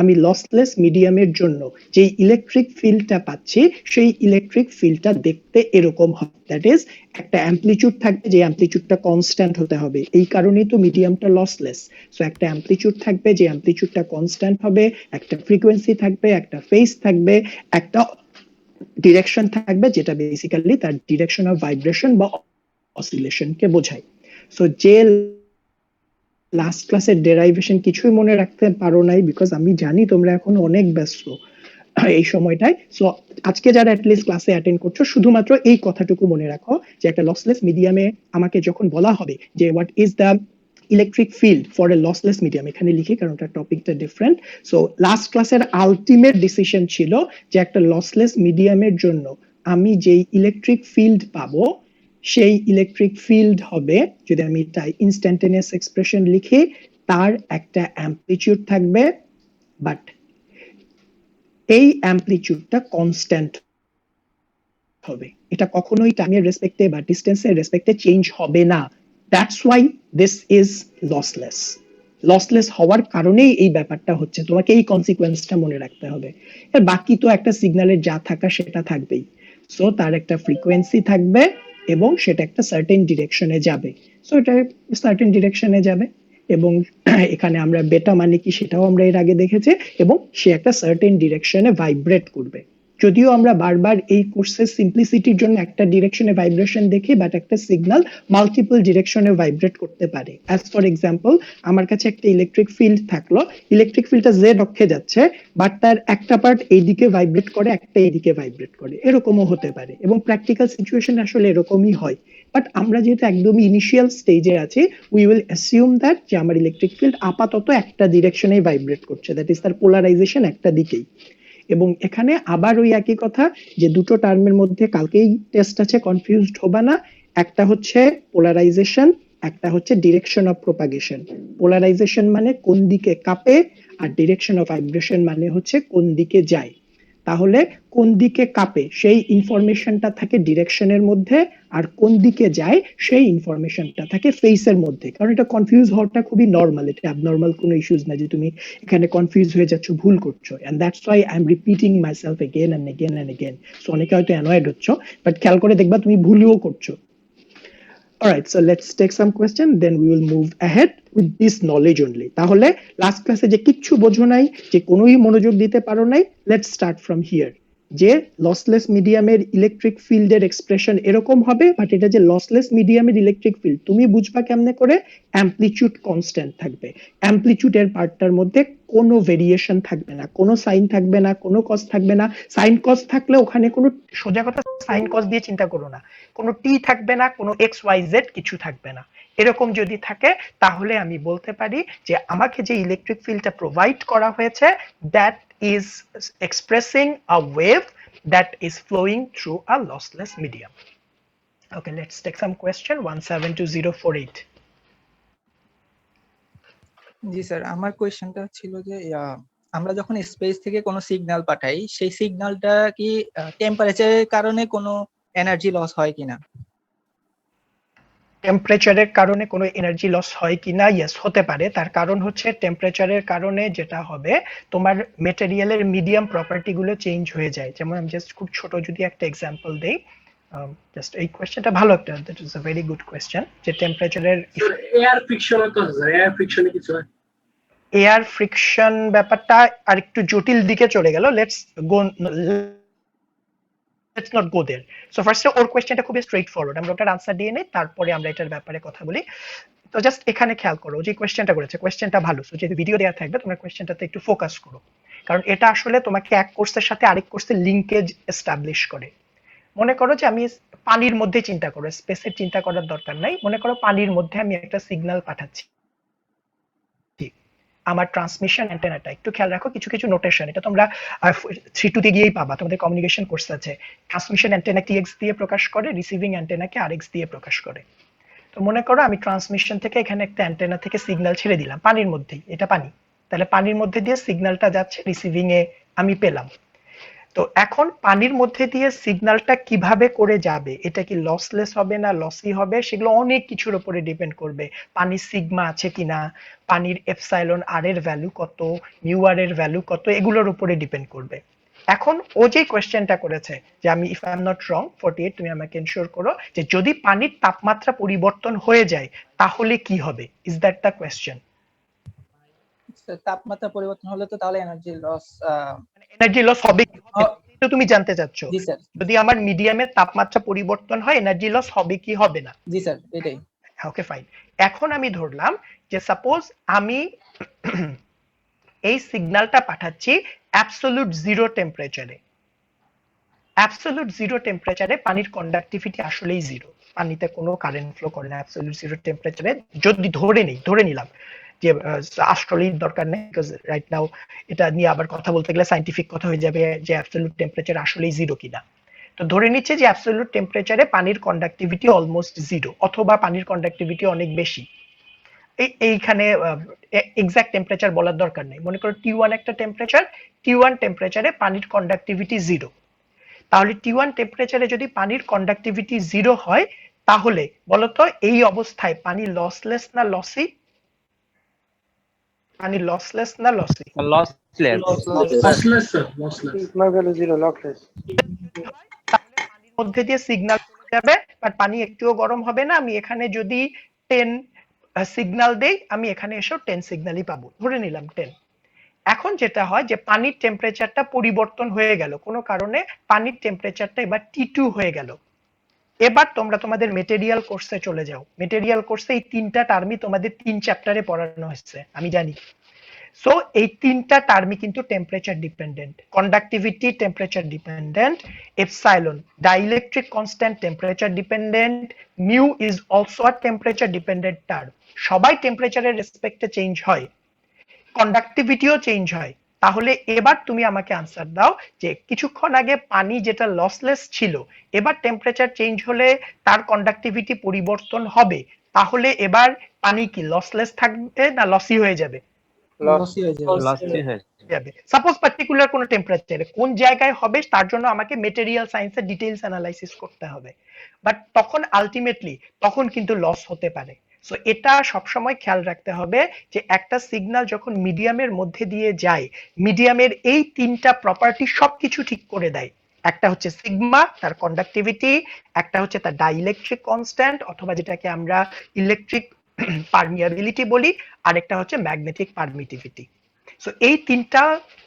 আমি লসলেস মিডিয়ামের জন্য যে ইলেকট্রিক ফিল্ডটা পাচ্ছি সেই ইলেকট্রিক ফিল্ডটা দেখতে এরকম হবে। দ্যাট ইজ একটা অ্যাম্পলিটিউড থাকবে, যে অ্যাম্পলিটিউডটা কনস্ট্যান্ট হতে হবে, এই কারণেই তো মিডিয়ামটা লসলেস। সো একটা অ্যাম্পলিটিউড থাকবে, যে অ্যাম্পলিটিউডটা কনস্ট্যান্ট হবে, একটা ফ্রিকোয়েন্সি থাকবে, একটা ফেজ থাকবে, একটা ডিরেকশন থাকবে, যেটা বেসিক্যালি তার ডিরেকশন অফ ভাইব্রেশন বা অসিলেশনকে বোঝায়। সো যে লাস্ট ক্লাসের ডেরাইভেশন কিছুই মনে রাখতে পারো নাই, বিকজ আমি জানি তোমরা এখন অনেক ব্যস্ত এই সময়টায়। সো আজকে যারা অ্যাটলিস্ট ক্লাসে অ্যাটেন্ড করছো, শুধুমাত্র এই কথাটুকু মনে রাখো যে একটা লসলেস মিডিয়ামে আমাকে যখন বলা হবে যে what is the electric field for a lossless medium, এখানে লিখি কারণ ওটা টপিকটা ডিফারেন্ট। সো লাস্ট ক্লাসের আলটিমেট ডিসিশন ছিল যে একটা লসলেস মিডিয়ামের জন্য আমি যেই ইলেকট্রিক ফিল্ড পাবো সেই ইলেকট্রিক ফিল্ড হবে, যদি আমি তাই ইনস্ট্যান্টেনিয়াস এক্সপ্রেশন লিখি, তার একটা অ্যাম্পলিটিউড থাকবে, বাট এই অ্যাম্পলিটিউডটা কনস্ট্যান্ট হবে। এটা কখনোই টাইমের রেসপেক্টে বা ডিসটেন্সের রেসপেক্টে চেঞ্জ হবে না। That's why this is lossless. Lossless হওয়ার কারণেই এই ব্যাপারটা হচ্ছে, তোমাকে এই কনসিকোয়েন্সটা মনে রাখতে হবে। আর বাকি তো একটা সিগন্যালের যা থাকা সেটা থাকবেই। সো তার একটা ফ্রিকোয়েন্সি থাকবে এবং সেটা একটা সার্টেন ডিরেকশনে যাবে। সো এটা সার্টেন ডিরেকশনে যাবে, এবং এখানে আমরা বেটা মানে কি সেটাও আমরা এর আগে দেখেছি, এবং সে একটা সার্টেন ডিরেকশনে ভাইব্রেট করবে। যদিও আমরা বারবার এই কোর্সের সিম্পলিসিটির জন্য একটা ডিরেকশনে ভাইব্রেশন দেখি, বাট একটা সিগন্যাল মাল্টিপল ডিরেকশনে ভাইব্রেট করতে পারে। অ্যাজ ফর এক্সাম্পল, আমার কাছে একটা ইলেকট্রিক ফিল্ড থাকলো, ইলেকট্রিক ফিল্ডটা জেড অক্ষে যাচ্ছে, বাট তার একটা পার্ট এইদিকে ভাইব্রেট করে, একটা এইদিকে ভাইব্রেট করে, এরকমও হতে পারে, এবং প্র্যাকটিক্যাল সিচুয়েশন আসলে এরকমই হয়। বাট আমরা যেহেতু একদমই ইনিশিয়াল স্টেজে আছি, উই উইল অ্যাসিউম দ্যাট যে আমার ইলেকট্রিক ফিল্ড আপাতত একটা ডিরেকশনেই ভাইব্রেট করছে, দ্যাট ইজ তার পোলারাইজেশন একটা দিকেই। এবং এখানে আবার ওই একই কথা, যে দুটো টার্মের মধ্যে কালকেই টেস্ট আছে, কনফিউজড হবে না। একটা হচ্ছে পোলারাইজেশন, একটা হচ্ছে ডিরেকশন অফ প্রোপাগেশন। পোলারাইজেশন মানে কোন দিকে কাঁপে, আর ডিরেকশন অফ ভাইব্রেশন মানে হচ্ছে কোন দিকে যায়। তাহলে কোন দিকে কাঁপে সেই ইনফরমেশনটা থাকে ডিরেকশনের মধ্যে, আর কোন দিকে যায় সেই ইনফরমেশনটা থাকে ফেসের মধ্যে। কারণ এটা কনফিউজ হওয়াটা খুবই নর্মাল, এটা অ্যাবনর্মাল কোনো ইস্যুস না যে তুমি এখানে কনফিউজ হয়ে যাচ্ছ, ভুল করছো। And that's why I am repeating myself again and again and again. So অনেকে হয়তো অ্যানয়েড হচ্ছ, বাট খেয়াল করে দেখবা তুমি ভুলও করছো। Alright, so let's take some question, then we will move ahead with this knowledge only. তাহলে লাস্ট ক্লাসে যে কিচ্ছু বোঝো নাই, যে কোনোই মনোযোগ দিতে পারো নাই, let's start from here. যে লসলেস মিডিয়ামের ইলেকট্রিক ফিল্ডের এক্সপ্রেশন এরকম হবে, বাট এটা যে লসলেস মিডিয়ামের ইলেকট্রিক ফিল্ড তুমি বুঝবা কেমনে করে? অ্যাম্পলিটিউড কনস্ট্যান্ট থাকবে, অ্যাম্পলিটিউডের পার্টটার মধ্যে কোনো ভেরিয়েশন থাকবে না, কোনো সাইন থাকবে না, কোনো কস থাকবে না। সাইন কস থাকলে ওখানে কোনো, সোজা কথা সাইন কস দিয়ে চিন্তা করো না, কোনো টি থাকবে না, কোনো এক্স ওয়াই জেড কিছু থাকবে না। এরকম যদি থাকে তাহলে আমি বলতে পারি যে আমাকে যে ইলেকট্রিক ফিল্ডটা প্রোভাইড করা হয়েছে, that is expressing a wave that is flowing through a lossless medium. Okay, let's take some question. 172048. G sir, আমার কোয়েশ্চেনটা ছিল যে আমরা যখন স্পেস থেকে কোনো সিগন্যাল পাঠাই, সেই সিগন্যালটা কি টেম্পারেচারের কারণে কোনো এনার্জি লস হয় কিনা? টেম্পারেচারের কারণে কোনো এনার্জি লস হয় কিনা? ইয়েস, হতে পারে। তার কারণ হচ্ছে টেম্পারেচারের কারণে যেটা হবে, তোমার মেটেরিয়ালের মিডিয়াম প্রপার্টি গুলো চেঞ্জ হয়ে যায়। যেমন আমি জাস্ট খুব ছোট যদি একটা এক্সাম্পল দেই, জাস্ট এই কোয়েশ্চেনটা ভালো একটা, that is a very good question, যে টেম্পারেচারের এয়ার ফ্রিকশনের কথা স্যার, এয়ার ফ্রিকশনে কিছু হয়? এয়ার ফ্রিকশন ব্যাপারটা আর একটু জটিল দিকে চলে গেল। Let's not go there. So ফার্স্টে ওর কোয়েশ্চেনটা খুবই স্ট্রেইট ফরওয়ার্ড, আমরা ওটার আনসার দিয়ে নেই, তারপরে আমরা এটার ব্যাপারে কথা বলি। তো জাস্ট এখানে খেয়াল করো যে কোয়েশ্চেনটা করেছে, কোয়েশ্চেনটা ভালো। সো যেহেতু ভিডিও দেওয়া থাকবে, তোমরা কোয়েশ্চেনটাতে একটু ফোকাস করো, কারণ এটা আসলে তোমাকে এক কোর্সের সাথে আরেক কোর্সের লিঙ্কেজ এস্টাবলিশ করে। মনে করো যে আমি পানির মধ্যে চিন্তা করো, স্পেসের চিন্তা করার দরকার নাই। মনে করো পানির মধ্যে আমি একটা সিগন্যাল পাঠাচ্ছি, আমার ট্রান্সমিশন অ্যান্টেনাটা একটু খেয়াল রাখো, কিছু কিছু নোটেশন এটা তোমরা 3-2 তে গিয়েই পাবা, তোমাদের কমিউনিকেশন কোর্স আছে। ট্রান্সমিশন অ্যান্টেনা টি এক্স দিয়ে প্রকাশ করে, রিসিভিং অ্যান্টেনাকে আর এক্স দিয়ে প্রকাশ করে। তো মনে করো আমি ট্রান্সমিশন থেকে এখানে একটা অ্যান্টেনা থেকে সিগন্যাল ছেড়ে দিলাম পানির মধ্যেই, এটা পানি, তাহলে পানির মধ্যে দিয়ে সিগন্যালটা যাচ্ছে, রিসিভিং এ আমি পেলাম। তো এখন পানির মধ্যে দিয়ে সিগন্যালটা কিভাবে করে যাবে, এটা কি লসলেস হবে না লসি হবে, সেগুলো অনেক কিছুর উপরে ডিপেন্ড করবে। পানির সিগমা আছে কিনা, পানির এপসাইলন আর এর ভ্যালু কত, মিউ আর এর ভ্যালু কত, এগুলোর উপরে ডিপেন্ড করবে। এখন ও যে কোয়েশ্চেনটা করেছে যে আমি if I am not wrong 48, তুমি আমাকে এনশিওর করো যে যদি পানির তাপমাত্রা পরিবর্তন হয়ে যায় তাহলে কি হবে, ইজ দ্যাট দ্য কোয়েশ্চেন? তাপমাত্রা পরিবর্তন হলে তো তাহলে এনার্জি লস। এনার্জি লস হবে কি হবে না, এটা তুমি জানতে চাচ্ছ? জি স্যার। যদি আমার মিডিয়ামের তাপমাত্রা পরিবর্তন হয় এনার্জি লস হবে কি হবে না? জি স্যার, এটাই। Okay fine. এখন আমি ধরলাম যে সাপোজ আমি এই সিগন্যালটা পাঠাচ্ছি অ্যাবসলিউট জিরো টেম্পারেচারে। অ্যাবসলিউট জিরো টেম্পারেচারে পানির কন্ডাক্টিভিটি আসলেই জিরো, পানিতে কোনো কারেন্ট ফ্লো করে না অ্যাবসলিউট জিরো টেম্পারেচারে। যদি ধরে নিলাম যে অ্যাস্ট্রোলির দরকার নেই, বিকজ রাইট নাও এটা নিয়ে আবার কথা বলতে গেলে সাইন্টিফিক কথা হয়ে যাবে যে অ্যাবসলিউট টেম্পারেচার আসলেই জিরো কিনা। তো ধরে নিচ্ছে যে অ্যাবসলিউট টেম্পারেচারে পানির কন্ডাক্টিভিটি অলমোস্ট জিরো অথবা পানির কন্ডাক্টিভিটি অনেক বেশি। এইখানে এক্সাক্ট টেম্পারেচার বলার দরকার নেই, মনে করো T1 একটা টেম্পারেচার, T1 টেম্পারেচারে পানির কন্ডাক্টিভিটি জিরো। তাহলে T1 টেম্পারেচারে যদি পানির কন্ডাক্টিভিটি জিরো হয় তাহলে বলতো এই অবস্থায় পানি লসলেস না লসি? পানি লসলেস না lassi? Lossless. lossless sir, lossless. sigma value 0 lossless তাহলে পানির মধ্যে দিয়ে সিগন্যাল চলে যাবে, বাট পানি একটুও গরম হবে না। আমি এখানে যদি 10 সিগন্যাল দেই আমি এখানে এসেও 10 সিগন্যালই পাবো, ধরে নিলাম 10। এখন যেটা হয় যে পানির টেম্পারেচারটা পরিবর্তন হয়ে গেল কোনো কারণে, পানির টেম্পারেচারটা এবার T2 হয়ে গেল। এবার তোমরা তোমাদের মেটেরিয়াল কোর্সে চলে যাও। মেটেরিয়াল কোর্সে এই তিনটা টার্মই তোমাদের 3 চ্যাপ্টারে পড়ানো হয়েছে আমি জানি। সো এই তিনটা টার্মই কিন্তু temperature dependent. Conductivity temperature dependent, epsilon dielectric constant temperature dependent, mu is also a temperature dependent term. সবাই টেম্পারেচারের রেসপেক্টে চেঞ্জ হয়, কন্ডাক্টিভিটিও চেঞ্জ হয়। তাহলে এবার তুমি আমাকে আনসার দাও যে কিছুক্ষণ আগে পানি যেটা লসলেস ছিল এবার টেম্পারেচার চেঞ্জ হলে তার কন্ডাক্টিভিটি পরিবর্তন হবে, তাহলে এবার পানি কি লসলেস থাকবে না লসি হয়ে যাবে? লসই হয়ে যাবে। লসই হয়ে যাবে। সাপোজ পার্টিকুলার কোন টেম্পারেচারে কোন জায়গায় হবে তার জন্য আমাকে মেটেরিয়াল সায়েন্সের ডিটেইলস অ্যানালাইসিস করতে হবে, বাট তখন আলটিমেটলি তখন কিন্তু লস হতে পারে। সো এটা সবসময় খেয়াল রাখতে হবে যে একটা সিগন্যাল যখন মিডিয়ামের মধ্যে দিয়ে যায়, মিডিয়ামের এই তিনটা প্রপার্টি সবকিছু ঠিক করে দেয়। একটা হচ্ছে সিগমা তার কন্ডাক্টিভিটি, একটা হচ্ছে তার ডাইইলেকট্রিক কনস্ট্যান্ট অথবা যেটাকে আমরা ইলেকট্রিক পারমিয়াবিলিটি বলি, আরেকটা হচ্ছে ম্যাগনেটিক পারমিটিভিটি। সো এই তিনটা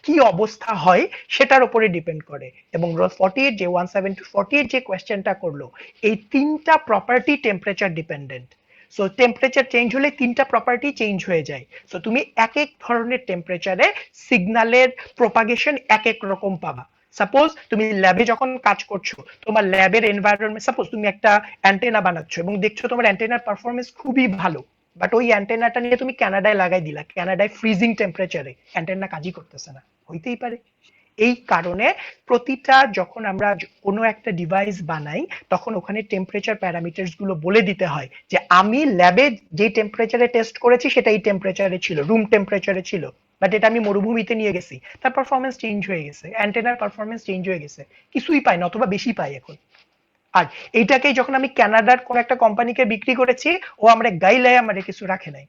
কি অবস্থা হয় সেটার উপরে ডিপেন্ড করে। এবং 48 যে 1748 যে কোয়েশ্চেনটা করলো, এই তিনটা property temperature dependent. So temperature change হলে তিনটা প্রপার্টি চেঞ্জ হয়ে যায়। সো তুমি এক এক ধরনের টেম্পারেচারে সিগন্যালের প্রপাগেশন এক এক রকম পাবা। সাপোজ তুমি ল্যাবে যখন কাজ করছো, তোমার ল্যাবের এনভায়রনমেন্ট, সাপোজ তুমি একটা অ্যান্টেনা বানাচ্ছো এবং দেখছো তোমার অ্যান্টেনার পারফরমেন্স খুবই ভালো, বাট ওই অ্যান্টেনাটা নিয়ে তুমি কানাডায় লাগাই দিলা, কানাডায় ফ্রিজিং টেম্পারেচারে অ্যান্টেনা কাজই করতেছে না, হইতেই পারে। এই কারণে প্রতিটা যখন আমরা কোনো একটা ডিভাইস বানাই তখন ওখানে টেম্পারেচার প্যারামিটারস গুলো বলে দিতে হয় যে আমি ল্যাবে যে টেম্পারেচারে টেস্ট করেছি সেটা এই টেম্পারেচারে ছিল, রুম টেম্পারেচারে ছিল, বাট এটা আমি মরুভূমিতে নিয়ে গেছি, তার পারফরমেন্স চেঞ্জ হয়ে গেছে, অ্যান্টেনার পারফরমেন্স চেঞ্জ হয়ে গেছে, কিছুই পাই না অথবা বেশি পাই এখন। আর এইটাকেই যখন আমি কানাডার কোন একটা কোম্পানিকে বিক্রি করেছি, ও আমরা গাইলায় আমার কিছু রাখে নাই,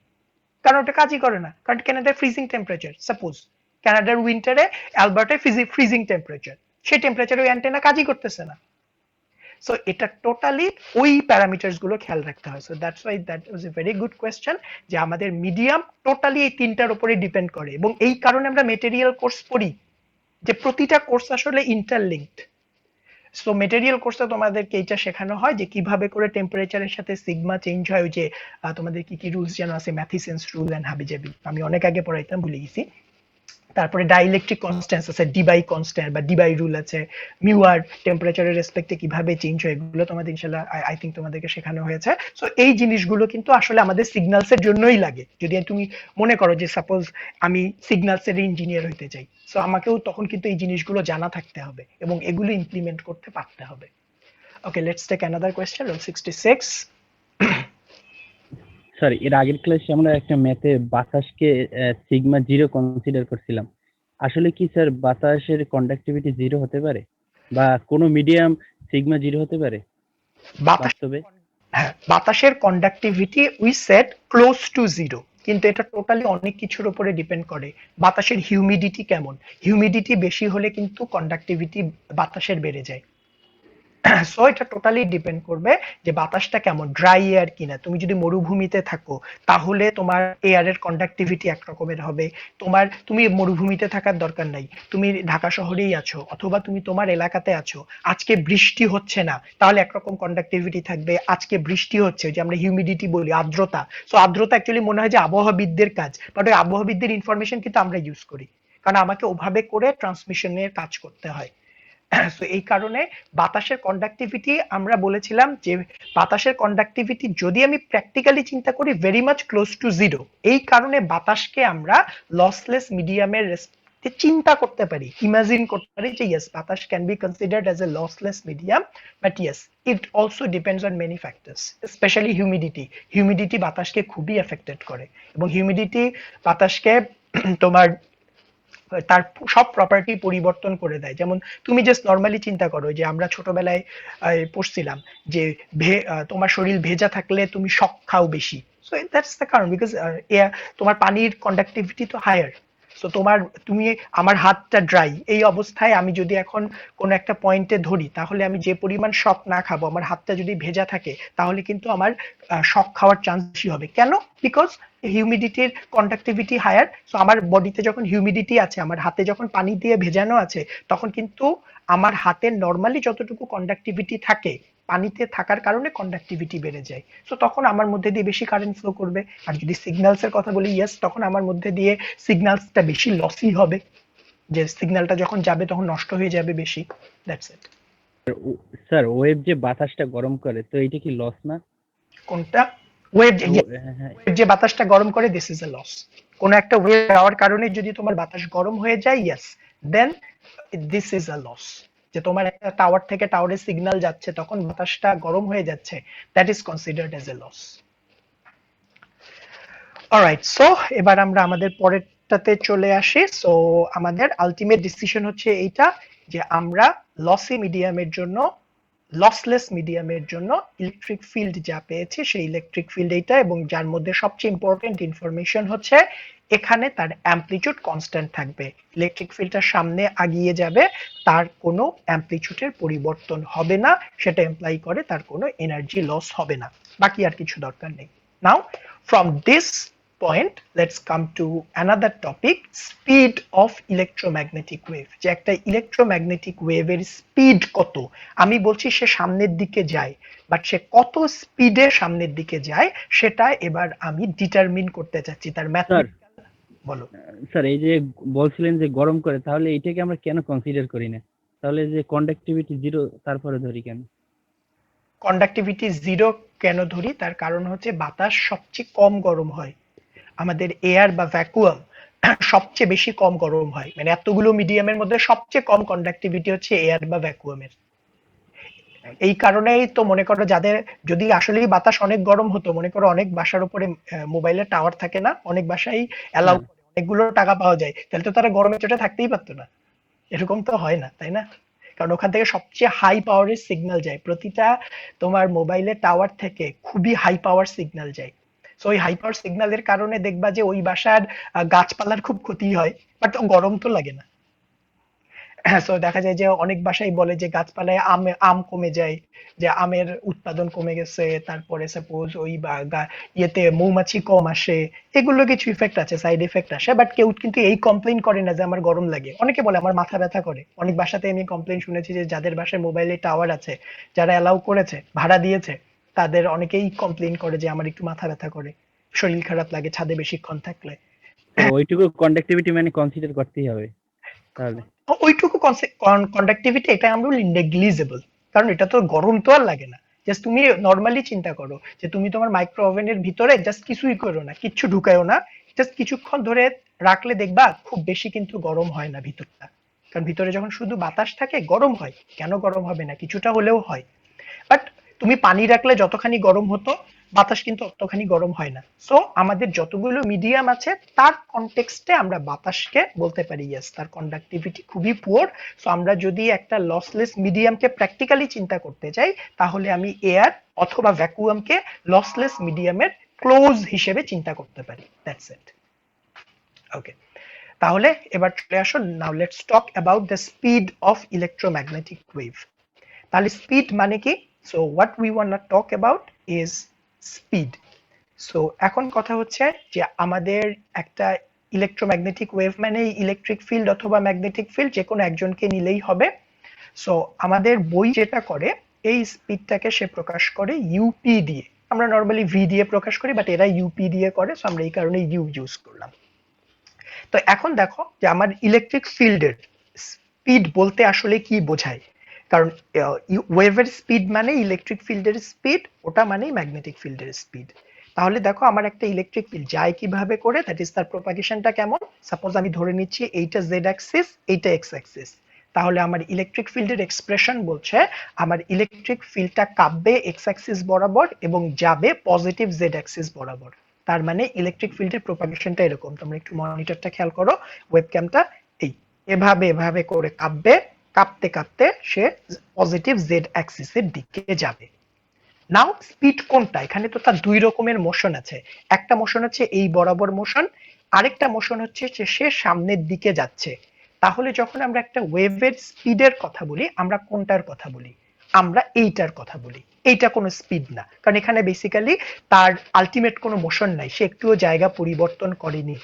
কারণ ওটা কাজই করে না, কারণ কানাডার ফ্রিজিং টেম্পারেচার, সাপোজ কানাডার উইন্টারে অ্যালবার্টায় ফ্রিজিং টেম্পারেচার, সেই টেম্পারেচারে ওই অ্যান্টেনা কাজই করতেছে না। সো এটা টোটালি ওই প্যারামিটারস গুলো খেয়াল রাখতে হয়। So that's why that was A very good question যে আমাদের মিডিয়াম টোটালি এই তিনটার উপরে ডিপেন্ড করে, এবং এই কারণে আমরা মেটেরিয়াল কোর্স পড়ি যে প্রতিটা কোর্স আসলে ইন্টারলিঙ্কড। সো মেটেরিয়াল কোর্সে তোমাদেরকে এইটা শেখানো হয় যে কিভাবে করে টেম্পারেচারের সাথে সিগমা চেঞ্জ হয়, ওই যে তোমাদের কি কি রুলস যেন আছে, ম্যাথিসেন্স রুল এন্ড হাবিজাবি, আমি অনেক আগে পড়াইতাম ভুলে গেছি। তারপরে ডাইইলেকট্রিক কনস্ট্যান্স আছে, ডিবাই কনস্ট্যান্ট বা ডিবাই রুল আছে, মিউ আর টেম্পারেচারের রেসপেক্টে কিভাবে চেঞ্জ হয়, এগুলো তোমাদের ইনশাআল্লাহ আই থিংক তোমাদেরকে শেখানো হয়েছে। সো এই জিনিসগুলো কিন্তু আসলে আমাদের সিগন্যালস এর জন্যই লাগে। যদি তুমি মনে করো যে সাপোজ আমি সিগন্যালস এর ইঞ্জিনিয়ার হতে চাই, সো আমাকেও তখন কিন্তু এই জিনিসগুলো জানা থাকতে হবে এবং এগুলো ইমপ্লিমেন্ট করতে পারতে হবে। Okay, let's take another question, 66। Sorry, এর আগের ক্লাসে আমরা একটা ম্যাথে বাতাসকে সিগমা জিরো কনসিডার করছিলাম, আসলে কি স্যার বাতাসের কন্ডাক্টিভিটি 0 হতে পারে? বা কোনো মিডিয়াম সিগমা 0 হতে পারে বাতাস বাস্তবে? হ্যাঁ, বাতাসের conductivity we said close to zero, কিন্তু এটা টোটালি অনেক কিছুর উপরে ডিপেন্ড করে। বাতাসের হিউমিডিটি কেমন, হিউমিডিটি বেশি হলে কিন্তু কন্ডাক্টিভিটি বাতাসের বেড়ে যায়। সো এটা টোটালি ডিপেন্ড করবে যে বাতাসটা কেমন, ড্রাই এয়ার কিনা। তুমি যদি মরুভূমিতে থাকো তাহলে তোমার এয়ারের কন্ডাক্টিভিটি একরকমের হবে। তুমি মরুভূমিতে থাকার দরকার নাই, তুমি ঢাকা শহরেই আছো অথবা তুমি তোমার এলাকাতে আছো, আজকে বৃষ্টি হচ্ছে না তাহলে একরকম কন্ডাক্টিভিটি থাকবে। আজকে বৃষ্টি হচ্ছে, যে আমরা হিউমিডিটি বলি, আর্দ্রতা। সো আর্দ্রতা অ্যাকচুয়ালি মনে হয় যে আবহাওয়াবিদদের কাজ, বাট ওই আবহাওয়াবিদদের ইনফরমেশন কিন্তু আমরা ইউজ করি, কারণ আমাকে ওভাবে করে ট্রান্সমিশনের কাজ করতে হয়। সো এই কারণে বাতাসের কন্ডাক্টিভিটি আমরা বলেছিলাম যে বাতাসের কন্ডাক্টিভিটি যদি আমি প্র্যাকটিক্যালি চিন্তা করি very much close to zero. এই কারণে বাতাসকে আমরা লসলেস মিডিয়ামের চিন্তা করতে পারি, ইমাজিন করতে পারি যে ইয়েস বাতাস can be considered as a lossless medium. But yes, it also depends on many factors, specially humidity. Humidity বাতাসকে খুবই এফেক্টেড করে, এবং হিউমিডিটি বাতাসকে তোমার তার সব প্রপার্টি পরিবর্তন করে দেয়। যেমন তুমি জাস্ট নর্মালি চিন্তা করো যে আমরা ছোটবেলায় পড়ছিলাম যে তোমার শরীর ভেজা থাকলে তুমি শক খাও বেশি। সো দ্যাটস দ্য কারণ, বিকজ তোমার পানির কন্ডাক্টিভিটি তো হায়ার। সো তুমি আমার হাতটা ড্রাই, এই অবস্থায় আমি যদি এখন কোন একটা পয়েন্টে ধরি তাহলে আমি যে পরিমাণ শক না খাবো, আমার হাতটা যদি ভেজা থাকে তাহলে কিন্তু আমার শক খাওয়ার চান্স বেশি হবে। কেন? বিকজ হিউমিডিটির কন্ডাক্টিভিটি হায়ার। সো আমার বডিতে যখন হিউমিডিটি আছে, আমার হাতে যখন পানি দিয়ে ভেজানো আছে, তখন কিন্তু আমার হাতে নর্মালি যতটুকু কন্ডাক্টিভিটি থাকে পানিতে থাকার কারণে কন্ডাক্টিভিটি বেড়ে যায়। সো তখন আমার মধ্যে দিয়ে বেশি কারেন্ট ফ্লো করবে। আর যদি সিগন্যালস এর কথা বলি, ইয়েস, তখন আমার মধ্যে দিয়ে সিগন্যালসটা বেশি লসই হবে, যে সিগন্যালটা যখন যাবে তখন নষ্ট হয়ে যাবে বেশি। That's it. স্যার ওয়েভ যে বাতাসটা গরম করে, তো এটা কি লস না? কোনটা? ওয়েভ? হ্যাঁ, যে বাতাসটা গরম করে, দিস ইজ এ লস। কোন একটা ওয়েভ যাওয়ার কারণে যদি তোমার বাতাস গরম হয়ে যায়, yes, then this is a loss. যে তোমার একটা টাওয়ার থেকে টাওয়ারে সিগন্যাল যাচ্ছে, তখন বাতাসটা গরম হয়ে যাচ্ছে, that is considered as a loss. Alright, so এবার আমরা আমাদের পরেরটাতে চলে আসি। সো আমাদের আলটিমেট ডিসিশন হচ্ছে এইটা, যে আমরা লসি মিডিয়ামের জন্য, লসলেস মিডিয়ামের জন্য ইলেকট্রিক ফিল্ড যা পেয়েছি সেই ইলেকট্রিক ফিল্ড এইটা, এবং যার মধ্যে সবচেয়ে ইম্পর্টেন্ট ইনফরমেশন হচ্ছে এখানে তার অ্যামপ্লিটিউড কনস্ট্যান্ট থাকবে। ইলেকট্রিক ফিল্ডটা সামনে আগিয়ে যাবে, তার কোনো অ্যামপ্লিটিউডের পরিবর্তন হবে না, সেটা এমপ্লাই করে তার কোনো এনার্জি লস হবে না, বাকি আর কিছু দরকার নেই। নাও from this point let's come to another topic, speed of electromagnetic wave। যে একটা ইলেকট্রোম্যাগনেটিক ওয়েভের স্পিড কত, আমি বলছি সে সামনের দিকে যায়, বাট সে কত স্পিডে সামনের দিকে যায় সেটা এবার আমি ডিটারমিন করতে চাচ্ছি তার ম্যাথমেটিক্যাল। বলো স্যার এই যে বলছিলেন যে গরম করে, তাহলে এটাকে আমরা কেন কনসিডার করি না? তাহলে যে কন্ডাক্টিভিটি 0 তারপরে ধরি কেন? কন্ডাক্টিভিটি জিরো কেন ধরি, তার কারণ হচ্ছে বাতাস সবচেয়ে কম গরম হয়। আমাদের এয়ার বা ভ্যাকুয়াম সবচেয়ে বেশি কম গরম হয়, মানে এতগুলো মিডিয়ামের মধ্যে সবচেয়ে কম কন্ডাক্টিভিটি হচ্ছে এয়ার বা ভ্যাকুয়ামের। এই কারণেই তো মনে করো যাদের, যদি আসলেই বাতাস অনেক গরম হতো, মনে করো অনেক বাসার উপরে মোবাইলের টাওয়ার থাকে না, অনেক বাসায় অ্যালাউ হ্যাঁ। করে, অনেকগুলো টাকা পাওয়া যায়, তাহলে তো তারা গরমের চোটে থাকতেই পারতো না। এরকম তো হয় না, তাই না? কারণ ওখান থেকে সবচেয়ে হাই পাওয়ারের সিগন্যাল যায়, প্রতিটা তোমার মোবাইলের টাওয়ার থেকে খুবই হাই পাওয়ার সিগন্যাল যায়। সো ওই হাই পাওয়ার সিগন্যালের কারণে দেখবা যে ওই বাসার গাছপালার খুব ক্ষতি হয়, বাট গরম তো লাগে না। সো দেখা যায় যে অনেক বাসাই বলে যে গাছপালায় আম কমে যায়, যে আমের উৎপাদন কমে গেছে, তারপরে সাপোজ ওই ইয়েতে মৌমাছি কম আসে, এগুলো কিছু ইফেক্ট আছে, সাইড ইফেক্ট আসে, বাট কেউ কিন্তু এই কমপ্লেইন করে না যে আমার গরম লাগে। অনেকে বলে আমার মাথা ব্যথা করে, অনেক বাসাতে আমি কমপ্লেইন শুনেছি যে যাদের বাসায় মোবাইলে টাওয়ার আছে, যারা অ্যালাউ করেছে, ভাড়া দিয়েছে, তাদের অনেকেই কমপ্লেইন করে যে আমার একটু মাথা ব্যথা করে, শরীর খারাপ লাগে ছাদে বেশিক্ষণ থাকলে। তো ওইটুকু কন্ডাক্টিভিটি মানে কনসিডার করতেই হবে তাহলে। ওইটুকু কন্ডাক্টিভিটি এটা আমরা বলি নেগলিজেবল, কারণ এটা তো গরম তো আর লাগে না। জাস্ট তুমি নর্মালি চিন্তা করো যে তুমি তোমার মাইক্রো ওভেনের ভিতরে জাস্ট কিছুই করো না, কিচ্ছু ঢুকায়ও না, জাস্ট কিছুক্ষণ ধরে রাখলে দেখবা খুব বেশি কিন্তু গরম হয় না ভিতরটা। কারণ ভিতরে যখন শুধু বাতাস থাকে গরম হয়, কেন গরম হবে না, কিছুটা হলেও হয়। বাট তুমি পানি রাখলে যতখানি গরম হতো, বাতাস কিন্তু অতখানি গরম হয় না। সো আমাদের যতগুলো মিডিয়াম আছে তার কনটেক্সটে আমরা বাতাসকে বলতে পারি ইয়েস তার কন্ডাক্টিভিটি খুবই পুয়ার। সো আমরা যদি একটা লসলেস মিডিয়ামকে প্র্যাকটিক্যালি চিন্তা করতে চাই তাহলে আমি এয়ার অথবা ভ্যাকুয়ামকে লসলেস মিডিয়ামের ক্লোজ হিসেবে চিন্তা করতে পারি। That's it. ওকে, তাহলে এবার চলে আসো, now let's talk about the speed of electromagnetic wave. তাহলে স্পিড মানে কি? So what we want to talk about is speed. So এখন কথা হচ্ছে যে আমাদের একটা ইলেকট্রোম্যাগনেটিক ওয়েভ মানে ইলেকট্রিক ফিল্ড অথবা ম্যাগনেটিক ফিল্ড যে কোনো একজনকে নিলেই হবে। সো আমাদের বই যেটা করে এই স্পিডটাকে সে প্রকাশ করে ইউপি দিয়ে। আমরা নর্মালি ভি দিয়ে প্রকাশ করি, বাট এরা ইউপি দিয়ে করে, সো আমরা এই কারণে ইউ ইউজ করলাম। তো এখন দেখো যে আমার ইলেকট্রিক ফিল্ডের স্পিড বলতে আসলে কি বোঝায়, কারণ ওয়েভের স্পিড মানে ইলেকট্রিক ফিল্ডের স্পিড, ওটা মানে ম্যাগনেটিক ফিল্ডের স্পিড। তাহলে দেখো আমার একটা ইলেকট্রিক ফিল্ড যায় কিভাবে করে, দ্যাট ইজ তার প্রপাগেশনটা কেমন। সাপোজ আমি ধরে নিচ্ছি এইটা জেড অ্যাক্সিস, এইটা এক্স অ্যাক্সিস, তাহলে আমার ইলেকট্রিক ফিল্ডের এক্সপ্রেশন বলছে আমার ইলেকট্রিক ফিল্ডটা কাঁপবে এক্স অ্যাক্সিস বরাবর এবং যাবে পজিটিভ জেড অ্যাক্সিস বরাবর। তার মানে ইলেকট্রিক ফিল্ডের প্রপাগেশনটা এরকম, তোমরা একটু মনিটরটা খেয়াল করো, ওয়েবক্যামটা এই এভাবে এভাবে করে কাঁপবে, কাঁপতে কাঁপতে সে পজিটিভ জেড অ্যাক্সিসের দিকে যাবে। নাও স্পিড কোনটা? এখানে তো তার দুই রকমের মোশন আছে, একটা মোশন হচ্ছে এই বরাবর মোশন, আরেকটা মোশন হচ্ছে যে সে সামনের দিকে যাচ্ছে। তাহলে যখন আমরা একটা ওয়েভের স্পিডের কথা বলি আমরা কোনটার কথা বলি? আমরা এইটার কথা বলি। এইটা কোনো স্পিড না, কারণ এখানে বেসিক্যালি তার আলটিমেট কোনো মোশন নাই, সে একটুও জায়গা পরিবর্তন করেনি,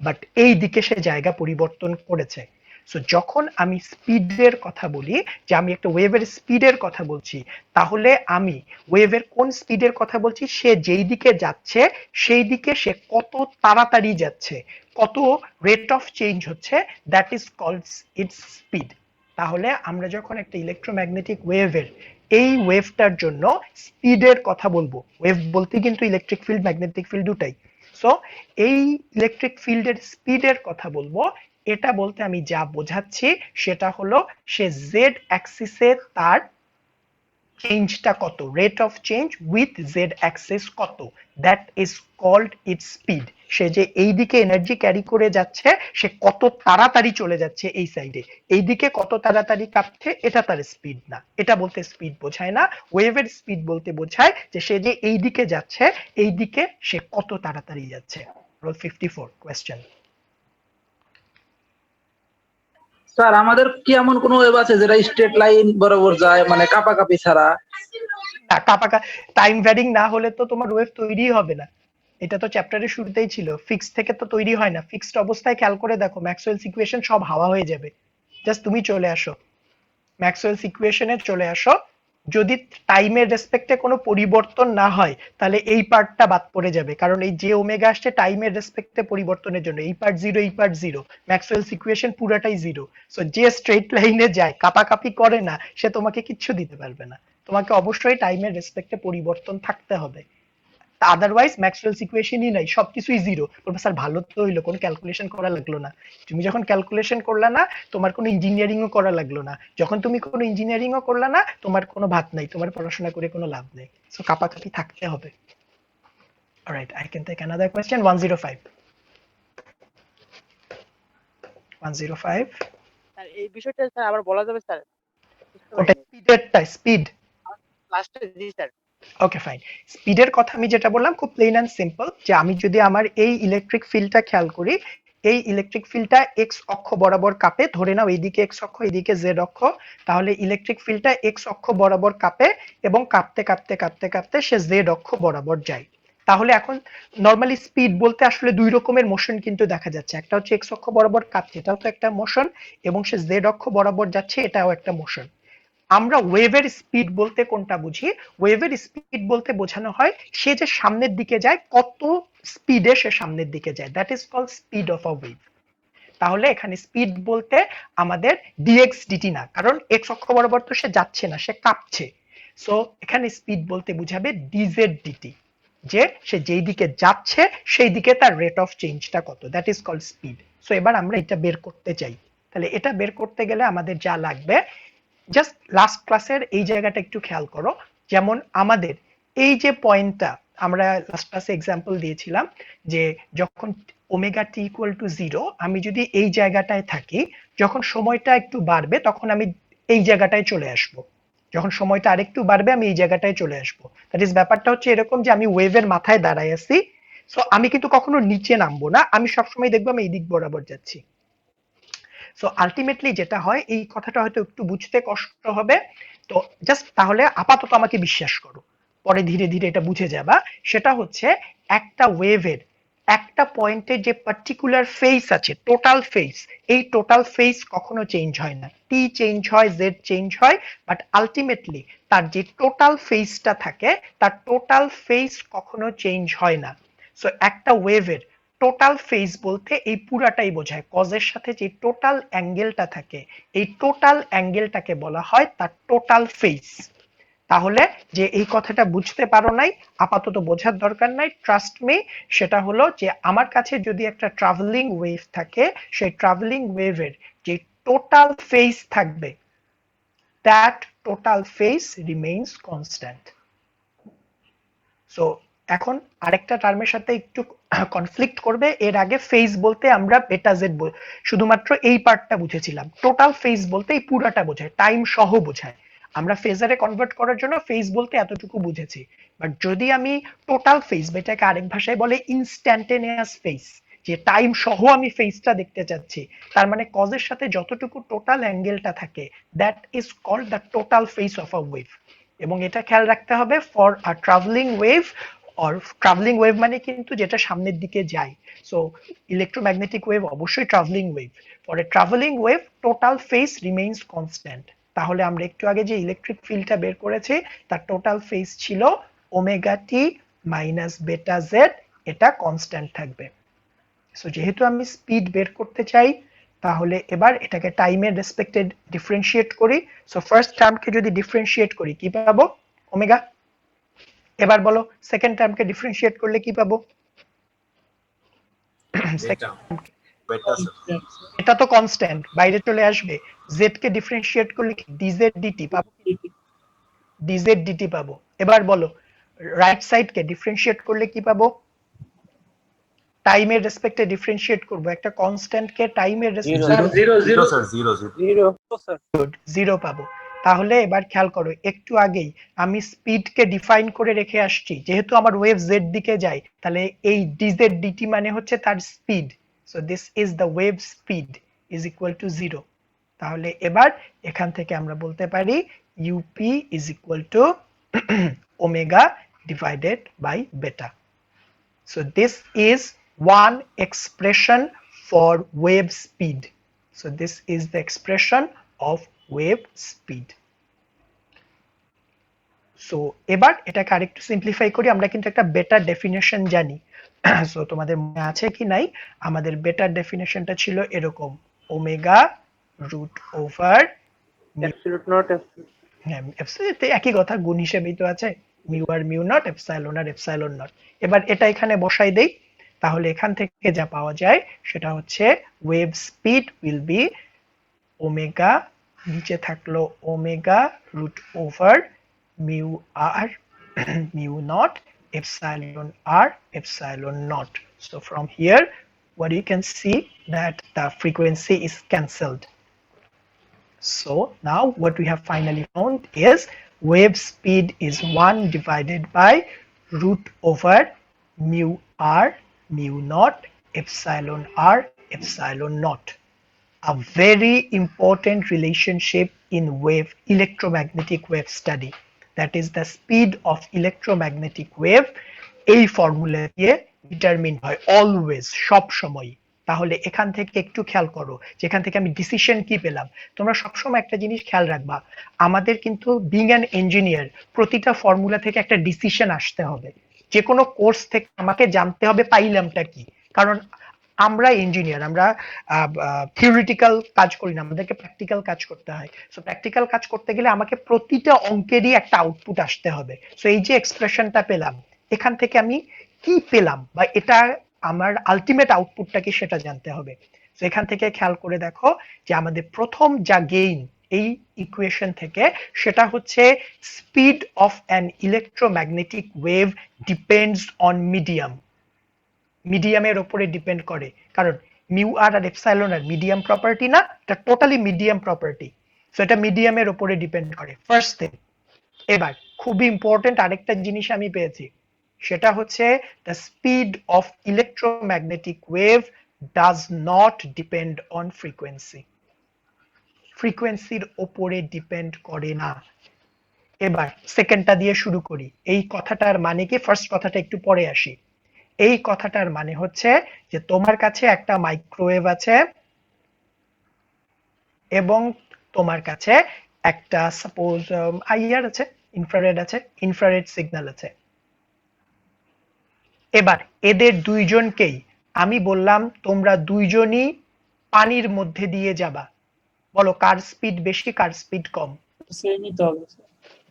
বাট এই দিকে সে জায়গা পরিবর্তন করেছে। সো যখন আমি স্পিডের কথা বলি, যে আমি একটা ওয়েভের স্পিডের কথা বলছি, তাহলে আমি ওয়েভের কোন স্পিডের কথা বলছি? সে যেই দিকে যাচ্ছে সেই দিকে সে কত তাড়াতাড়ি যাচ্ছে, কত রেট অফ চেঞ্জ হচ্ছে, that is called its speed. তাহলে আমরা যখন একটা ইলেকট্রোম্যাগনেটিক ওয়েভের এই ওয়েভটার জন্য স্পিডের কথা বলবো, ওয়েভ বলতে কিন্তু ইলেকট্রিক ফিল্ড ম্যাগনেটিক ফিল্ড দুটাই, সো এই ইলেকট্রিক ফিল্ডের স্পিডের কথা বলবো, এটা বলতে আমি যা বোঝাচ্ছি সেটা হলো সে জেড অ্যাক্সিসে তার চেঞ্জটা কত, rate of change with Z axis কত, that is called its speed. সে যে এই দিকে এনার্জি ক্যারি করে যাচ্ছে, সে কত তাড়াতাড়ি চলে যাচ্ছে এই সাইডে, এই দিকে কত তাড়াতাড়ি কাঁপছে, এটা তার স্পিড না, এটা বলতে স্পিড বোঝায় না। ওয়েভের স্পিড বলতে বোঝায় যে সে যে এই দিকে যাচ্ছে এই দিকে সে কত তাড়াতাড়ি যাচ্ছে। Role 54 question. স্যার আমাদের কি এমন কোন ওয়েভ আছে যেটা স্ট্রেট লাইন বরাবর যায়, মানে কাপাকাপি ছাড়া? কাপাকা টাইম ভ্যারিং না হলে তো তোমার ওয়েভ তৈরি হবে না, এটা তো চ্যাপ্টারের শুরুতেই ছিল, ফিক্স থেকে তো তৈরি হয় না। ফিক্সড অবস্থায় খেয়াল করে দেখো ম্যাক্সওয়েলস ইকুয়েশন সব হাওয়া হয়ে যাবে। জাস্ট তুমি চলে আসো ম্যাক্সওয়েলস ইকুয়েশনে চলে আসো, যদি টাইমের রেসপেক্টে কোনো পরিবর্তন না হয় তাহলে এই পার্টটা বাদ পড়ে যাবে, কারণ এই যে ওমেগা আসছে টাইমের রেসপেক্টে পরিবর্তনের জন্য, এই পার্ট জিরো এই পার্ট জিরো, ম্যাক্সওয়েলস ইকুয়েশন পুরাটাই জিরো। সো যে স্ট্রেট লাইনে যায় কাপাকাপি করে না সে তোমাকে কিচ্ছু দিতে পারবে না, তোমাকে অবশ্যই টাইমের রেসপেক্টে পরিবর্তন থাকতে হবে, আদারওয়াইজ ম্যাক্সওয়েলস ইকুয়েশনই নাই, সবকিছুই জিরো। প্রফেসর ভালো তো হইলো, কোনো ক্যালকুলেশন করা লাগলো না। তুমি যখন ক্যালকুলেশন করলা না তোমার কোনো ইঞ্জিনিয়ারিংও করা লাগলো না, যখন তুমি কোনো ইঞ্জিনিয়ারিংও করলা না তোমার কোনো ভাত নাই, তোমার পড়াশোনা করে কোনো লাভ নেই। সো কাপাকাপি থাকতে হবে। Alright, I can take another question. 105 105 sir এই বিষয়টা স্যার আবার বলা যাবে স্যার? ওটা স্পিডেরটা, স্পিড। লাস্টে জি স্যার। Okay fine. স্পিডের কথা আমি যেটা বললাম খুব প্লেন অ্যান্ড সিম্পল, যে আমি যদি আমার এই ইলেকট্রিক ফিল্ডটা খেয়াল করি, এই ইলেকট্রিক ফিল্ডটা এক্স অক্ষ বরাবর কাঁপে, ধরে নাও এইদিকে এক্স অক্ষ এইদিকে জেড অক্ষ, তাহলে ইলেকট্রিক ফিল্ডটা এক্স অক্ষ বরাবর কাঁপে এবং কাঁপতে কাঁপতে কাঁপতে কাঁপতে সে জেড অক্ষ বরাবর যায়। তাহলে এখন নর্মালি স্পিড বলতে আসলে দুই রকমের মোশন কিন্তু দেখা যাচ্ছে, একটা হচ্ছে এক্স অক্ষ বরাবর কাঁপছে, এটাও তো একটা মোশন, এবং সে জেড অক্ষ বরাবর যাচ্ছে, এটাও একটা মোশন। আমরা ওয়েভের স্পিড বলতে কোনটা বুঝি? ওয়েভের স্পিড বলতে বোঝানো হয় সে যে সামনের দিকে যায় কত স্পিডে সে সামনের দিকে যায়, that is called speed of a wave. তাহলে এখানে স্পিড বলতে আমাদের ডিএক্স ডিটি না, কারণ এক্স অক্ষ বরাবর তো সে যাচ্ছে না, সে কাঁপছে। সো এখানে স্পিড বলতে বুঝাবে ডিজেড ডিটি, যে সে যেই দিকে যাচ্ছে সেই দিকে তার রেট অফ চেঞ্জটা কত, that is called speed. So এবার আমরা এটা বের করতে চাই, তাহলে এটা বের করতে গেলে আমাদের যা লাগবে, জাস্ট লাস্ট ক্লাসের এই জায়গাটা একটু খেয়াল করো, যেমন আমাদের এই যে পয়েন্টটা আমরা লাস্ট ক্লাসে এক্সাম্পল দিয়েছিলাম যে যখন ওমেগা টি ইকুয়াল টু 0, আমি যদি এই জায়গাটায় থাকি, যখন সময়টা একটু বাড়বে তখন আমি এই জায়গাটায় চলে আসব। যখন সময়টা আরেকটু বাড়বে আমি এই জায়গাটায় চলে আসব। দ্যাট ইজ, ব্যাপারটা হচ্ছে এরকম যে আমি ওয়েভের মাথায় দাঁড়ায় আছি, সো আমি কিন্তু কখনো নিচে নামবো না, আমি সবসময় দেখবো আমি এই দিক বরাবর যাচ্ছি। সো আলটিমেটলি যেটা হয়, এই কথাটা হয়তো একটু বুঝতে কষ্ট হবে, তো জাস্ট তাহলে আপাতত আমাকে বিশ্বাস করো, পরে ধীরে ধীরে এটা বুঝে যাবা। সেটা হচ্ছে একটা ওয়েভের একটা পয়েন্টে যে পার্টিকুলার ফেস আছে, টোটাল ফেস, এই টোটাল ফেস কখনো চেঞ্জ হয় না। টি চেঞ্জ হয়, জেড চেঞ্জ হয়, বাট আলটিমেটলি তার যে টোটাল ফেসটা থাকে, তার টোটাল ফেস কখনো চেঞ্জ হয় না। সো একটা ওয়েভের টোটাল ফেজ বলতে এই পুরাটাই বোঝায়, কজের সাথে যে টোটাল অ্যাঙ্গেলটা থাকে, এই টোটাল অ্যাঙ্গেলটাকে বলা হয় তার টোটাল ফেজ। তাহলে যে এই কথাটা বুঝতে পারো নাই, আপাতত বোঝার দরকার নাই, ট্রাস্ট মি। সেটা হলো যে আমার কাছে যদি একটা ট্রাভেলিং ওয়েভ থাকে, সেই ট্রাভেলিং ওয়েভের যে টোটাল ফেজ থাকবে, that total phase remains constant. So এখন আরেকটা টার্মের সাথে একটু কনফ্লিক্ট করবে। এর আগে ফেজ বলতে আমরা বেটা জেড শুধুমাত্র এই পার্টটা বুঝেছিলাম, টোটাল ফেজ বলতে এই পুরাটা বোঝায়, টাইম সহ বোঝায়। আমরা ফেজারে কনভার্ট করার জন্য ফেজ বলতে এতটুকু বুঝেছি। বাট যদি আমি টোটাল ফেজ, এটাকে আরেক ভাষায় বলে ইনস্ট্যান্টেনিয়াস ফেজ, যে টাইম সহ আমি ফেজটা দেখতে চাচ্ছি, তার মানে কজের সাথে যতটুকু টোটাল অ্যাঙ্গেলটা থাকে, that is called the total phase of a wave. এবং এটা খেয়াল রাখতে হবে for a travelling wave, or travelling wave মানে কিন্তু যেটা সামনের দিকে যায়। সো ইলেকট্রোম্যাগনেটিক ওয়েভ অবশ্যই travelling wave. For a travelling wave total phase remains constant. তাহলে আমরা একটু আগে যে ইলেকট্রিক ফিল্ডটা বের করেছি, তার টোটাল ফেজ ছিল omega T minus beta Z, এটা কনস্ট্যান্ট থাকবে। সো যেহেতু আমি স্পিড বের করতে চাই, তাহলে এবার এটাকে টাইমের রেসপেক্টে ডিফারেন্সিয়েট করি। সো ফার্স্ট টার্মকে যদি ডিফারেন্সিয়েট করি কি পাবো? ওমেগা। এবার বলো সেকেন্ড টার্মকে ডিফারেন্সিয়েট করলে কি পাবো? এটা তো কনস্ট্যান্ট, বাইরে চলে আসবে। জেড কে ডিফারেন্সিয়েট করলে কি ডিজেড ডিটি পাবো? ডিজেড ডিটি পাবো। এবার বলো রাইট সাইড কে ডিফারেন্সিয়েট করলে কি পাবো? টাইমের রেসপেক্টে ডিফারেন্সিয়েট করব, একটা কনস্ট্যান্ট কে টাইমের রেসপেক্টে জিরো পাবো। তাহলে এবার খেয়াল করো, একটু আগেই আমি স্পিড কে ডিফাইন করে রেখে আসছি, যেহেতু আমার ওয়েভ জেড দিকে যায়, তাহলে এই ডিজেড ডিটি মানে হচ্ছে তার speed. So this is the wave speed is equal to 0। তাহলে এবার এখান থেকে আমরা বলতে পারি u p is equal to omega divided by beta. So this is one expression for wave speed. So this is the expression of wave speed. So এবার এটাকে আরেকটু সিম্পলিফাই করি, আমরা কিন্তু একটা বেটার ডেফিনেশন জানি। সো তোমাদের মনে আছে কি নাই, আমাদের বেটার ডেফিনেশনটা ছিল এরকম, omega root over absolute naught হ্যাঁ এপসিলন একই কথা, গুণ হিসেবেই তো আছে, মিউ আর মিউ নট, এপসাইলন আর এপসাইলন নট। এবার এটা এখানে বসাই দেই, তাহলে এখান থেকে যা পাওয়া যায় সেটা হচ্ছে wave speed will be omega, নিচে থাকলো omega root over mu R mu naught epsilon r epsilon naught. So from here what you can see that the frequency is cancelled. So now what we have finally found is wave speed is 1 divided by root over mu r mu naught epsilon r epsilon naught. A very important relationship in wave electromagnetic wave study, that is the speed of electromagnetic wave এই formula দিয়ে determine হয় always, সব সময়। তাহলে এখান থেকে একটু খেয়াল করো, যেখান থেকে আমি ডিসিশন কি পেলাম। তোমরা সবসময় একটা জিনিস খেয়াল রাখবা, আমাদের কিন্তু বিং অ্যান ইঞ্জিনিয়ার প্রতিটা ফর্মুলা থেকে একটা ডিসিশন আসতে হবে। যে কোনো কোর্স থেকে আমাকে জানতে হবে পাইলামটা কি, কারণ আমরা ইঞ্জিনিয়ার, আমরা থিওরিটিক্যাল কাজ করি না, আমাদেরকে প্র্যাকটিক্যাল কাজ করতে হয়। সো প্র্যাকটিক্যাল কাজ করতে গেলে আমাকে প্রতিটা অঙ্কেরই একটা আউটপুট আসতে হবে। সো এই যে এক্সপ্রেশনটা পেলাম, এখান থেকে আমি কি পেলাম বা এটা আমার আলটিমেট আউটপুটটা কি সেটা জানতে হবে। তো এখান থেকে খেয়াল করে দেখো যে আমাদের প্রথম যা গেইন, এই ইকুয়েশন থেকে, সেটা হচ্ছে speed of an electromagnetic wave depends on medium. মিডিয়ামের উপরে ডিপেন্ড করে, কারণ মিউ আর আর এপসাইলন আর মিডিয়াম প্রপার্টি না, এটা টোটালি মিডিয়াম প্রপার্টি। সো এটা মিডিয়ামের উপরে ডিপেন্ড করে, ফার্স্ট থিং। এবার খুবই ইম্পর্টেন্ট আরেকটা জিনিস আমি পেয়েছি, সেটা হচ্ছে the speed of electromagnetic wave does not depend on frequency. ফ্রিকোয়েন্সির ওপরে ডিপেন্ড করে না। এবার সেকেন্ডটা দিয়ে শুরু করি। এই কথাটার মানে কি, ফার্স্ট কথাটা একটু পরে আসি। এই কথাটার মানে হচ্ছে যে তোমার কাছে একটা মাইক্রোওয়েভ আছে এবং তোমার কাছে একটা সাপোজ আইআর আছে, ইনফ্রারেড আছে, ইনফ্রারেড সিগন্যাল আছে। এবার এদের দুইজনকেই আমি বললাম তোমরা দুইজনই পানির মধ্যে দিয়ে যাবা, বলো কার স্পিড বেশি কার স্পিড কম? সেমই তো হবে স্যার।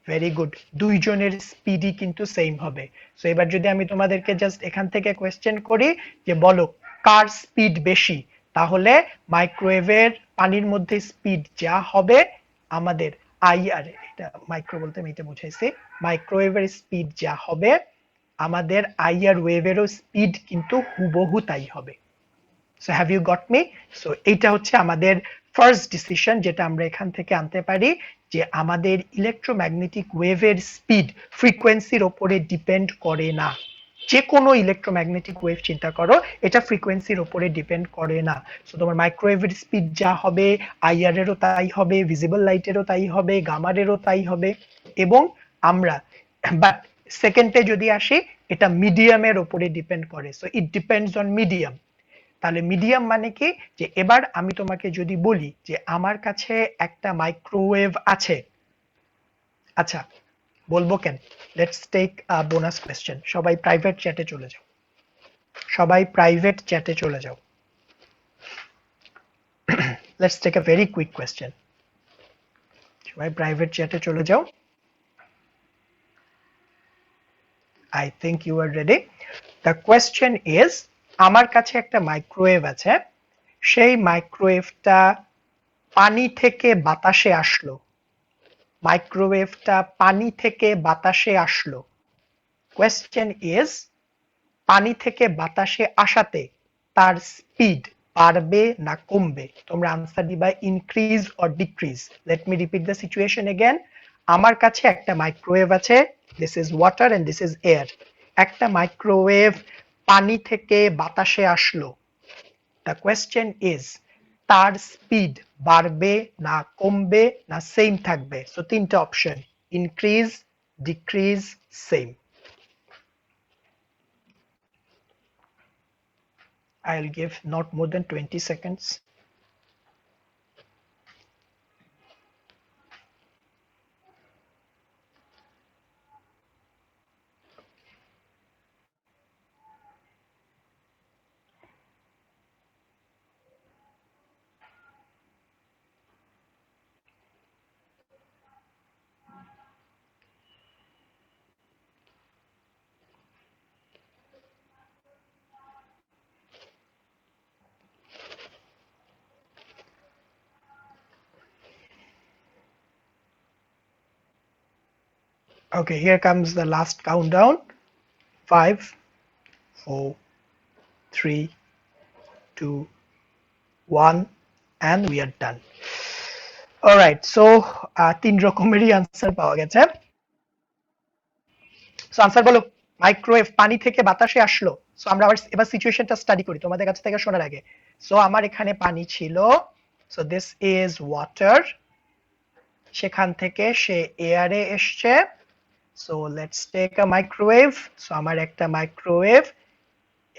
ভেরি গুড, দুইজনের স্পিডই কিন্তু সেম হবে। সো এবার যদি আমি তোমাদেরকে জাস্ট এখান থেকে কোয়েশ্চেন করি যে বলো কার স্পিড বেশি, তাহলে মাইক্রোওয়েভের পানির মধ্যে স্পিড যা হবে, আমাদের আইআর, এটা মাইক্রো বলতে আমি এটা বুঝাইছি, মাইক্রোওয়েভের স্পিড যা হবে আমাদের আইআর ওয়েভেরও স্পিড কিন্তু হুবহু তাই হবে। So have you got me? So এইটা হচ্ছে আমাদের ফার্স্ট ডিসিশন, যেটা আমরা এখান থেকে আনতে পারি, যে আমাদের ইলেকট্রোম্যাগনেটিক ওয়েভের স্পিড ফ্রিকোয়েন্সির উপরে ডিপেন্ড করে না। যে কোনো ইলেকট্রোম্যাগনেটিক ওয়েভ চিন্তা করো, এটা ফ্রিকোয়েন্সির উপরে ডিপেন্ড করে না। সো তোমার মাইক্রোওয়েভের স্পিড যা হবে আইআর এরও তাই হবে, ভিজিবল লাইটেরও তাই হবে, গামারেরও তাই হবে। এবং আমরা বাট সেকেন্ডে যদি আসি, এটা মিডিয়ামের উপরে ডিপেন্ড করে। So it depends on medium. তাহলে মিডিয়াম মানে কি, যে এবার আমি তোমাকে যদি বলি যে আমার কাছে একটা মাইক্রোওয়েভ আছে, আচ্ছা বলবো কেন? Let's take a bonus question. সবাই প্রাইভেট চ্যাটে চলে যাও, সবাই প্রাইভেট চ্যাটে চলে যাও। Let's take a very quick question. সবাই প্রাইভেট চ্যাটে চলে যাও। I think you are ready. The question is, আমার কাছে একটা মাইক্রোওয়েভ আছে, সেই মাইক্রোওয়েভটা পানি থেকে বাতাসে আসলো, মাইক্রোওয়েভটা পানি থেকে বাতাসে আসলো। কোয়েশ্চেন ইজ, পানি থেকে বাতাসে আসাতে তার স্পিড বাড়বে না কমবে? তোমরা আনসার দিবা increase or decrease. Let me repeat the situation again. আমার কাছে একটা মাইক্রোওয়েভ আছে, this is water and this is air. একটা মাইক্রোওয়েভ পানি থেকে বাতাসে আসলো। দ্য কোয়েশ্চেন ইজ, তার স্পিড বাড়বে না কমবে না সেম থাকবে? সো তিনটা option, increase, decrease, same. I'll give not more than 20 seconds. Okay, here comes the last countdown. 5, 4, 3, 2, 1, and we are done. Alright, so তিন রকমেরই আনসার পাওয়া গেছে। সো আনসার বলো। মাইক্রোওয়েভ পানি থেকে বাতাসে আসলো। সো আমরা এবার সিচুয়েশনটা স্টাডি করি তোমাদের কাছ থেকে শোনার আগে। সো আমার এখানে পানি ছিল, সো দিস ইজ ওয়াটার, সেখান থেকে সে এয়ারে এসছে। So let's take a microwave. So আমার একটা মাইক্রোওয়েভ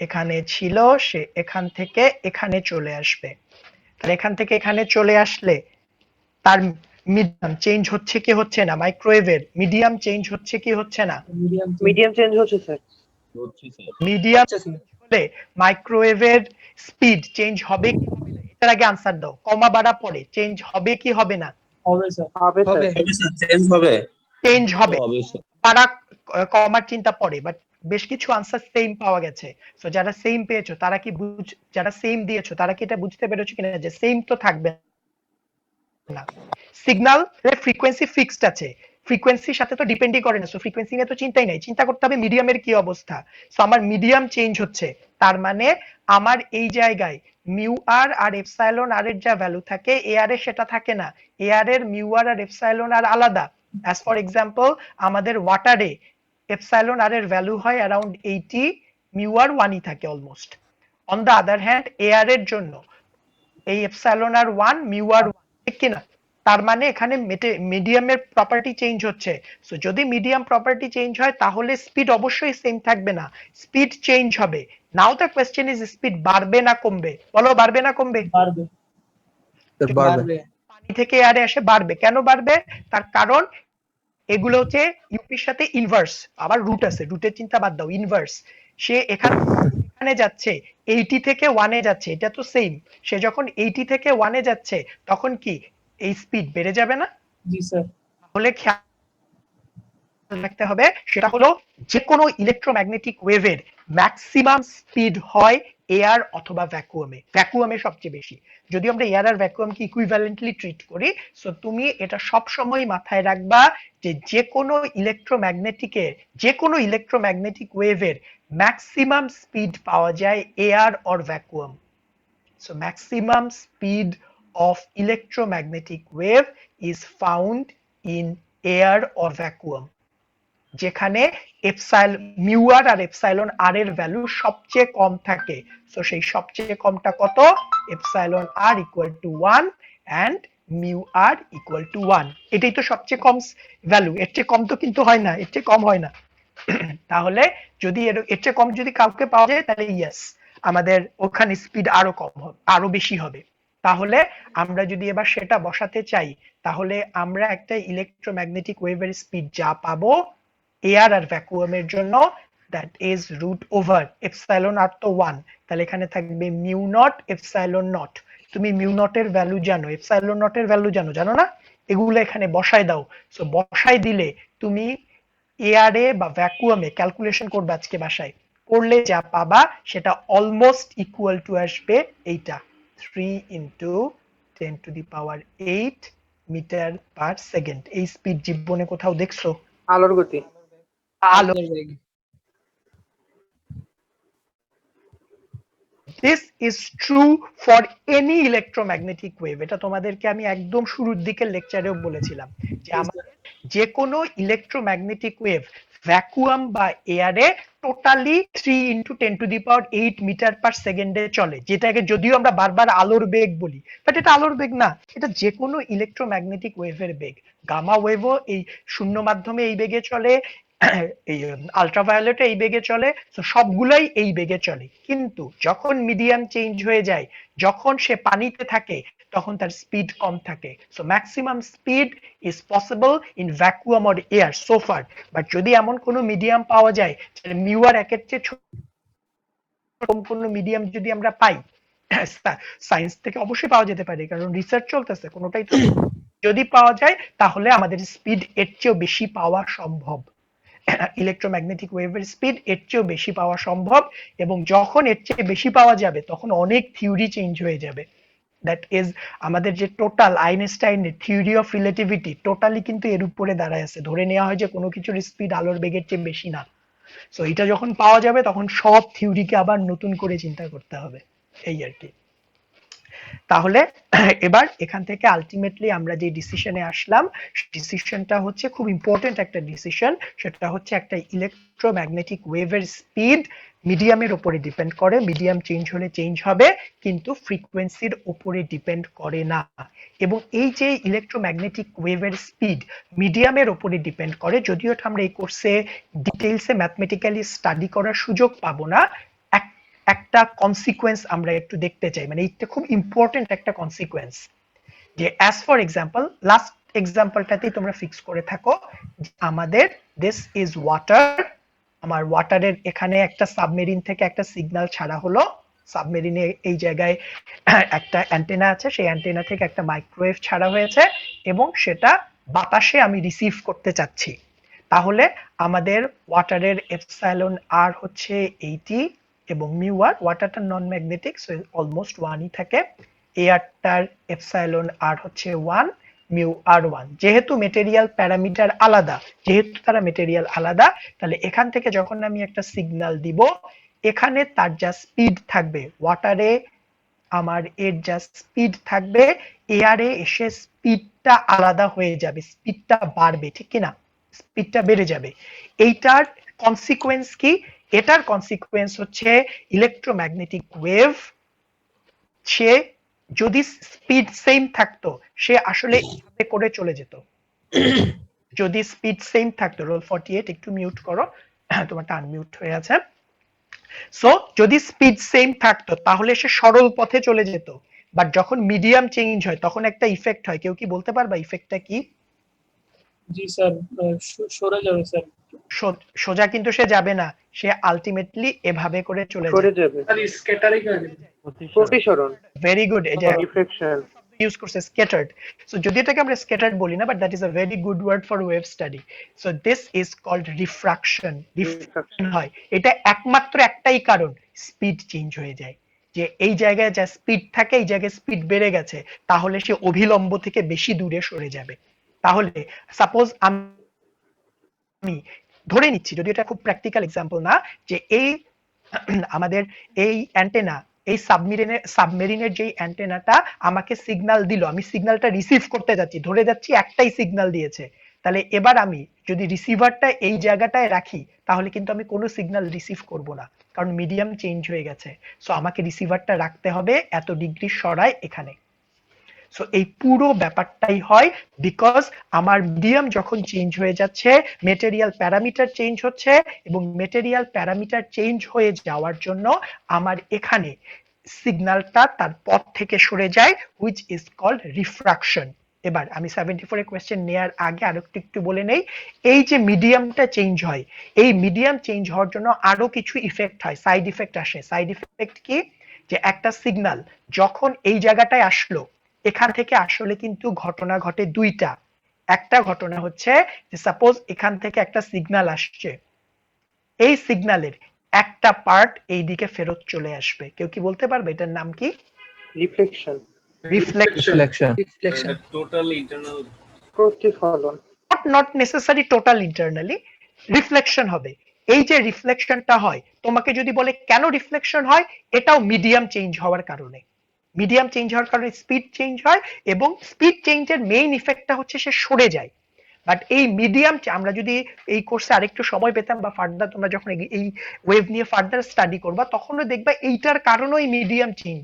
এখানে ছিল, সে এখান থেকে এখানে চলে আসবে। তাহলে এখান থেকে এখানে চলে আসলে তার মিডিয়াম চেঞ্জ হচ্ছে কি হচ্ছে না? মাইক্রোওয়েভের মিডিয়াম চেঞ্জ হচ্ছে কি হচ্ছে না? মিডিয়াম চেঞ্জ হচ্ছে স্যার। মিডিয়াম হলে মাইক্রোওয়েভের স্পিড চেঞ্জ হবে কি হবে না? এটার আগে আনসার দাও। কমা বাড়া পরে চেঞ্জ হবে কি হবে না? হবে স্যার। হবে স্যার। চেঞ্জ হবে চেঞ্জ হবে। হবে স্যার। পারা কমার চিন্তা পড়ে, বাট বেশ কিছু আনসার সেম পাওয়া গেছে। সো যারা সেম পেয়েছো তারা কি যারা সেম দিয়েছো তারা কি এটা বুঝতে পেরেছো কিনা যে সেম তো থাকবে না। সিগন্যাল ফ্রিকোয়েন্সি ফিক্সড আছে, ফ্রিকোয়েন্সির সাথে তো ডিপেন্ডই করে না, সো ফ্রিকোয়েন্সি নিয়ে তো চিন্তাই নাই, চিন্তা করতে হবে মিডিয়ামের কি অবস্থা। সো আমার মিডিয়াম চেঞ্জ হচ্ছে, তার মানে আমার এই জায়গায় মিউ আর আর এপসাইলন আর এর যা ভ্যালু থাকে এ আর এর সেটা থাকে না, এ আর এর মিউ আর আর এপসাইলন আর আলাদা। অ্যাজ ফর এক্সাম্পল আমাদের ওয়াটারে এপসাইলন আর এর ভ্যালু হয় অ্যারাউন্ড 80, মিউ আর 1ই থাকে almost. On the other hand এ আর এর জন্য এই এপসাইলন আর 1, মিউ আর 1, ঠিক কিনা? তার মানে এখানে মিডিয়ামের প্রপার্টি চেঞ্জ হচ্ছে। সো যদি মিডিয়াম প্রপার্টি চেঞ্জ হয় তাহলে স্পিড অবশ্যই সেম থাকবে না, স্পিড চেঞ্জ হবে। নাও দ্য কোয়েশ্চেন ইজ স্পিড বাড়বে না কমবে? বলো বাড়বে না কমবে? বাড়বে। বাড়বে। পানি থেকে এয়ারে আসে বাড়বে। কেন বাড়বে? তার কারণ এগুলো হচ্ছে ইউপির সাথে ইনভার্স, আবার রুট আছে, রুটের চিন্তা বাদ দাও, ইনভার্স। সে এখানে যাচ্ছে 80 থেকে 1 এ যাচ্ছে, এটা তো সেম। সে যখন 80 থেকে 1 এ যাচ্ছে তখন কি এই স্পিড বেড়ে যাবে না? জি স্যার। তাহলে খেয়াল রাখতে হবে সেটা হলো যে কোনো ইলেকট্রোম্যাগনেটিক ওয়েভের ম্যাক্সিমাম স্পিড হয় এয়ার অথবা ভ্যাকুয়ামে, ভ্যাকুয়ামে সবচেয়ে বেশি। যদি আমরা এয়ার আর ভ্যাকুয়ামকে ইকুইভ্যালেন্টলি ট্রিট করি, সো তুমি এটা সব সময় মাথায় রাখবা যে যে কোনো ইলেকট্রোম্যাগনেটিক ওয়েভের ম্যাক্সিমাম স্পিড পাওয়া যায় air or vacuum. So maximum speed of electromagnetic wave is found in air or vacuum, যেখানে মিউ আর আর এপসাইলন আর এর ভ্যালু সবচেয়ে কম থাকে। সো সেই সবচেয়ে কমটা কত? Epsilon r equal to 1 and mu r equal to 1। এটাই তো সবচেয়ে কম ভ্যালু, এর চেয়ে কম তো কিন্তু হয় না, এর চেয়ে কম হয় না। তাহলে যদি এর চেয়ে কম যদি কাউকে পাওয়া যায় তাহলে ইয়েস আমাদের ওখানে স্পিড আরো কম হবে, আরো বেশি হবে। তাহলে আমরা যদি এবার সেটা বসাতে চাই, তাহলে আমরা একটা ইলেকট্রোম্যাগনেটিক ওয়েভের স্পিড যা পাবো এয়ার আর ভ্যাকুয়ামের জন্য, that is root over epsilon R তো 1, তাহলে এখানে থাকবে মিউ নট এপসাইলন নট। তুমি মিউ নটের ভ্যালু জানো, এপসাইলন নটের ভ্যালু জানো, জানো না? এগুলো এখানে বসায় দাও। সো বসায় দিলে তুমি এয়ারে বা ভ্যাকুয়ামে ক্যালকুলেশন করবে আজকে বাসায়, করলে যা পাবা সেটা অলমোস্ট ইকুয়াল টু আসবে এইটা, 3 ইন্টু 10⁸ মিটার পার সেকেন্ড। এই স্পিড জীবনে কোথাও দেখছো? আলোর গতি। আলো। This is true for any electromagnetic wave. এটা তোমাদেরকে আমি একদম শুরুর দিকের লেকচারেও বলেছিলাম যে আমাদের যে কোনো ইলেকট্রোম্যাগনেটিক ওয়েভ ভ্যাকুয়াম বা এয়ারে টোটালি 3 ইন্টু 10⁸ মিটার পার সেকেন্ডে চলে, যেটাকে যদিও আমরা বারবার আলোর বেগ বলি, বাট এটা আলোর বেগ না, এটা যে কোনো ইলেকট্রোম্যাগনেটিক ওয়েভের বেগ। গামা ওয়েভও এই শূন্য মাধ্যমে এই বেগে চলে, এই আলট্রাভায়োলেটে এই বেগে চলে, তো সবগুলাই এই বেগে চলে। কিন্তু যখন মিডিয়াম চেঞ্জ হয়ে যায়, যখন সে পানিতে থাকে, তখন তার স্পিড কম থাকে। So maximum speed is possible in vacuum or air so far. But যদি এমন কোনো মিডিয়াম পাওয়া যায় মিউ আর একের চেয়ে ছোট কোনো মিডিয়াম যদি আমরা পাই, সায়েন্স থেকে অবশ্যই পাওয়া যেতে পারে কারণ রিসার্চ চলতেছে, কোনোটাই তো যদি পাওয়া যায় তাহলে আমাদের স্পিড এর চেয়েও বেশি পাওয়া সম্ভব। ইলেকট্রোম্যাগনেটিক ওয়েভের স্পিড এর চেয়েও বেশি পাওয়া সম্ভব, এবং যখন এর চেয়ে বেশি পাওয়া যাবে তখন অনেক থিওরি চেঞ্জ হয়ে যাবে। দ্যাট ইজ আমাদের যে টোটাল আইনস্টাইনের থিওরি অফ রিলেটিভিটি টোটালি কিন্তু এর উপরে দাঁড়ায় আছে, ধরে নেওয়া হয় যে কোনো কিছুর স্পিড আলোর বেগের চেয়ে বেশি না। সো এটা যখন পাওয়া যাবে তখন সব থিওরিকে আবার নতুন করে চিন্তা করতে হবে, এই আর কি। তাহলে এবার এখান থেকে আলটিমেটলি আমরা যে ডিসিশনে আসলাম, ডিসিশনটা হচ্ছে খুব ইম্পর্টেন্ট একটা ডিসিশন, সেটা হচ্ছে একটা ইলেকট্রোম্যাগনেটিক ওয়েভের স্পিড মিডিয়ামের উপরে ডিপেন্ড করে, মিডিয়াম চেঞ্জ হলে চেঞ্জ হবে কিন্তু ফ্রিকোয়েন্সির উপরে ডিপেন্ড করে না। এবং এই যে ইলেকট্রোম্যাগনেটিক ওয়েভের স্পিড মিডিয়ামের উপরে ডিপেন্ড করে, যদিও আমরা এই কোর্সে ডিটেইলসে ম্যাথমেটিক্যালি স্টাডি করার সুযোগ পাবো না, একটা কনসিকোয়েন্স আমরা একটু দেখতে চাই, মানে এটা খুব ইম্পর্টেন্ট একটা কনসিকোয়েন্স। যে অ্যাজ ফর এক্সাম্পল, লাস্ট এক্সাম্পলটাতেই তোমরা ফিক্স করে থাকো, আমাদের দিস ইজ ওয়াটার, আমার ওয়াটারের এখানে একটা সাবমেরিন থেকে একটা সিগন্যাল ছাড়া হলো, সাবমেরিনে এই জায়গায় একটা অ্যান্টেনা আছে, সেই অ্যান্টেনা থেকে একটা মাইক্রোওয়েভ ছাড়া হয়েছে এবং সেটা বাতাসে আমি রিসিভ করতে চাচ্ছি। তাহলে আমাদের ওয়াটারের এপসাইলন আর হচ্ছে 80 এবং মিউ আর, ওয়াটারটা নন ম্যাগনেটিক সো অলমোস্ট 1ই থাকে, এআরটার এপসাইলন আর হচ্ছে 1, মিউ আর 1। যেহেতু মেটেরিয়াল প্যারামিটার আলাদা, যেহেতু তারা মেটেরিয়াল আলাদা, তাহলে এখান থেকে যখন আমি একটা সিগন্যাল দিব, এখানে তার যা স্পিড থাকবে, ওয়াটারে আমার এর যা স্পিড থাকবে, এয়ারে এসে স্পিডটা আলাদা হয়ে যাবে, স্পিডটা বাড়বে, ঠিক কিনা? স্পিডটা বেড়ে যাবে। এইটার কনসিকুয়েন্স কি? এটার কনসিকুয়েন্স হচ্ছে ইলেকট্রোম্যাগনেটিক ওয়েভ, সে যদি স্পিড সেম থাকতো সে আসলে এইভাবে করে চলে যেত। যদি স্পিড সেম থাকতো, রোল 48 একটু মিউট করো, তোমারটা আনমিউট হয়ে আছে। সো যদি স্পিড সেম থাকতো তাহলে সে সরল পথে চলে যেত, বাট যখন মিডিয়াম চেঞ্জ হয় তখন একটা ইফেক্ট হয়। কেউ কি বলতে পারবা ইফেক্টটা কি? জি স্যার, সরে যাবে স্যার। সোজা কিন্তু সে যাবে না, সে আলটিমেটলি এভাবে করে চলে সরে যাবে। যাবে, স্যার স্ক্যাটারিং হয়ে যাবে। প্রতিসরণ, ভেরি গুড, এটা রিফ্লেকশন। ইউজ করছে স্ক্যাটার্ড। সো যদি এটাকে আমরা স্ক্যাটার্ড বলি না, but that is a very good word for wave study. So this is called refraction. Refraction হয়, এটা একমাত্র একটাই কারণ, স্পিড চেঞ্জ হয়ে যায়। যে এই জায়গায় যা স্পিড থাকে এই জায়গায় স্পিড বেড়ে গেছে, তাহলে সে অভিলম্ব থেকে বেশি দূরে সরে যাবে। তাহলে সাপোজ আমি ধরে নিচ্ছি, যদি এটা খুব প্র্যাকটিক্যাল এক্সাম্পল না, যে এই আমাদের এই অ্যান্টেনা, এই সাবমেরিনের যে অ্যান্টেনাটা আমাকে সিগন্যাল দিল, আমি সিগন্যালটা রিসিভ করতে যাচ্ছি, ধরে যাচ্ছি একটাই সিগন্যাল দিয়েছে, তাহলে এবার আমি যদি রিসিভারটা এই জায়গাটায় রাখি তাহলে কিন্তু আমি কোনো সিগন্যাল রিসিভ করব না, কারণ মিডিয়াম চেঞ্জ হয়ে গেছে। সো আমাকে রিসিভারটা রাখতে হবে এত ডিগ্রি সরায় এখানে। সো এই পুরো ব্যাপারটাই হয় বিকজ আমার মিডিয়াম যখন চেঞ্জ হয়ে যাচ্ছে, মেটেরিয়াল প্যারামিটার চেঞ্জ হচ্ছে, এবং মেটেরিয়াল প্যারামিটার চেঞ্জ হয়ে যাওয়ার জন্য আমার এখানে সিগন্যালটা তার পথ থেকে সরে যায়, হুইচ ইজ কল্ড রিফ্রাকশন। এবার আমি 74 এর কোয়েশ্চেন নেয়ার আগে আরো একটু বলে নেই, এই যে মিডিয়ামটা চেঞ্জ হয়, এই মিডিয়াম চেঞ্জ হওয়ার জন্য আরো কিছু ইফেক্ট হয়, সাইড ইফেক্ট আসে। সাইড ইফেক্ট কি? যে একটা সিগন্যাল যখন এই জায়গাটায় আসলো, এখান থেকে আসলে কিন্তু ঘটনা ঘটে দুইটা। একটা ঘটনা হচ্ছে যে সাপোজ এখান থেকে একটা সিগন্যাল আসছে, এই সিগন্যালের একটা পার্ট এই দিকে ফেরত চলে আসবে। কেউ কি বলতে পারবে এটার নাম কি? Reflection, reflection. Reflection. total internal প্রতিফলন। Not necessary total internally, reflection হবে। এই যে রিফ্লেকশনটা হয়, তোমাকে যদি বলে কেন রিফ্লেকশন হয়, এটাও মিডিয়াম চেঞ্জ হওয়ার কারণে। মিডিয়াম চেঞ্জ হওয়ার কারণে স্পিড চেঞ্জ হয়, এবং স্পিড চেঞ্জের মেইন ইফেক্টটা হচ্ছে সে সরে যায়। বাট এই মিডিয়াম, আমরা যদি এই কোর্সে আরেকটু সময় পেতাম বা ফার্দার তোমরা যখন এই ওয়েভ নিয়ে ফার্দার স্টাডি করবা, তখনও দেখবা এইটার কারণেই মিডিয়াম চেঞ্জ।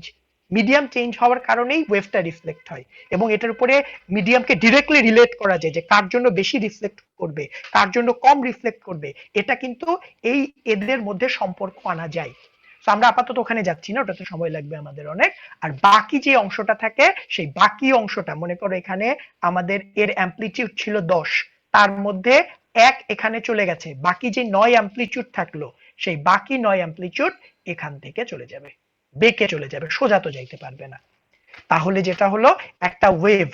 মিডিয়াম চেঞ্জ হওয়ার কারণেই ওয়েভটা রিফ্লেক্ট হয়, এবং এটার উপরে মিডিয়ামকে ডিরেক্টলি রিলেট করা যায় যে কার জন্য বেশি রিফ্লেক্ট করবে, কার জন্য কম রিফ্লেক্ট করবে। এটা কিন্তু এই এদের মধ্যে সম্পর্ক আনা যায়। তো আমরা আপাতত ওখানে যাচ্ছি না, ওটাতে সময় লাগবে আমাদের অনেক। আর বাকি যে অংশটা থাকে, সেই বাকি অংশটা মনে করো এখানে আমাদের এর অ্যাম্পলিটিউড ছিল 10, তার মধ্যে 1 এখানে চলে গেছে, বাকি যে 9 অ্যাম্পলিটিউড থাকলো, সেই বাকি 9 অ্যাম্পলিটিউড এখান থেকে চলে যাবে, বেঁকে চলে যাবে, সোজা তো যাইতে পারবে না। তাহলে যেটা হলো, একটা ওয়েভ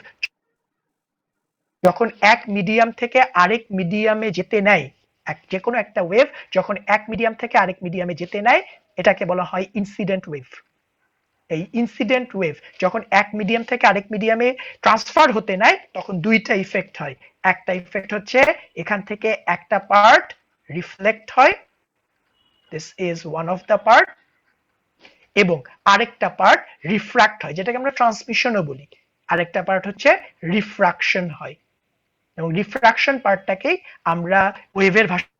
যখন এক মিডিয়াম থেকে আরেক মিডিয়ামে যেতে নেয়, যে কোনো একটা ওয়েভ যখন এক মিডিয়াম থেকে আরেক মিডিয়ামে যেতে নেয়, এটাকে বলা হয় ইনসিডেন্ট ওয়েভ। এই ইনসিডেন্ট ওয়েভ যখন এক মিডিয়াম থেকে আরেক মিডিয়ামে ট্রান্সফার হতে নেয়, তখন দুইটা ইফেক্ট হয়। একটা ইফেক্ট হচ্ছে এখান থেকে একটা পার্ট রিফ্লেক্ট হয়, this is one of the part, এবং আরেকটা পার্ট রিফ্র্যাক্ট হয়, যেটাকে আমরা ট্রান্সমিশনও বলি। আরেকটা পার্ট হচ্ছে রিফ্রাকশন হয়, এবং রিফ্রাকশন পার্টটাকেই আমরা ওয়েভের ভাষায়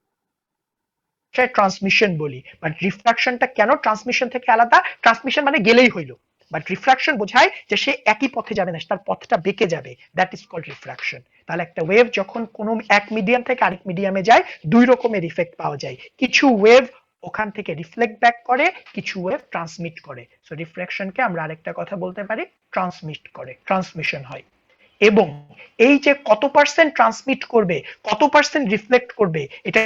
ট্রান্সমিশন বলি। বাট রিফ্রাকশনটা কেন ট্রান্সমিশন থেকে আলাদা? ট্রান্সমিশন মানে গেলেই হইলো, বাট রিফ্রাকশন বোঝায় যে সে একই পথে যাবে না, তার পথটা বেঁকে যাবে, দ্যাট ইজ কল্ড রিফ্রাকশন। তাহলে একটা ওয়েভ যখন কোনো এক মিডিয়াম থেকে আরেক মিডিয়ামে যায়, দুই রকমের ইফেক্ট পাওয়া যায়। কিছু ওয়েভ ওখান থেকে রিফ্লেক্ট ব্যাক করে, কিছু ওয়েভ ট্রান্সমিট করে। সো রিফ্রাকশনকে আমরা আরেকটা কথা বলতে পারি, ট্রান্সমিট করে, ট্রান্সমিশন হয়। এবং এই যে কত পার্সেন্ট ট্রান্সমিট করবে, কত পার্সেন্ট রিফ্লেক্ট করবে, এটা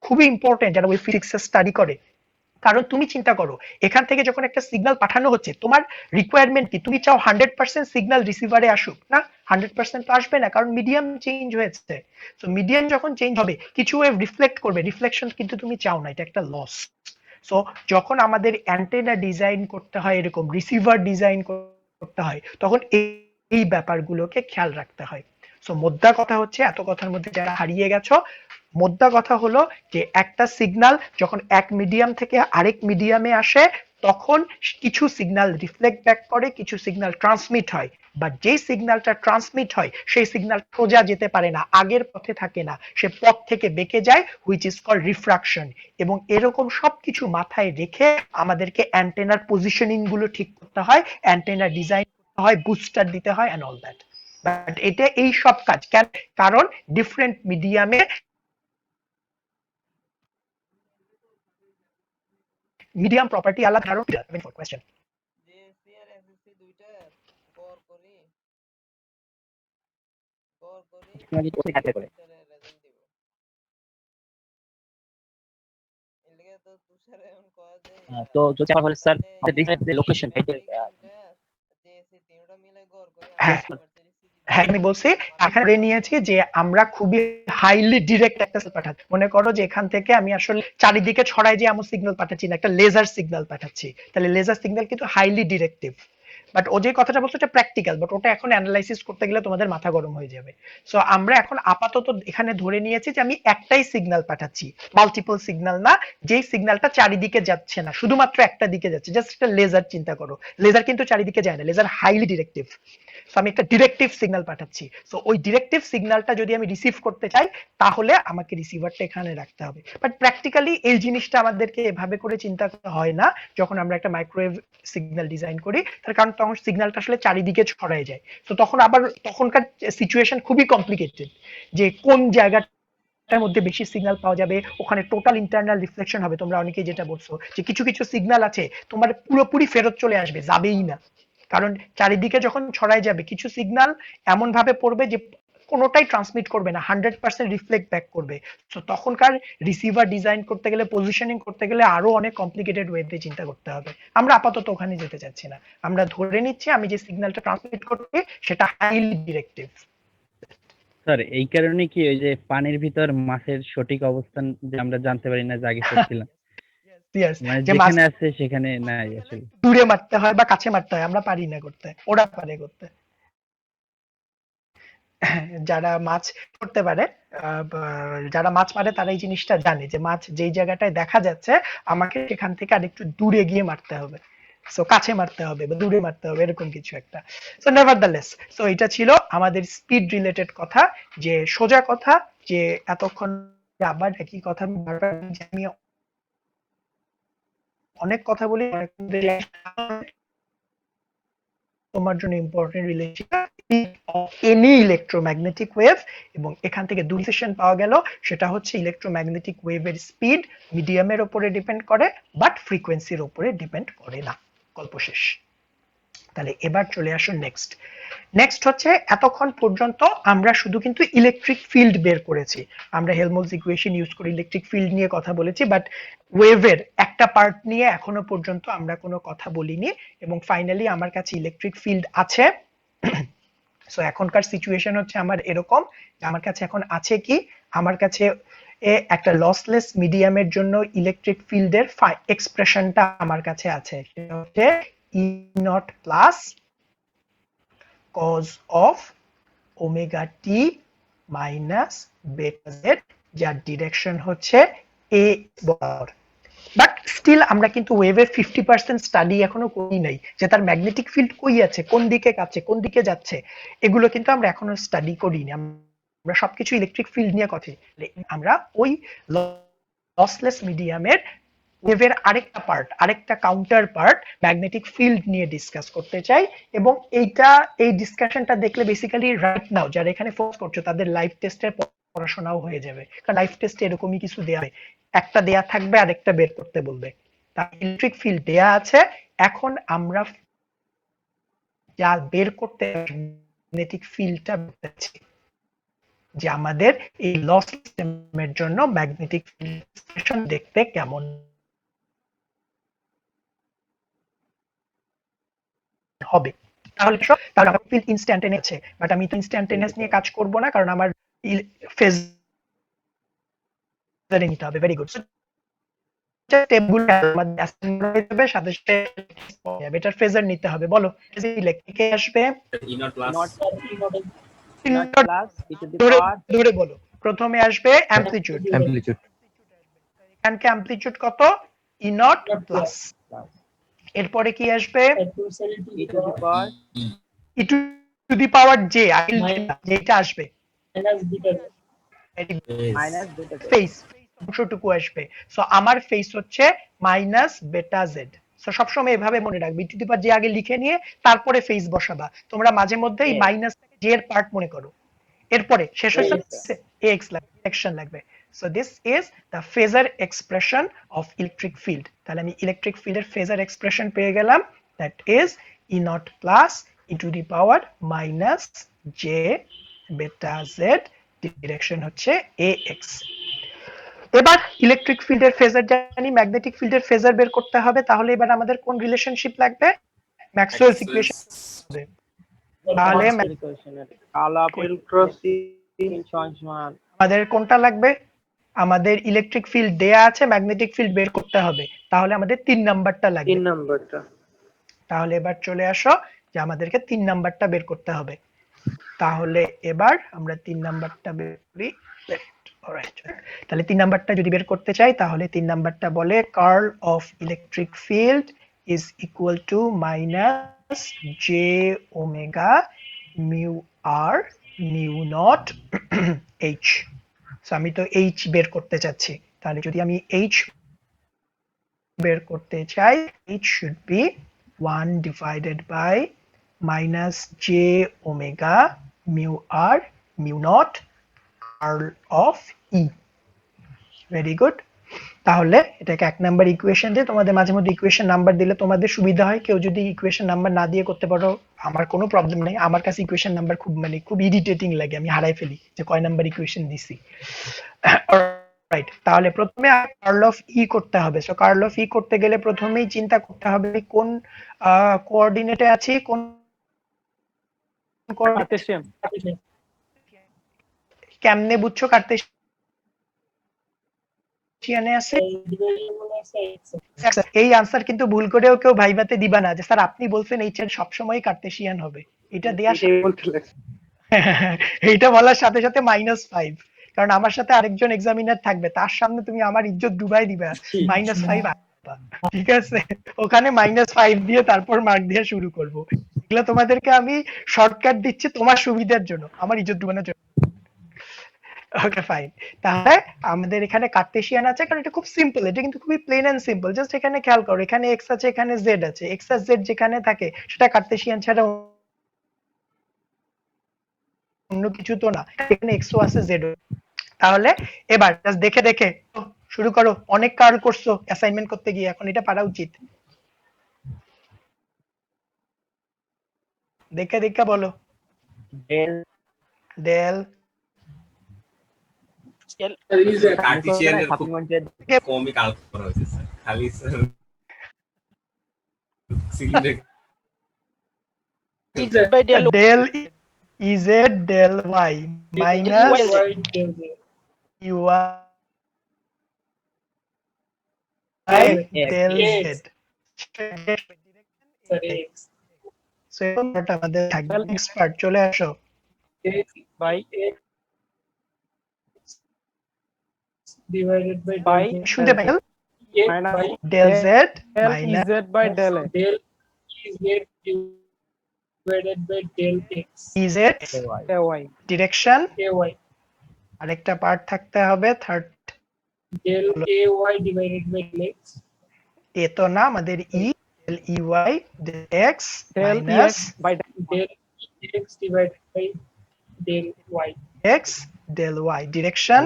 খুবই ইম্পর্টেন্ট যারা ওই ফিজিক্স স্টাডি করে। কারণ তুমি চিন্তা করো, এখান থেকে যখন একটা সিগন্যাল পাঠানো হচ্ছে, তোমার রিকোয়ারমেন্ট কি? তুমি চাও 100% সিগন্যাল রিসিভারে আসুক না? 100% তো আসবে না, কারণ মিডিয়াম চেঞ্জ হয়েছে। সো মিডিয়াম যখন চেঞ্জ হবে, কিছু ওয়েভ রিফ্লেক্ট করবে, রিফ্লেকশন কিন্তু তুমি চাও না, এটা একটা লস। সো যখন আমাদের অ্যান্টেনা ডিজাইন করতে হয়, এরকম রিসিভার ডিজাইন করতে হয়, তখন এই ব্যাপারগুলোকে খেয়াল রাখতে হয়। সো মোদ্দা কথা হচ্ছে, এত কথার মধ্যে যারা হারিয়ে গেছো, মোদ্দা কথা হলো যে একটা সিগন্যাল যখন এক মিডিয়াম থেকে আরেক মিডিয়ামে আসে, তখন কিছু সিগন্যাল রিফ্লেক্ট ব্যাক করে, কিছু সিগন্যাল ট্রান্সমিট হয়, বাট যে সিগন্যালটা ট্রান্সমিট হয় সেই সিগন্যাল সোজা যেতে পারে না, আগের পথে থাকে না, সে পথ থেকে বেঁকে যায়, হুইচ ইজ কল্ড রিফ্রাকশন। এবং এরকম সবকিছু মাথায় রেখে আমাদেরকে অ্যান্টেনার পজিশনিং গুলো ঠিক করতে হয়, অ্যান্টেনা ডিজাইন করতে হয়, বুস্টার দিতে হয় এন্ড অল দ্যাট। বাট এটা এই সব কাজ কেন? কারণ ডিফারেন্ট মিডিয়ামে মিডিয়াম প্রপার্টি আলাদা। কারণ কোয়েশ্চেন তো যদি আমার বলে স্যার যে লোকেশন হ্যাঁ হ্যাঁ আমি বলছি, এখানে ধরে নিয়েছি যে আমরা খুবই হাইলি ডিরেক্ট একটা পাঠাচ্ছি। মনে করো যে এখান থেকে আমি আসলে চারিদিকে ছড়াই যে এমন সিগন্যাল পাঠাচ্ছি না, একটা লেজার সিগন্যাল পাঠাচ্ছি। তাহলে লেজার সিগন্যাল কিন্তু হাইলি ডিরেক্টিভ। বাট ও যে কথাটা বলছো এটা প্র্যাকটিক্যাল, বাট ওটা এখন অ্যানালাইসিস করতে গেলে তোমাদের মাথা গরম হয়ে যাবে। সো আমরা এখন আপাতত এখানে ধরে নিয়েছি যে আমি একটাই সিগন্যাল পাঠাচ্ছি, মাল্টিপল সিগন্যাল না, যেই সিগন্যালটা চারিদিকে যাচ্ছে না, শুধুমাত্র একটা দিকে যাচ্ছে। জাস্ট একটা লেজার চিন্তা করো, লেজার কিন্তু চারিদিকে যায় না, লেজার হাইলি ডিরেক্টিভ। সো আমি একটা ডিরেক্টিভ সিগন্যাল পাঠাচ্ছি। সো ওই ডিরেক্টিভ সিগন্যালটা যদি আমি রিসিভ করতে চাই, তাহলে আমাকে রিসিভারটা এখানে রাখতে হবে। বাট প্র্যাকটিক্যালি এই জিনিসটা আমাদেরকে এভাবে করে চিন্তা করতে হয় না যখন আমরা একটা মাইক্রোওয়েভ সিগন্যাল ডিজাইন করি, তার কারণ তখন সিগন্যালটা আসলে চারিদিকে ছড়ায় যায়। তো তখন আবার তখনকার সিচুয়েশন খুবই কমপ্লিকেটেড, যে কোন জায়গা এর মধ্যে বেশি সিগন্যাল পাওয়া যাবে, ওখানে টোটাল ইন্টারনাল রিফ্লেকশন হবে। তোমরা অনেকেই যেটা বলছো যে কিছু কিছু সিগন্যাল আছে তোমার পুরোপুরি ফেরত চলে আসবে, যাবেই না, কারণ চারিদিকে যখন ছড়াই যাবে কিছু সিগন্যাল এমন ভাবে পড়বে যে কোনোটাই ট্রান্সমিট করবে না, 100% রিফ্লেক্ট ব্যাক করবে। তো তখনকার রিসিভার ডিজাইন করতে গেলে, পজিশনিং করতে গেলে আরো অনেক কমপ্লিকেটেড ওয়েতে চিন্তা করতে হবে। আমরা আপাতত ওখানে যেতে চাচ্ছি না, আমরা ধরে নিচ্ছি আমি যে সিগন্যালটা ট্রান্সমিট করছি সেটা হাইলি ডিরেক্টিভ। স্যার এই কারণে কি ওই যে পানির ভিতর মাছের সঠিক অবস্থান যে আমরা জানতে পারি না, যে আগে করছিলাম, মানে যেখানে আছে সেখানে নাই, আসলে দূরে মারতে হয় বা কাছে মারতে হয়, আমরা পারি না করতে, ওরা পারে করতে। যারা মাছ করতে পারে, যারা মাছ মারে তারা এই জিনিসটা জানে যে মাছ যেই জায়গাটায় দেখা যাচ্ছে আমাকে সেখান থেকে আরেকটু দূরে গিয়ে মারতে হবে, সো কাছে মারতে হবে বা দূরে মারতে হবে, এরকম কিছু একটা। সো নেভারদালেস, সো এটা ছিল আমাদের স্পিড রিলেটেড কথা। যে সোজা কথা যে এতক্ষণ আবার একই কথা আমি অনেক কথা বলি, তোমার জন্য important relation any electromagnetic wave, এবং এখান থেকে দুই সেশন পাওয়া গেল। সেটা হচ্ছে ইলেকট্রোম্যাগনেটিক ওয়েভের স্পিড মিডিয়ামের উপরে ডিপেন্ড করে, বাট ফ্রিকোয়েন্সির উপরে ডিপেন্ড করে না। গল্প শেষ। তাহলে এবার চলে আসুন নেক্সট। নেক্সট হচ্ছে এতক্ষণ পর্যন্ত আমরা শুধু কিন্তু ইলেকট্রিক ফিল্ড বের করেছি, আমরা হেলমহোলটজ ইকুয়েশন ইউজ করে ইলেকট্রিক ফিল্ড নিয়ে কথা বলেছি, বাট ওয়েভের একটা পার্ট নিয়ে এখনো পর্যন্ত আমরা কোনো কথা বলিনি। এবং ফাইনালি আমার কাছে ইলেকট্রিক ফিল্ড আছে। সো এখনকার সিচুয়েশন হচ্ছে আমার এরকম, আমার কাছে এখন আছে কি, আমার কাছে একটা লসলেস মিডিয়ামের জন্য ইলেকট্রিক ফিল্ডের এক্সপ্রেশনটা আমার কাছে আছে, সেটা হচ্ছে E naught plus cos of omega t minus beta z, যার ডিরেকশন হচ্ছে a বরাবর। বাট স্টিল আমরা কিন্তু ওয়েভের 50% স্টাডি এখনো করি নাই, যে তার ম্যাগনেটিক ফিল্ড কই আছে, কোন দিকে কাছে, কোন দিকে যাচ্ছে, এগুলো কিন্তু আমরা এখনো স্টাডি করিনি। আমরা সবকিছু ইলেকট্রিক ফিল্ড নিয়ে কথা, আমরা ওই লসলেস মিডিয়ামের ওয়েভের আরেকটা পার্ট, আরেকটা কাউন্টার পার্ট ম্যাগনেটিক ফিল্ড নিয়ে ডিসকাস করতে চাই। এবং এই ডিসকাশনটা দেখলে বেসিক্যালি রাইট নাও যারা এখানে ফোকাস করছো তাদের লাইভ টেস্টের পড়াশোনাও হয়ে যাবে, কারণ লাইভ টেস্টে এরকমই কিছু দেয়া হয়, একটা দেয়া থাকবে আর একটা বের করতে বলবে। তা ইলেকট্রিক ফিল্ড দেয়া আছে, এখন আমরা যা বের করতে ম্যাগনেটিক ফিল্ডটা বেরোচ্ছে, যে আমাদের এই লস সিস্টেমের জন্য ম্যাগনেটিক ফিল্ড দেখতে কেমন হবে। তাহলে আমার ফিল্ড ইনস্ট্যান্টানিয়াস আছে, বাট আমি তো ইনস্ট্যান্টানিয়াস নিয়ে কাজ করব না, কারণ আমার ফেজারে নিতে হবে। Very good. টেবিল আমাদের অ্যাসাইনমেন্ট হয়ে যাবে, সাথে সাথে এটার ফেজার নিতে হবে। বলো ইলেকট্রিকে আসবে not ইনট plus e to the ধরে power ধরে বলো। প্রথমে আসবে অ্যামপ্লিটিউড, Amplitude. এখানকে অ্যামপ্লিটিউড কত? ই নট প্লাস। এরপরে কি আসবে? e to the power E to the power J, যেটা আসবে Minus beta. minus beta z. Face অংশটুকু আসবে। সো আমার ফেস হচ্ছে মাইনাস বেটা জেড। সো সবসময় এভাবে মনে রাখবে, টু দি পাওয়ার জে আগে লিখে নিয়ে তারপরে ফেস বসাবা। তোমরা মাঝে মধ্যে এই মাইনাস জে এর পার্ট মনে করো। এরপরে শেষ হচ্ছে এক্স লাগবে, অ্যাকশন লাগবে। So this is the phasor expression of electric field. তাহলে আমি ইলেকট্রিক ফিল্ডের ফেজার এক্সপ্রেশন পেয়ে গেলাম, that is E naught plus E to the power minus J beta Z, direction হচ্ছে এ এক্স। এবার ইলেকট্রিক ফিল্ডের ফেজার জানি, ম্যাগনেটিক ফিল্ডের ফেজার বের করতে হবে। তাহলে এবার আমাদের কোন রিলেশনশিপ লাগবে? Maxwell's equation. তাহলে ডেল ক্রস ই আমাদের কোনটা লাগবে? আমাদের ইলেকট্রিক ফিল্ড দেয়া আছে, ম্যাগনেটিক ফিল্ড বের করতে হবে। তাহলে আমাদের 3 নাম্বারটা লাগবে। 3 নাম্বারটা। তাহলে এবার চলে আসো যে আমাদেরকে 3 নাম্বারটা বের করতে হবে। তাহলে এবার আমরা 3 নাম্বারটা বের করি। অলরাইট, তাহলে 3 নাম্বারটা যদি বের করতে চাই তাহলে 3 নাম্বারটা বলে curl of electric field is equal to minus J omega mu R mu naught H. So আমি তো এইচ বের করতে চাচ্ছি, তাহলে যদি আমি এইচ বের করতে চাই, H should be 1 divided by minus J omega mu R mu not curl of E. Very good. তাহলে এটাকে 1 নাম্বার ইকুয়েশন দিয়ে, তোমাদের মাঝে মধ্যে ইকুয়েশন নাম্বার দিলে তোমাদের সুবিধা হয়। কেউ যদি ইকুয়েশন নাম্বার না দিয়ে করতে পারো আমার কোনো প্রবলেম নেই। আমার কাছে ইকুয়েশন নাম্বার খুব ইরিটেটিং লাগে, আমি হারাই ফেলি যে কয় নাম্বার ইকুয়েশন দিছি। রাইট, তাহলে প্রথমে কার্ল অফ ই করতে হবে। সো কার্ল অফ ই করতে গেলে প্রথমেই চিন্তা করতে হবে কোন কোঅর্ডিনেটে আছে, কোন Cartesian. কেমনে বুঝছো কার্তেশিয়ানে আছে? এই আনসার কিন্তু ভুল করেও কেউ ভাইভাতে দিবা না যে স্যার আপনি বলছেন এইচ এর সবসময় কার্তেশিয়ান হবে। এটা দেয়া এটাই বলতে লাগছে। এইটা বলার সাথে সাথে -5, কারণ আমার সাথে আরেকজন এক্সামিনার থাকবে, তার সামনে তুমি আমার ইজ্জত ডুবাই দিবা। -5 ঠিক আছে, ওখানে -5 দিয়ে তারপর মার্ক দিয়ে শুরু করব। এগুলো তোমাদেরকে আমি শর্টকাট দিচ্ছি তোমার সুবিধার জন্য, আমার ইজ্জত ডুবানোর জন্য। ওকে ফাইন। তাহলে আমাদের এখানে কার্টেসিয়ান আছে, কারণ এটা খুব সিম্পল, এটা কিন্তু খুবই প্লেন এন্ড সিম্পল। জাস্ট এখানে খেয়াল করো, এখানে এক্স আছে, এখানে জেড আছে। এক্স আর জেড যেখানে থাকে সেটা কার্টেসিয়ান ছাড়া অন্য কিছু তো না। এখানে এক্সও আছে, জেডও। তাহলে এবার জাস্ট দেখে দেখে শুরু করো। অনেক কার্ল করছো অ্যাসাইনমেন্ট করতে গিয়ে, এখন এটা পারা উচিত। দেখে দেখে বলো। del ডেল কার্টেসিয়ানের খুব supplemented কমই কাজ করা হয়েছে স্যার, খালি sir cylinder del z del y minus u i del z. So এটা আমাদের থাকবে। নেক্সট পার্ট চলে আসো। Divided by শুনতে পাই del Z minus del Z divided by del X. A Z direction. AY. আরেকটা পার্ট থাকতে হবে, third Del AY divided by del X. এ তো না, আমাদের E del E Y del X minus Del X divided by del Y. X del Y, direction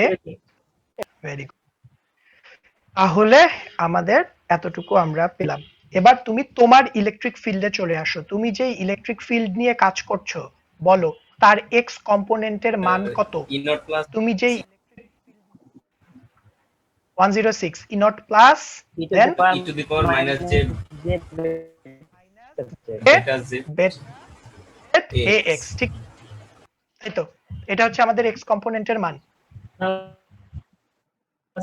এ। Very good. তাহলে আমাদের এতটুকু আমরা পেলাম। এবার তুমি তোমার ইলেকট্রিক ফিল্ডে চলে আসো। তুমি যে ইলেকট্রিক ফিল্ড নিয়ে কাজ করছো বলো তার এক্স কম্পোনেন্টের মান কত? ই নট প্লাস তুমি যেই 106 E naught plus e to then the power E to the power minus J beta beta J A x, ঠিক তাই তো? এটা হচ্ছে আমাদের এক্স কম্পোনেন্টের মান।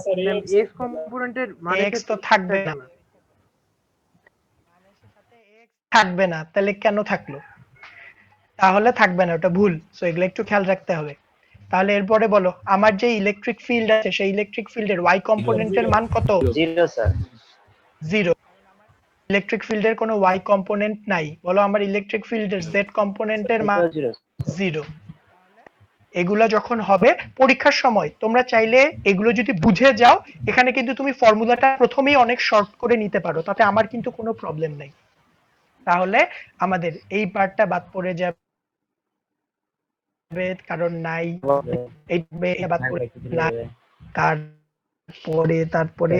sir, AX এক্স কম্পোনেন্টের মানে এক্স তো থাকবে না, থাকবে না, তাহলে কেন থাকলো? তাহলে থাকবে না, ওটা ভুল। সো এগুলো একটু খেয়াল রাখতে হবে। তাহলে এরপরে বলো, আমার যে ইলেকট্রিক ফিল্ড আছে সেই ইলেকট্রিক ফিল্ডের ওয়াই কম্পোনেন্টের মান কত? 0 স্যার। 0। ইলেকট্রিক ফিল্ডের কোনো ওয়াই কম্পোনেন্ট নাই। বলো আমার ইলেকট্রিক ফিল্ডের জেড কম্পোনেন্টের মান 0 0। এগুলো যখন হবে পরীক্ষার সময় তোমরা চাইলে এগুলো যদি বুঝে যাও, এখানে কিন্তু তুমি ফর্মুলাটা প্রথমেই অনেক শর্ট করে নিতে পারো, তাতে আমার কিন্তু কোনো প্রবলেম নেই। তাহলে আমাদের এই পার্টটা বাদ পড়ে যাবে, কারণ নাই, এই বাদ পড়ে না, তারপরে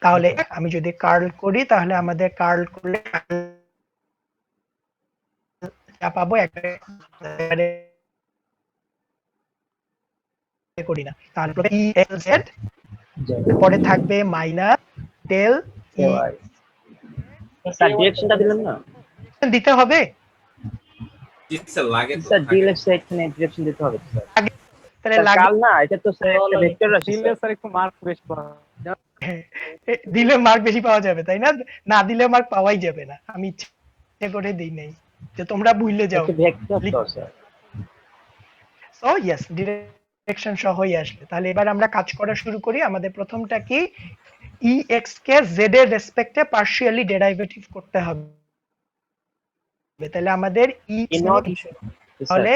তাহলে আমি যদি কার্ল করি, তাহলে আমাদের কার্ল করলে যা পাবো একেবারে করি না, তারপরে ই এল জেড, পরে থাকবে মাইনাস ডেল ই, স্যার ডিরেকশনটা দিলেন না দিতে হবে। জি স্যার, লাগে তো স্যার, ডিলেক্স এখানে ডিরেকশন দিতে হবে স্যার। তাহলে স্যার, লাগে কাল না, এটা তো স্যার একটা ভেক্টর রাশি দিলে স্যার। স্যার একটু মার্ক বেশি পাওয়া দিলে মার্ক বেশি পাওয়া যাবে, তাই না? না দিলে মার্ক পাওয়াই যাবে না, আমি ইচ্ছে করে দিই নাই যে তোমরা ভুলে যাও। একটা ভেক্টর তো স্যার। সো ইয়েস, ডিরেকশন সহই আসবে। তাহলে এবার আমরা কাজ করা শুরু করি। আমাদের প্রথমটা কি, ই এক্স কে জেড এর রেসপেক্টে পার্শিয়ালি ডেরিভেটিভ করতে হবে। তাহলে আমাদের ই নট তাহলে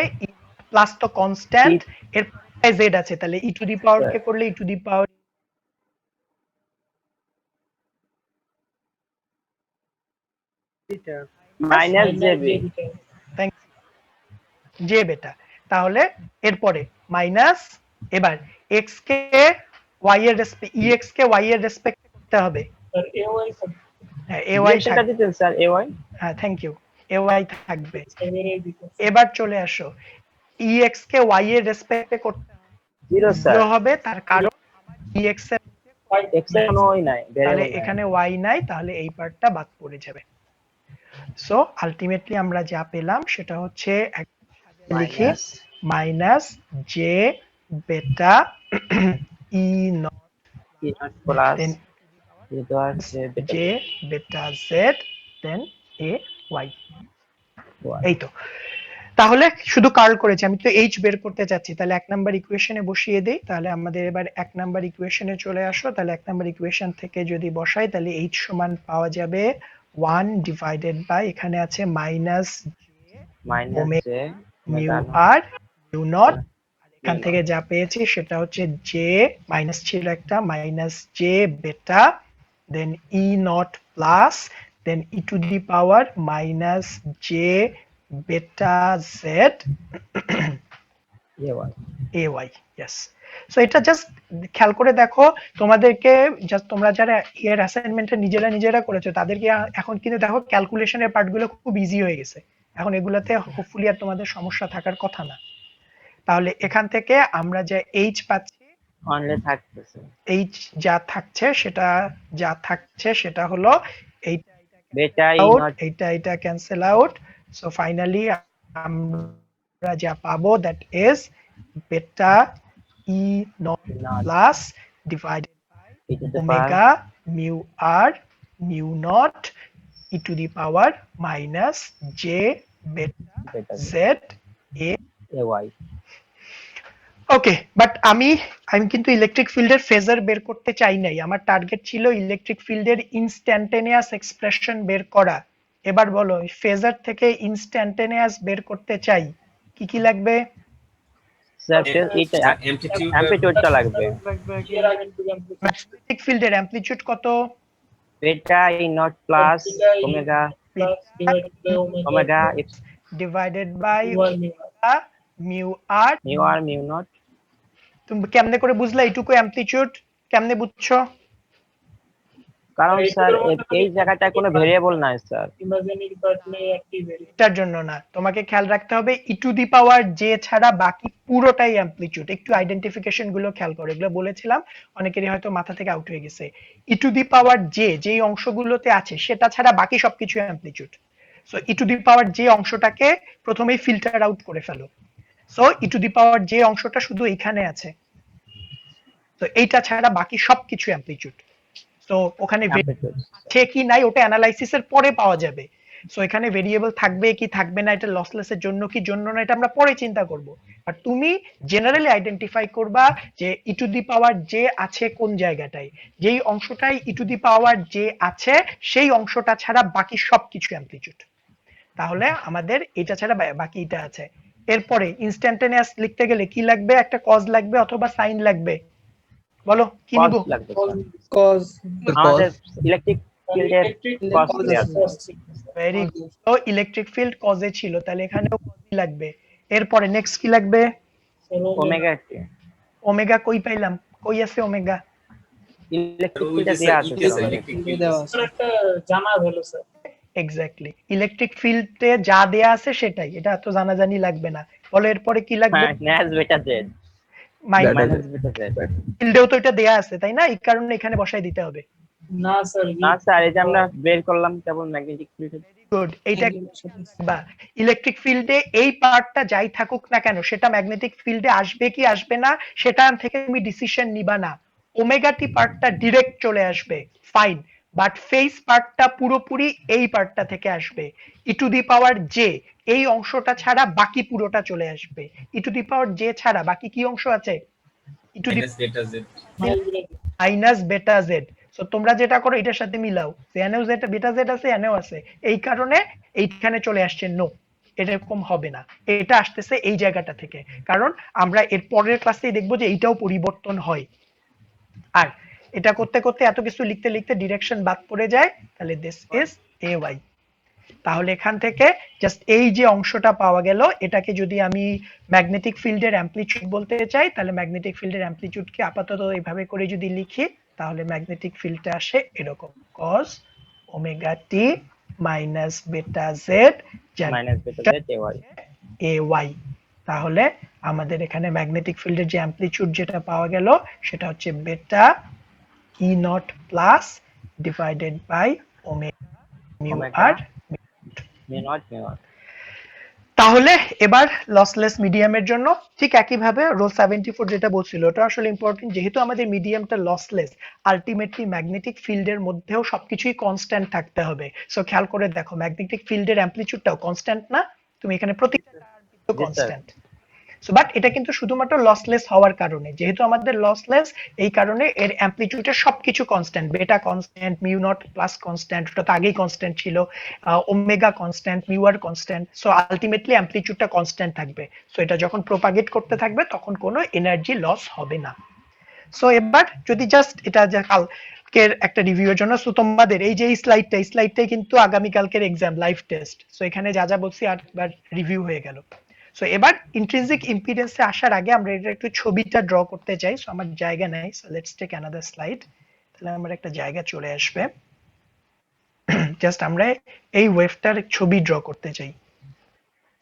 প্লাস তো কনস্ট্যান্ট, এর জেড আছে, তাহলে ই টু দি পাওয়ার কে করলে E to the power minus JB J beta. তাহলে এরপরে মাইনাস, এবার এক্স কে ওয়াই এর রেসপেক্ট, ই এক্স কে ওয়াই এর রেসপেক্ট করতে হবে। sir, AY sir, হ্যাঁ এ ওয়াই ডিরেকশনটা দিতেন স্যার, ay হ্যাঁ থ্যাংক ইউ, এ ওয়াই থাকবে। very different. এবার চলে আসো, ই এক্স কে ওয়াই এর রেসপেক্টে করতে 0 স্যার। হবে, তার কারণ ই এক্স এর, x এর কোনো ওই নাই, তাহলে ভেরিয়েবল নাই। এখানে ওয়াই নাই, তাহলে এই পার্টটা বাদ পড়ে যাবে। সো আলটিমেটলি আমরা যা পেলাম সেটা হচ্ছে লিখি মাইনাস জে বেটা E naught plus then J beta Z then A Y. এই তো, তাহলে শুধু কার্ল করেছি, আমি তো এইচ বের করতে চাচ্ছি, তাহলে 1 নাম্বার ইকুয়েশনে বসিয়ে দেই। তাহলে আমাদের এবার 1 নাম্বার ইকুয়েশনে চলে আসো। তাহলে 1 নাম্বার ইকুয়েশন থেকে যদি বসাই, তাহলে এইচ সমান পাওয়া যাবে 1 ডিভাইডেড বাই, এখানে আছে minus J mu R mu not, এখান থেকে যা পেয়েছি সেটা হচ্ছে জে, মাইনাস ছিল একটা, minus J beta then E naught plus then E to the power minus J beta Z A Y. Yes, so এটা জাস্ট খেয়াল করে দেখো, তোমাদেরকে জাস্ট তোমরা যারা এর অ্যাসাইনমেন্টটা নিজেরা করেছো তাদেরকে এখন কিন্তু দেখো ক্যালকুলেশনের পার্টগুলো খুব ইজি হয়ে গেছে, এখন এগুলাতে হোপফুলি আর তোমাদের সমস্যা থাকার কথা না। তাহলে এখান থেকে আমরা যে এইচ পাচ্ছি, অনলি থাকতেছে এইচ যা থাকছে সেটা হলো এইটা বেটা ই আউট, নট এটা ক্যান্সেল আউট। সো ফাইনালি আমরা যা পাবো that is beta E naught plus divided E to the omega mu R mu naught E to the power minus J beta Z A Y. Okay, but আমি কিন্তু electric ফিল্ডের phasor বের করতে চাই নাই, আমার টার্গেট ছিল ইলেকট্রিক ফিল্ডের ইনস্ট্যান্টেনিয়াস এক্সপ্রেশন বের করা। এবার বলো ফেজার থেকে ইনস্ট্যান্টেনিয়াস বের করতে চাই কি কি লাগবে? স্যার এটা অ্যাম্পলিটিউডটা লাগবে। Here again to amplitude. Electric ফিল্ডের অ্যামপ্লিটিউড কত? Beta E naught plus omega Plus divided by omega. Omega X divided by One mu r. Mu R. Mu R mu naught. তুমি কেমনে করে বুঝলা এইটুকু অ্যামপ্লিটিউড, কেমনে বুঝছো? কারণ স্যার এই জায়গাটায় কোনো ভেরিয়েবল নাই sir. Imaginary part may active variable. এটার জন্য না, তোমাকে খেয়াল রাখতে হবে ই টু দি পাওয়ার জে ছাড়া বাকি পুরোটাই অ্যামপ্লিটিউড। একটু আইডেন্টিফিকেশন গুলো খেয়াল করো, এগুলো বলেছিলাম অনেকেরই হয়তো মাথা থেকে আউট হয়ে গেছে। ই টু দি পাওয়ার জে যেই অংশগুলোতে আছে সেটা ছাড়া বাকি সবকিছু amplitude. So E to the power J অংশটাকে প্রথমেই ফিল্টার আউট করে ফেলো। So E to the power J অংশটা শুধু এখানে আছে। তো এইটা ছাড়া বাকি সবকিছু অ্যামপ্লিটিউড। তো ওখানে amplitude। আছে কি নাই ওটা অ্যানালাইসিসের পরে পাওয়া যাবে। সো এখানে ভেরিয়েবল থাকবে কি থাকবে না, এটা লসলেস এর জন্য কি জন্য না, এটা আমরা পরে চিন্তা করব। আর তুমি জেনারেলি আইডেন্টিফাই করবা যে ই টু দি পাওয়ার জে আছে কোন জায়গাটায়, যেই অংশটাই ই টু দি পাওয়ার জে আছে সেই অংশটা ছাড়া বাকি সবকিছু অ্যামপ্লিটিউড। তাহলে আমাদের এটা ছাড়া বাকি এটা আছে। এরপরে ইনস্ট্যান্টানিয়াস লিখতে গেলে কি লাগবে, একটা কজ লাগবে অথবা সাইন লাগবে, বলো কি নিব? cos লাগবে স্যার। কজ আমাদের ইলেকট্রিক ফিল্ডের Electric cos cos দেয়া আছে। আছে। Very good. তো ইলেকট্রিক ফিল্ড কজে ছিল, তাহলে এখানেও কজই লাগবে। এরপরে নেক্সট কি লাগবে? ওমেগা টি ওমেগা কই পাইলাম, কই আছে ওমেগা? ইলেকট্রিক ওই ফিল্ডে যে দেয়া স্যার আছে ইতে স্যার স্যার আমাদের। ইলেকট্রিক ফিল্ড দেওয়া আছে। একটা জানা হলো স্যার। এক্স্যাক্টলি, ইলেকট্রিক ফিল্ডে যা দেয়া আছে সেটাই, এটা এত জানাজানি লাগবে না। বলো এরপরে কি লাগবে? হ্যাঁ math beta Z minus minus beta Z. ফিল্ডেও তো এটা দেয়া আছে তাই না, এই কারণে এখানে বসাই দিতে হবে। না স্যার না স্যার এই যে আমরা বের করলাম কেবল ম্যাগনেটিক ফিল্ড। গুড, এইটা বা ইলেকট্রিক ফিল্ডে এই পার্টটা যাই থাকুক না কেন সেটা ম্যাগনেটিক ফিল্ডে আসবে কি আসবে না সেটা থেকে তুমি ডিসিশন নিবা না। ওমেগা টি পার্টটা ডিরেক্ট চলে আসবে, ফাইন, বাট ফেস পার্টটা পুরোপুরি এই পার্টটা থেকে আসবে। ই টু দি পাওয়ার জে এই অংশটা ছাড়া বাকি পুরোটা চলে আসবে। ই টু দি পাওয়ার জে ছাড়া বাকি কি অংশ আছে? E to the minus beta Z minus beta Z. So তোমরা যেটা করো এটার সাথে মিলাও, এখানেও যেটা বেটা জেড আছে এখানেও আছে, এই কারণে এইখানে চলে আসছে নো, এরকম হবে না, এটা আসতেছে এই জায়গাটা থেকে। কারণ আমরা এর পরের ক্লাসেই দেখবো যে এইটাও পরিবর্তন হয়। আর এটা করতে করতে এত কিছু লিখতে লিখতে ডিরেকশন বাদ পড়ে যায়, তাহলে দিস ইজ এ ওয়াই। তাহলে এখান থেকে জাস্ট এই যে অংশটা পাওয়া গেল, এটাকে যদি আমি ম্যাগনেটিক ফিল্ডের অ্যামপ্লিটিউড বলতে চাই, তাহলে ম্যাগনেটিক ফিল্ডের অ্যামপ্লিটিউডকে আপাতত এইভাবে করে যদি লিখি, তাহলে ম্যাগনেটিক ফিল্ডটা আসে এরকম, cos omega T minus beta Z minus beta Z A Y. A Y. তাহলে আমাদের এখানে ম্যাগনেটিক ফিল্ডের যে অ্যামপ্লিটিউড যেটা পাওয়া গেল সেটা হচ্ছে beta E naught plus divided by omega mu omega R. Mu naught mu naught. তাহলে এবার লসলেস মিডিয়ামের জন্য ঠিক একইভাবে রোল 74 যেটা বলছিল ওটা আসলে ইম্পর্টেন্ট, যেহেতু আমাদের মিডিয়ামটা লসলেস, আলটিমেটলি ম্যাগনেটিক ফিল্ডের মধ্যেও সবকিছুই কনস্ট্যান্ট থাকতে হবে। সো খেয়াল করে দেখো ম্যাগনেটিক ফিল্ডের অ্যামপ্লিটিউডটাও কনস্ট্যান্ট না, তুমি এখানে প্রতিটা কনস্ট্যান্ট। সো বাট এটা কিন্তু শুধুমাত্র লসলেস হওয়ার কারণে, যেহেতু আমাদের লসলেস এই কারণে এর অ্যামপ্লিটিউডের সবকিছু কনস্ট্যান্ট, বেটা constant, mu not plus constant, ওটা তো আগেই কনস্ট্যান্ট ছিল, ওমেগা কনস্ট্যান্ট, মিউ আর কনস্ট্যান্ট। সো আলটিমেটলি অ্যামপ্লিটিউডটা কনস্ট্যান্ট থাকবে। সো এটা যখন প্রপাগেট করতে থাকবে তখন কোনো এনার্জি লস হবে না। সো এবার যদি জাস্ট এটা যে কালকের একটা রিভিউর জন্য, সো তোমাদের এই যে এই স্লাইডটাই কিন্তু আগামী কালকের এক্সাম লাইভ টেস্ট। সো এখানে যা যা বলছি আরেকবার রিভিউ হয়ে গেল। সো এবার ইন্ট্রিনসিক ইম্পিডেন্সে আসার আগে আমরা এটা একটু ছবিটা ড্র করতে চাই। সো আমার জায়গা নেই, so let's take another slide. তাহলে আমার একটা জায়গা চলে আসবে, জাস্ট আমরা এই ওয়েভটার ছবি ড্র করতে চাই,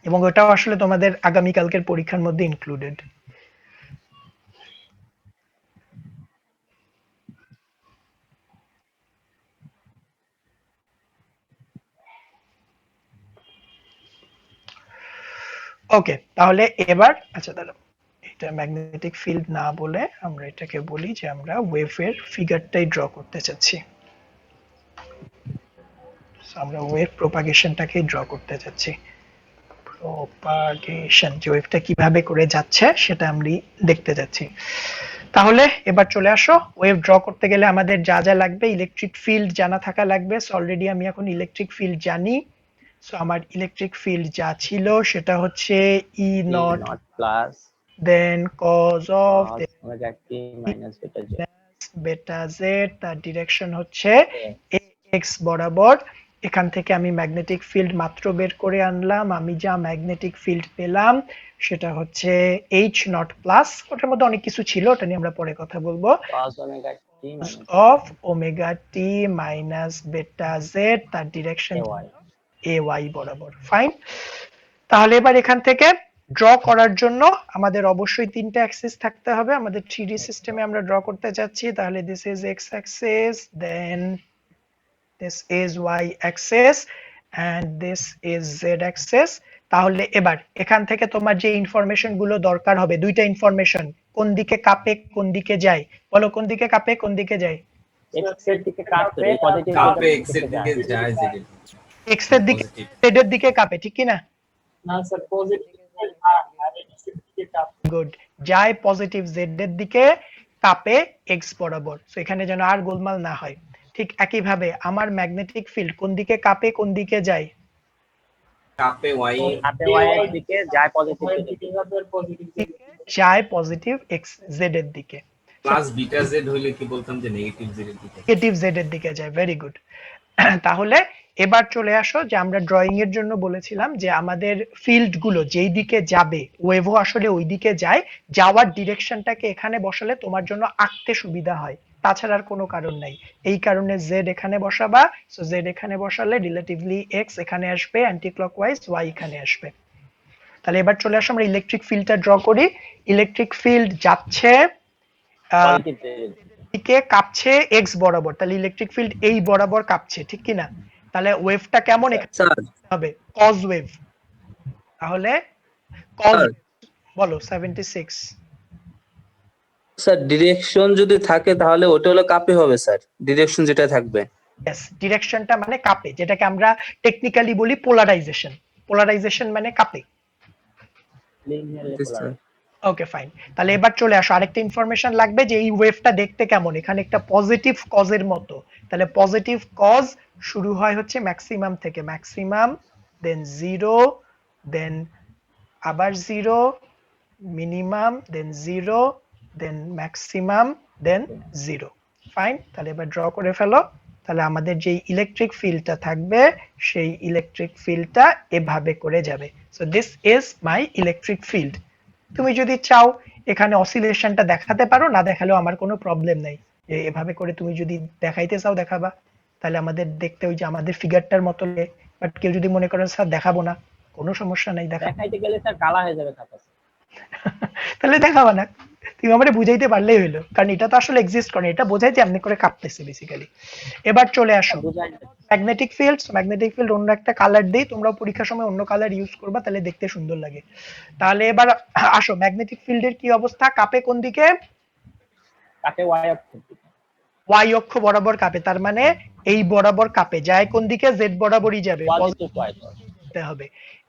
এবং ওটাও আসলে তোমাদের আগামী কালকের পরীক্ষার মধ্যে ইনক্লুডেড। ওকে, তাহলে এবার আচ্ছা দাঁড়াও, এটা ম্যাগনেটিক ফিল্ড না বলে আমরা এটাকে বলি যে আমরা ওয়েভের ফিগারটাই ড্র করতে চাচ্ছি। আমরা ওয়েভ প্রপাগেশনটাকে ড্র করতে চাচ্ছি। প্রপাগেশন, যে ওয়েভটা কিভাবে করে যাচ্ছে সেটা আমরা দেখতে যাচ্ছি। তাহলে এবার চলে আসো, ওয়েভ ড্র করতে গেলে আমাদের যা যা লাগবে, ইলেকট্রিক ফিল্ড জানা থাকা লাগবে। সো অলরেডি আমি এখন ইলেকট্রিক ফিল্ড জানি। সো আমার ইলেকট্রিক ফিল্ড যা ছিল সেটা হচ্ছে E naught plus then cos of omega T minus beta Z beta Z, তার ডিরেকশন হচ্ছে এক্স বরাবর। এখান থেকে আমি ম্যাগনেটিক ফিল্ড মাত্র বের করে আনলাম, আমি যা ম্যাগনেটিক ফিল্ড পেলাম সেটা হচ্ছে এইচ নট প্লাস, ওটার মধ্যে অনেক কিছু ছিল, ওটা নিয়ে আমরা পরে কথা বলবো, cos omega T of omega T minus beta Z, তার ডিরেকশন এওয়াই এ ওয়াই বরাবর। ফাইন, তাহলে এবার এখান থেকে ড্র করার জন্য আমাদের অবশ্যই তিনটা অ্যাক্সিস থাকতে হবে। আমাদের 3D সিস্টেমে আমরা ড্র করতে যাচ্ছি, তাহলে this is x axis, then this is y axis and this is z axis. তাহলে এবার এখান থেকে তোমার যে ইনফরমেশন গুলো দরকার হবে, দুইটা ইনফরমেশন, কোন দিকে কাঁপে কোন দিকে যায়, বলো কোন দিকে কাঁপে কোন দিকে যায়? এক্স এর দিকে কাঁপে, পজিটিভ কাপে এক্স এর দিকে যায় Z এর দিকে। এক্স এর দিকে Positive। জেড এর দিকে কাঁপে, ঠিক কি না? না স্যার পজিটিভ গুড, যায় পজিটিভ জেড এর দিকে, কাঁপে এক্স বরাবর। সো এখানে যেন আর গোলমাল না হয়। ঠিক একই ভাবে আমার ম্যাগনেটিক ফিল্ড কোন দিকে কাঁপে কোন দিকে যায়? কাপে Y কাঁপে ওয়াই এর দিকে, যায় পজিটিভ যায় পজিটিভ এক্স জেড এর দিকে, প্লাস বিটা Z হইলে কি বলতাম যে নেগেটিভ Z এর দিকে। নেগেটিভ জেড এর দিকে যায়। Very good. তাহলে এবার চলে আসো যে আমরা ড্রয়িং এর জন্য বলেছিলাম যে আমাদের ফিল্ড গুলো যেই দিকে যাবে ওয়েভও আসলে ওই দিকে যায়, যাওয়ার ডিরেকশনটাকে এখানে বসালে তোমার জন্য আঁকতে সুবিধা হয়, তাছাড়া আর কোনো কারণ নাই। এই কারণে জেড এখানে বসাবা, সো জেড এখানে বসালে রিলেটিভলি এক্স এখানে আসবে, অ্যান্টি ক্লকওয়াইজ ওয়াই এখানে আসবে। তাহলে এবার চলে আসো আমরা ইলেকট্রিক ফিল্ডটা ড্র করি। ইলেকট্রিক ফিল্ড যাচ্ছে পজিটিভ দিকে, কাঁপছে এক্স বরাবর, তাহলে ইলেকট্রিক ফিল্ড এই বরাবর কাঁপছে, ঠিক কি না? তাহলে ওয়েভটা কেমন হবে? Cause wave. তাহলে কজ, বলো 76। স্যার ডিরেকশন যদি থাকে তাহলে ওটা হলো কাপে হবে স্যার, ডিরেকশন যেটা থাকবে। यस, ডিরেকশনটা মানে কাপে, যেটাকে আমরা টেকনিক্যালি বলি পোলারাইজেশন। পোলারাইজেশন মানে কাপে। ওকে ফাইন। তাহলে এবার চলে আসো, আরেকটা ইনফরমেশন লাগবে যে এই ওয়েভটা দেখতে কেমন। এখানে একটা পজিটিভ কজের মতো, তাহলে পজিটিভ কজ শুরু হয় হচ্ছে ম্যাক্সিমাম থেকে, ম্যাক্সিমাম দেন জিরো, দেন আবার জিরো, মিনিমাম দেন জিরো, দেন ম্যাক্সিমাম দেন জিরো। ফাইন, তাহলে এবার ড্র করে ফেলো। তাহলে আমাদের যে ইলেকট্রিক ফিল্ডটা থাকবে সেই ইলেকট্রিক ফিল্ডটা এভাবে করে যাবে। So this is my electric field. তুমি যদি চাও এখানে অসিলেশনটা দেখাতে পারো, না দেখালেও আমার কোনো প্রবলেম নাই। এভাবে করে তুমি যদি দেখাইতে চাও দেখাবা, তাহলে আমাদের দেখতে ওই যে আমাদের ফিগারটার মতো। বাট কেউ যদি মনে করেন স্যার দেখাবো না, কোনো সমস্যা নাই, দেখাইতে গেলে স্যার কালা হয়ে যাবে খাতা। তাহলে দেখাবা না, তুমি আমারে বুঝাইতে পারলেই হলো, কারণ এটা তো আসলে এক্সিস্ট করে, এটা বোঝাই যে এমনি করে কাঁপতেছে বেসিক্যালি। এবার চলে আসো ম্যাগনেটিক ফিল্ড। ম্যাগনেটিক ফিল্ড অন্য একটা কালার দেই, তোমরা পরীক্ষার সময় অন্য কালার ইউজ করবা, তাহলে দেখতে সুন্দর লাগে। তাহলে এবার আসো ম্যাগনেটিক ফিল্ডের কি অবস্থা? কাঁপে কোন দিকে? কাঁপে ওয়াই অক্ষ, ওয়াই অক্ষ বরাবর কাঁপে, তার মানে এই বরাবর কাঁপে, যায় কোন দিকে? জেড বরাবরই যাবে, পজিটিভ ওয়াই হবে।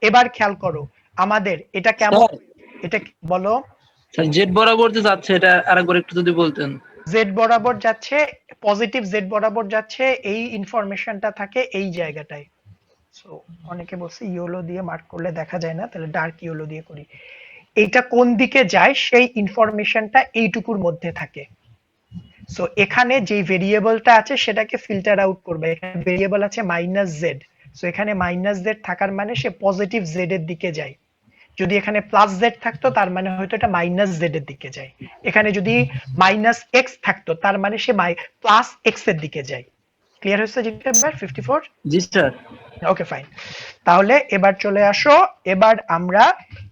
এবার খেয়াল করো আমাদের এটা কেমন, এটা বলো। স্যার জেড বরাবর যে যাচ্ছে এটা আরেকবার একটু যদি বলতেন। জেড বরাবর যাচ্ছে, পজিটিভ জেড বরাবর যাচ্ছে, এই ইনফরমেশনটা থাকে এই জায়গাটায়। সো অনেকে বলছে ইয়েলো দিয়ে মার্ক করলে দেখা যায় না, তাহলে ডার্ক ইয়েলো দিয়ে করি। এইটা কোন দিকে যায় সেই ইনফরমেশনটা এইটুকুর মধ্যে থাকে। সো এখানে যে ভেরিয়েবলটা আছে সেটাকে ফিল্টার আউট করবে। এখানে ভেরিয়েবল আছে মাইনাস জেড, সো এখানে মাইনাস জেড থাকার মানে সে পজিটিভ জেড এর দিকে যায়। যদি এখানে প্লাস জেড থাকতো তার মানে হয়তো এটা মাইনাস জেড এর দিকে যায়। এখানে যদি মাইনাস এক্স থাকতো তার মানে সে প্লাস এক্স এর দিকে যায়। ক্লিয়ার হচ্ছে জিনিসটা? 54। জি স্যার। Okay fine. তাহলে এবার চলে আসো, এবার আমরা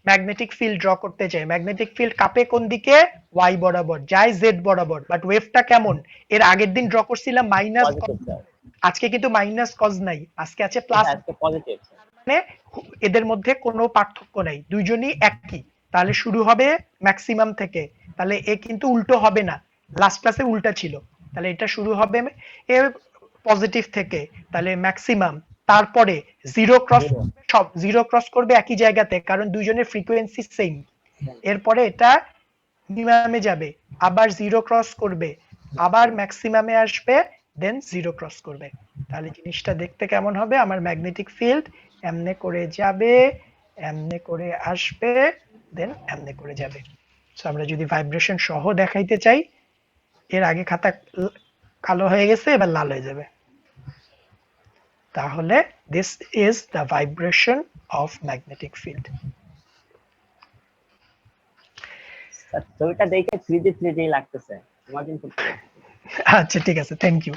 ম্যাগনেটিক ফিল্ড ড্র করতে চাই। ম্যাগনেটিক ফিল্ড কাঁপে কোন দিকে? ওয়াই বরাবর, যায় জেড বরাবর। বাট ওয়েভটা কেমন? এর আগের দিন ড্র করছিলাম মাইনাস, আজকে কিন্তু মাইনাস কজ নাই, আজকে আছে প্লাস। পজিটিভ, মানে এদের মধ্যে কোনো পার্থক্য নাই, দুইজনই একই। তাহলে শুরু হবে ম্যাক্সিমাম থেকে, তাহলে এ কিন্তু উল্টো হবে না, লাস্ট ক্লাসে উল্টা ছিল। তাহলে এটা শুরু হবে এ পজিটিভ থেকে, তাহলে ম্যাক্সিমাম, তারপরে জিরো ক্রস, সব জিরো ক্রস করবে একই জায়গাতে, কারণ দুইজনের ফ্রিকোয়েন্সি সেম। এরপরে এটা মিনিমামে যাবে, আবার জিরো ক্রস করবে, আবার ম্যাক্সিমামে আসবে, দেন জিরো ক্রস করবে। তাহলে জিনিসটা দেখতে কেমন হবে? আমার ম্যাগনেটিক ফিল্ড এমনে করে যাবে, এমনে করে আসবে, দেন এমনে করে যাবে। সো আমরা যদি ভাইব্রেশন সহ দেখাইতে চাই, এর আগে খাতা কালো হয়ে গেছে, এবার লাল হয়ে যাবে। তাহলে this is the vibration of magnetic field. ছবিটা দেখে 3D লাগতেছে, ইমাজিন করতে। আচ্ছা ঠিক আছে, থ্যাংক ইউ।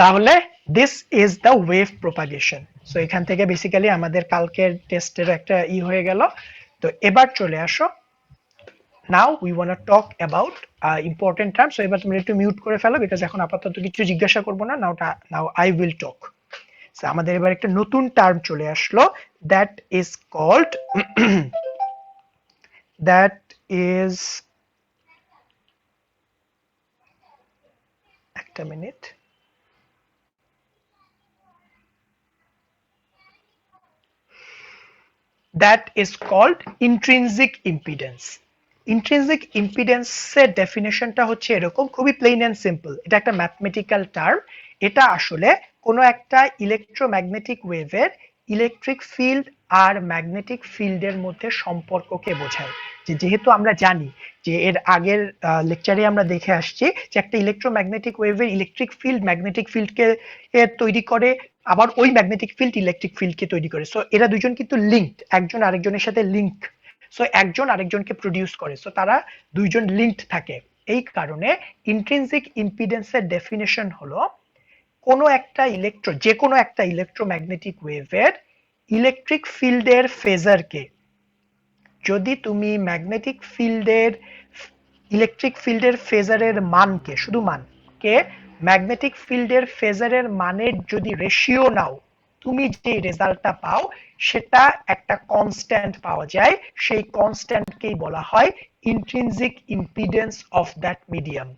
তাহলে this is the wave propagation. So এখান থেকে বেসিক্যালি আমাদের কালকের টেস্টের একটা হয়ে গেল। তো এবার চলে আসো, now we want to talk about important terms. So এবার তুমি একটু মিউট করে ফেলো, বিকজ এখন আপাতত কিছু জিজ্ঞাসা করবো না। Now I will talk. So, আমাদের এবার একটা নতুন টার্ম চলে আসলো, that is called that is একটা minute, that is called intrinsic impedance. Intrinsic ইম্পিডেন্সের ডেফিনেশনটা হচ্ছে এরকম, খুবই প্লেন এন্ড সিম্পল। এটা একটা ম্যাথমেটিক্যাল টার্ম। এটা আসলে কোনো একটা ইলেকট্রোম্যাগনেটিক ওয়েভের ইলেকট্রিক ফিল্ড আর ম্যাগনেটিক ফিল্ডের মধ্যে সম্পর্ককে বোঝায়। যেহেতু আমরা জানি যে এর আগের লেকচারে আমরা দেখে আসছি যে একটা ইলেকট্রোম্যাগনেটিক ওয়েভের ইলেকট্রিক ফিল্ড ম্যাগনেটিক ফিল্ডকে তৈরি করে, আবার ওই ম্যাগনেটিক ফিল্ড ইলেকট্রিক ফিল্ডকে তৈরি করে। সো এরা দুজন কিন্তু লিঙ্কড, একজন আরেকজনের সাথে লিঙ্ক। সো একজন আরেকজনকে প্রডিউস করে, সো তারা দুইজন লিঙ্কড থাকে। এই কারণে ইন্ট্রিনসিক ইম্পিডেন্সের ডেফিনেশন হলো কোনো একটা যে কোনো একটা ইলেকট্রোম্যাগনেটিক ওয়েভের ইলেকট্রিক ফিল্ডের ফেজারকে যদি তুমি ম্যাগনেটিক ফিল্ডের ইলেকট্রিক ফিল্ডের ফেজারের মানকে, শুধু মানকে ম্যাগনেটিক ফিল্ডের ফেজারের মানের যদি রেশিও নাও, তুমি যে রেজাল্টটা পাও সেটা একটা কনস্ট্যান্ট পাওয়া যায়। সেই কনস্ট্যান্টকেই বলা হয় intrinsic impedance of that medium.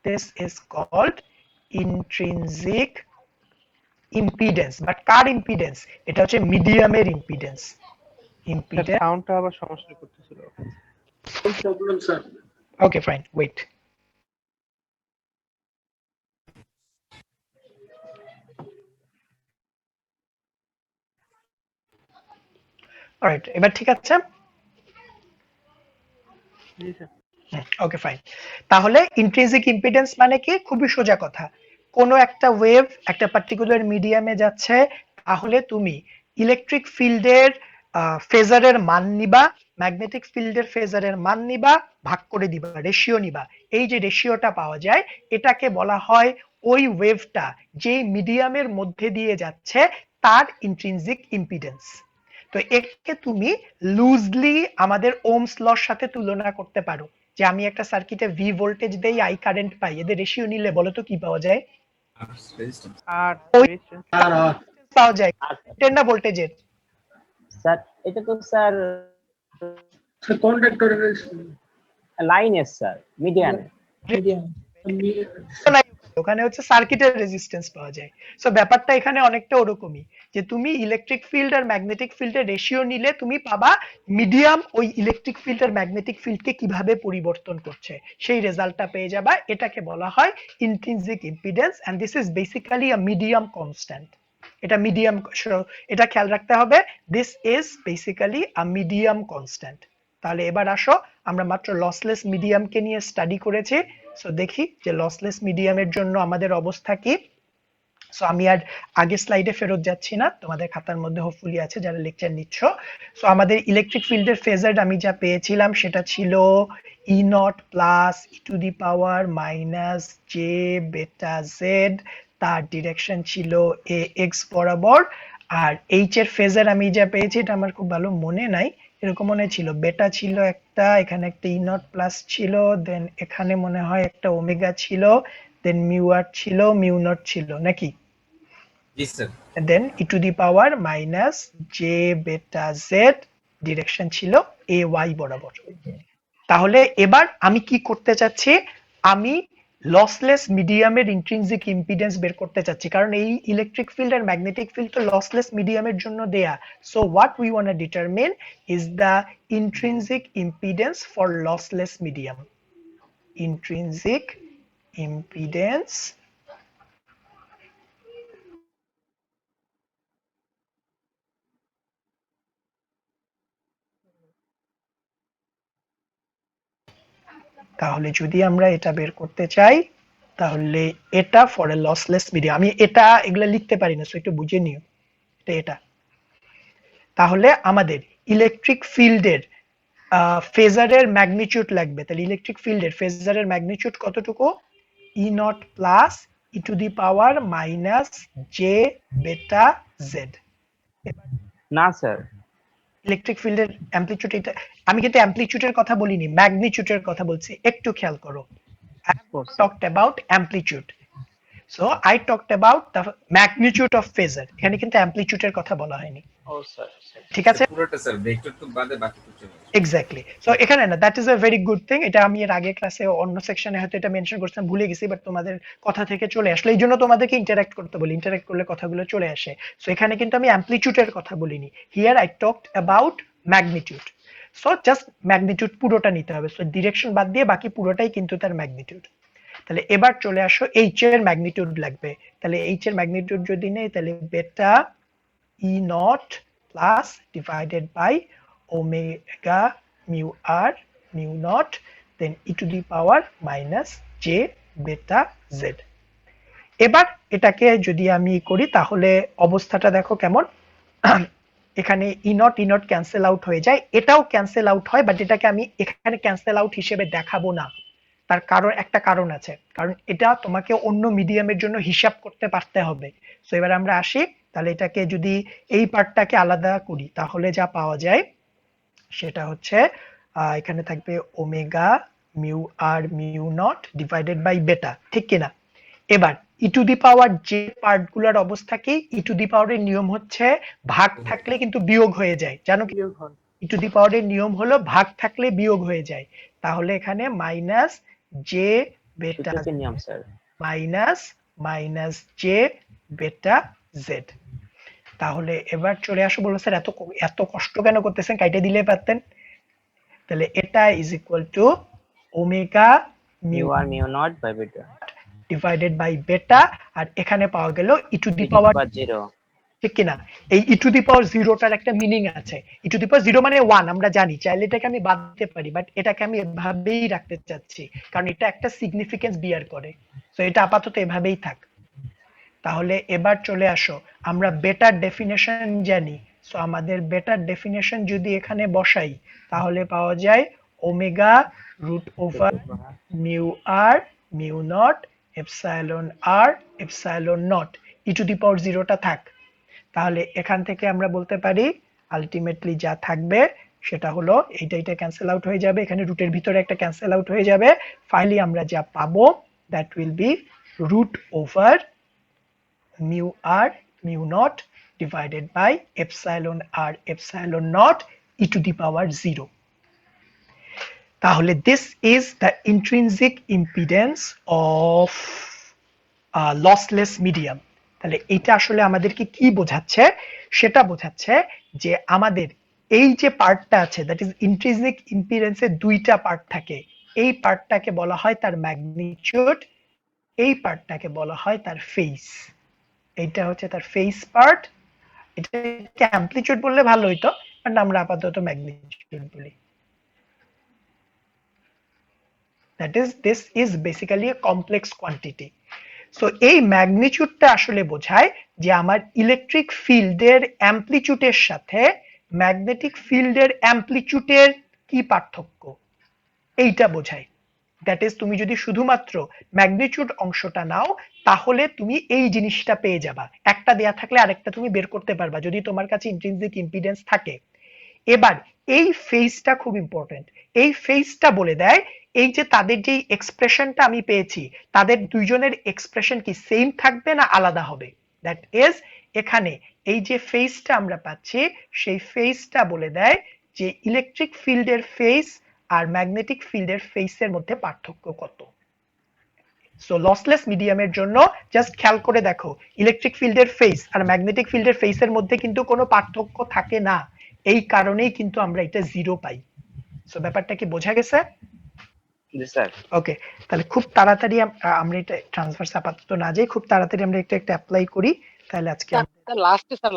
This is called intrinsic impedance. But কার ইম্পিডেন্স? এটা হচ্ছে মিডিয়ামের ইম্পিডেন্স। সাউন্ডটা আবার সমস্যা করতেছিল। Problem sir. Okay, fine. Wait. Alright, এবার ঠিক আছে? জি স্যার। Okay, fine. তাহলে ইন্ট্রিনসিক ইম্পিডেন্স মানে কি? খুবই সোজা কথা। কোনো একটা ওয়েভ একটা পার্টিকুলার মিডিয়ামে যাচ্ছে, তাহলে তুমি ইলেকট্রিক ফিল্ডের ফেজারের মান নিবা, ম্যাগনেটিক ফিল্ডের ফেজারের মান নিবা, ভাগ করে দিবা, রেশিও নিবা। এই যে রেশিওটা পাওয়া যায় এটাকে বলা হয় ওই ওয়েভটা যে মিডিয়ামের মধ্যে দিয়ে যাচ্ছে তার ইন্ট্রিনসিক ইম্পিডেন্স। তো একে তুমি লুজলি আমাদের ওহমস লর সাথে তুলনা করতে পারো, যে আমি একটা সার্কিটে ভি ভোল্টেজ দেই, আই কারেন্ট পাই, এদের রেশিও নিলে বলো তো কি পাওয়া যায়? আর পাওয়া যায় না ভোল্টেজের। স্যার এটা তো স্যার কন্ডাক্টরের লাইনের স্যার মিডিয়ান। ওখানে হচ্ছে সার্কিটের রেজিস্ট্যান্স পাওয়া যায়। সো ব্যাপারটা এখানে অনেকটা ওরকমই, যে তুমি ইলেকট্রিক ফিল্ড আর ম্যাগনেটিক ফিল্ডের রেশিও নিলে তুমি পাবা মিডিয়াম ওই ইলেকট্রিক ফিল্ড আর ম্যাগনেটিক ফিল্ডকে কিভাবে পরিবর্তন করছে, সেই রেজাল্টটা পেয়ে যাবা। এটাকে বলা হয় intrinsic impedance, and this is basically a medium constant. এটা মিডিয়াম, এটা খেয়াল রাখতে হবে, this is basically a medium constant. তাহলে এবার আসো, আমরা মাত্র লসলেস মিডিয়ামকে নিয়ে স্টাডি করেছি। সো দেখি যে লসলেস মিডিয়ামের জন্য আমাদের অবস্থা কি। সো আমি আর আগের স্লাইডে ফেরত যাচ্ছি না, তোমাদের খাতার মধ্যে হোপফুলি আছে যারা লেকচার নিচ্ছ। সো আমাদের ইলেকট্রিক ফিল্ডের ফেজার আমি যা পেয়েছিলাম সেটা ছিল E naught plus E to the power minus J beta Z, তার ডিরেকশন ছিল এ এক্স বরাবর। আর এইচ এর ফেজার আমি যা পেয়েছি এটা আমার খুব ভালো মনে নাই, এরকম মনে ছিল বেটা ছিল একটা, এখানে একটা ই নট প্লাস ছিল, দেন এখানে মনে হয় একটা ওমেগা ছিল, দেন মিউ আর ছিল, মিউ নট ছিল নাকি? জি sir. Then E to the power minus J beta Z, direction ছিল এ ওয়াই বরাবর। তাহলে এবার আমি কি করতে চাচ্ছি, আমি লসলেস মিডিয়ামের ইন্ট্রিনসিক ইম্পিডেন্স বের করতে চাচ্ছি, কারণ এই ইলেকট্রিক ফিল্ড আর ম্যাগনেটিক ফিল্ড তো লসলেস মিডিয়ামের জন্য দেয়া। So what we want to determine is the intrinsic impedance for lossless medium. Intrinsic impedance তাহলে যদি আমরা এটা বের করতে চাই, তাহলে এটা ফর এ লসলেস মিডিয়াম, আমি এটা এগুলা লিখতে পারি না, সো একটু বুঝে নিও, এটা তাহলে আমাদের ইলেকট্রিক ফিল্ডের ফেজারের ম্যাগনিটিউড লাগবে। তাহলে ইলেকট্রিক ফিল্ডের ফেজারের ম্যাগনিটিউড কতটুকু? E naught plus E to the power minus J beta Z. না স্যার, ইলেকট্রিক ফিল্ডের অ্যামপ্লিটিউড, এটা আমি কিন্তু অ্যামপ্লিটিউডের কথা বলিনি, ম্যাগনিটিউডের কথা বলছি, একটু খেয়াল করো। I have talked about amplitude. So I talked about the magnitude of phasor, এখানে কিন্তু অ্যামপ্লিটিউডের কথা বলা হয়নি, ও স্যার ঠিক আছে? পুরোটা স্যার ভেক্টর টু বাদে বাকি কিছু নেই। এক্স্যাক্টলি। সো এখানে না, that is a very good thing. এটা আমি এর আগে ক্লাসে অন্য সেকশনে হয়তো এটা মেনশন করছিলাম, ভুলে গেছি, বাট তোমাদের কথা থেকে চলে আসলে, এই জন্য তোমাদেরকে ইন্টারঅ্যাক্ট করতে বলি, ইন্টারঅ্যাক্ট করলে কথাগুলো চলে আসে। সো এখানে কিন্তু আমি অ্যামপ্লিটিউডের কথা বলিনি, here I talked about magnitude. So just magnitude পুরোটা নিতে হবে, সো ডিরেকশন বাদ দিয়ে বাকি পুরোটাই কিন্তু তার ম্যাগনিটিউড। তাহলে এবার চলে আসো এইচ এর ম্যাগনিটিউড লাগবে। তাহলে এইচ এর ম্যাগনিটিউড যদি নেই, তাহলে beta E naught plus divided by omega mu r mu naught then e to the power minus j beta z। এবার এটাকে যদি আমি করি তাহলে অবস্থাটা দেখো কেমন, এখানে ই নট ক্যান্সেল আউট হয়ে যায়, এটাও ক্যান্সেল আউট হয়, বাট এটাকে আমি এখানে ক্যান্সেল আউট হিসেবে দেখাবো না। তার কারণ একটা কারণ আছে, কারণ এটা তোমাকে অন্য মিডিয়ামের জন্য হিসাব করতে পারতে হবে। সো এবার আমরা আসি, তাহলে এটাকে যদি এই পার্টটাকে আলাদা করি তাহলে যা পাওয়া যায় সেটা হচ্ছে এখানে থাকবে omega mu R mu not divided by beta, ঠিক কিনা? এবার ই টু দি পাওয়ার যে পার্টগুলোর অবস্থা কি, ই টু দি পাওয়ারের নিয়ম হচ্ছে ভাগ থাকলে কিন্তু বিয়োগ হয়ে যায়, জানো কি? ই টু দি পাওয়ারের নিয়ম হলো ভাগ থাকলে বিয়োগ হয়ে যায়। তাহলে এখানে মাইনাস জে বেটা নিয়ম sir, minus J beta Z. তাহলে এবার চলে আসো, বলবো স্যার এত কষ্ট কেন করতেছেন, কাইটে দিলে পারতেন। তাহলে এটা is equal to omega mu mu R mu not by beta divided by beta, আর এখানে পাওয়া গেল ই টু দি পাওয়ার 0, ঠিক কিনা? এই ই টু দি পাওয়ার জিরোটার একটা মিনিং আছে, E to the power zero মানে 1 আমরা জানি, চাইলে এটাকে আমি বাদ দিতে পারি, বাট এটাকে আমি এভাবেই রাখতে চাচ্ছি কারণ এটা একটা সিগনিফিকেন্স বিয়ার করে। সো এটা আপাতত এভাবেই থাক। তাহলে এবার চলে আসো, আমরা বেটার ডেফিনেশন জানি, সো আমাদের বেটার ডেফিনেশন যদি এখানে বসাই তাহলে পাওয়া যায় omega root over mu R mu naught epsilon R epsilon naught, E to the power জিরোটা থাক। তাহলে এখান থেকে আমরা বলতে পারি আলটিমেটলি যা থাকবে সেটা হলো এইটা ক্যান্সেল আউট হয়ে যাবে, এখানে রুটের ভিতরে একটা ক্যান্সেল আউট হয়ে যাবে, ফাইনালি আমরা যা পাবো that will be root over mu r mu naught divided by epsilon r epsilon naught e to the power 0। তাহলে this is the intrinsic impedance of lossless medium। তাহলে এটা আসলে আমাদেরকে কি বোঝাচ্ছে, সেটা বোঝাচ্ছে যে আমাদের এই যে পার্টটা আছে দ্যাট ইজ ইন্ট্রিনসিক ইম্পিডেন্সের দুইটা পার্ট থাকে, এই পার্টটাকে বলা হয় তার ম্যাগনিটিউড, এই পার্টটাকে বলা হয় তার ফেজ। এইটা হচ্ছে তার ফেজ পার্ট, এটাকে অ্যামপ্লিটিউড বললে ভালো হইতো, বাট আমরা আপাতত ম্যাগনিটিউড বলি। That is this is basically A complex quantity. So এই ম্যাগনিটিউডটা আসলে বোঝায় যে আমার ইলেকট্রিক ফিল্ডের অ্যামপ্লিটিউডের সাথে ম্যাগনেটিক ফিল্ডের অ্যামপ্লিটিউডের কি পার্থক্য, এইটা বোঝায়। দ্যাট ইজ তুমি যদি শুধুমাত্র ম্যাগনিটিউড অংশটা নাও তাহলে তুমি এই জিনিসটা পেয়ে যাবা, একটা দেয়া থাকলে আরেকটা তুমি বের করতে পারবা যদি তোমার কাছে ইন্ট্রিনসিক ইম্পিডেন্স থাকে। এবার এই ফেজটা খুব ইম্পর্টেন্ট, এই ফেজটা বলে দেয় এই যে তাদের যে এক্সপ্রেশনটা আমি পেয়েছি তাদের দুইজনের এক্সপ্রেশন কি সেম থাকবে না আলাদা হবে। দ্যাট ইজ এখানে এই যে ফেজটা আমরা পাচ্ছি সেই ফেজটা বলে দেয় যে ইলেকট্রিক ফিল্ডের ফেজ আর ম্যাগনেটিক ফিল্ডের ফেজের মধ্যে পার্থক্য কত। সো লসলেস মিডিয়ামের জন্য জাস্ট খেয়াল করে দেখো ইলেকট্রিক ফিল্ডের ফেজ আর ম্যাগনেটিক ফিল্ডের ফেজের মধ্যে কিন্তু কোনো পার্থক্য থাকে না, এই কারণেই কিন্তু আমরা এটা জিরো পাই। সো ব্যাপারটা কি বোঝা গেছে? জি স্যার। ওকে, তাহলে খুব তাড়াতাড়ি আমরা এটা ট্রান্সভার্স আপাতত না যাই, খুব তাড়াতাড়ি আমরা একটা অ্যাপ্লাই করি। তাহলে আজকে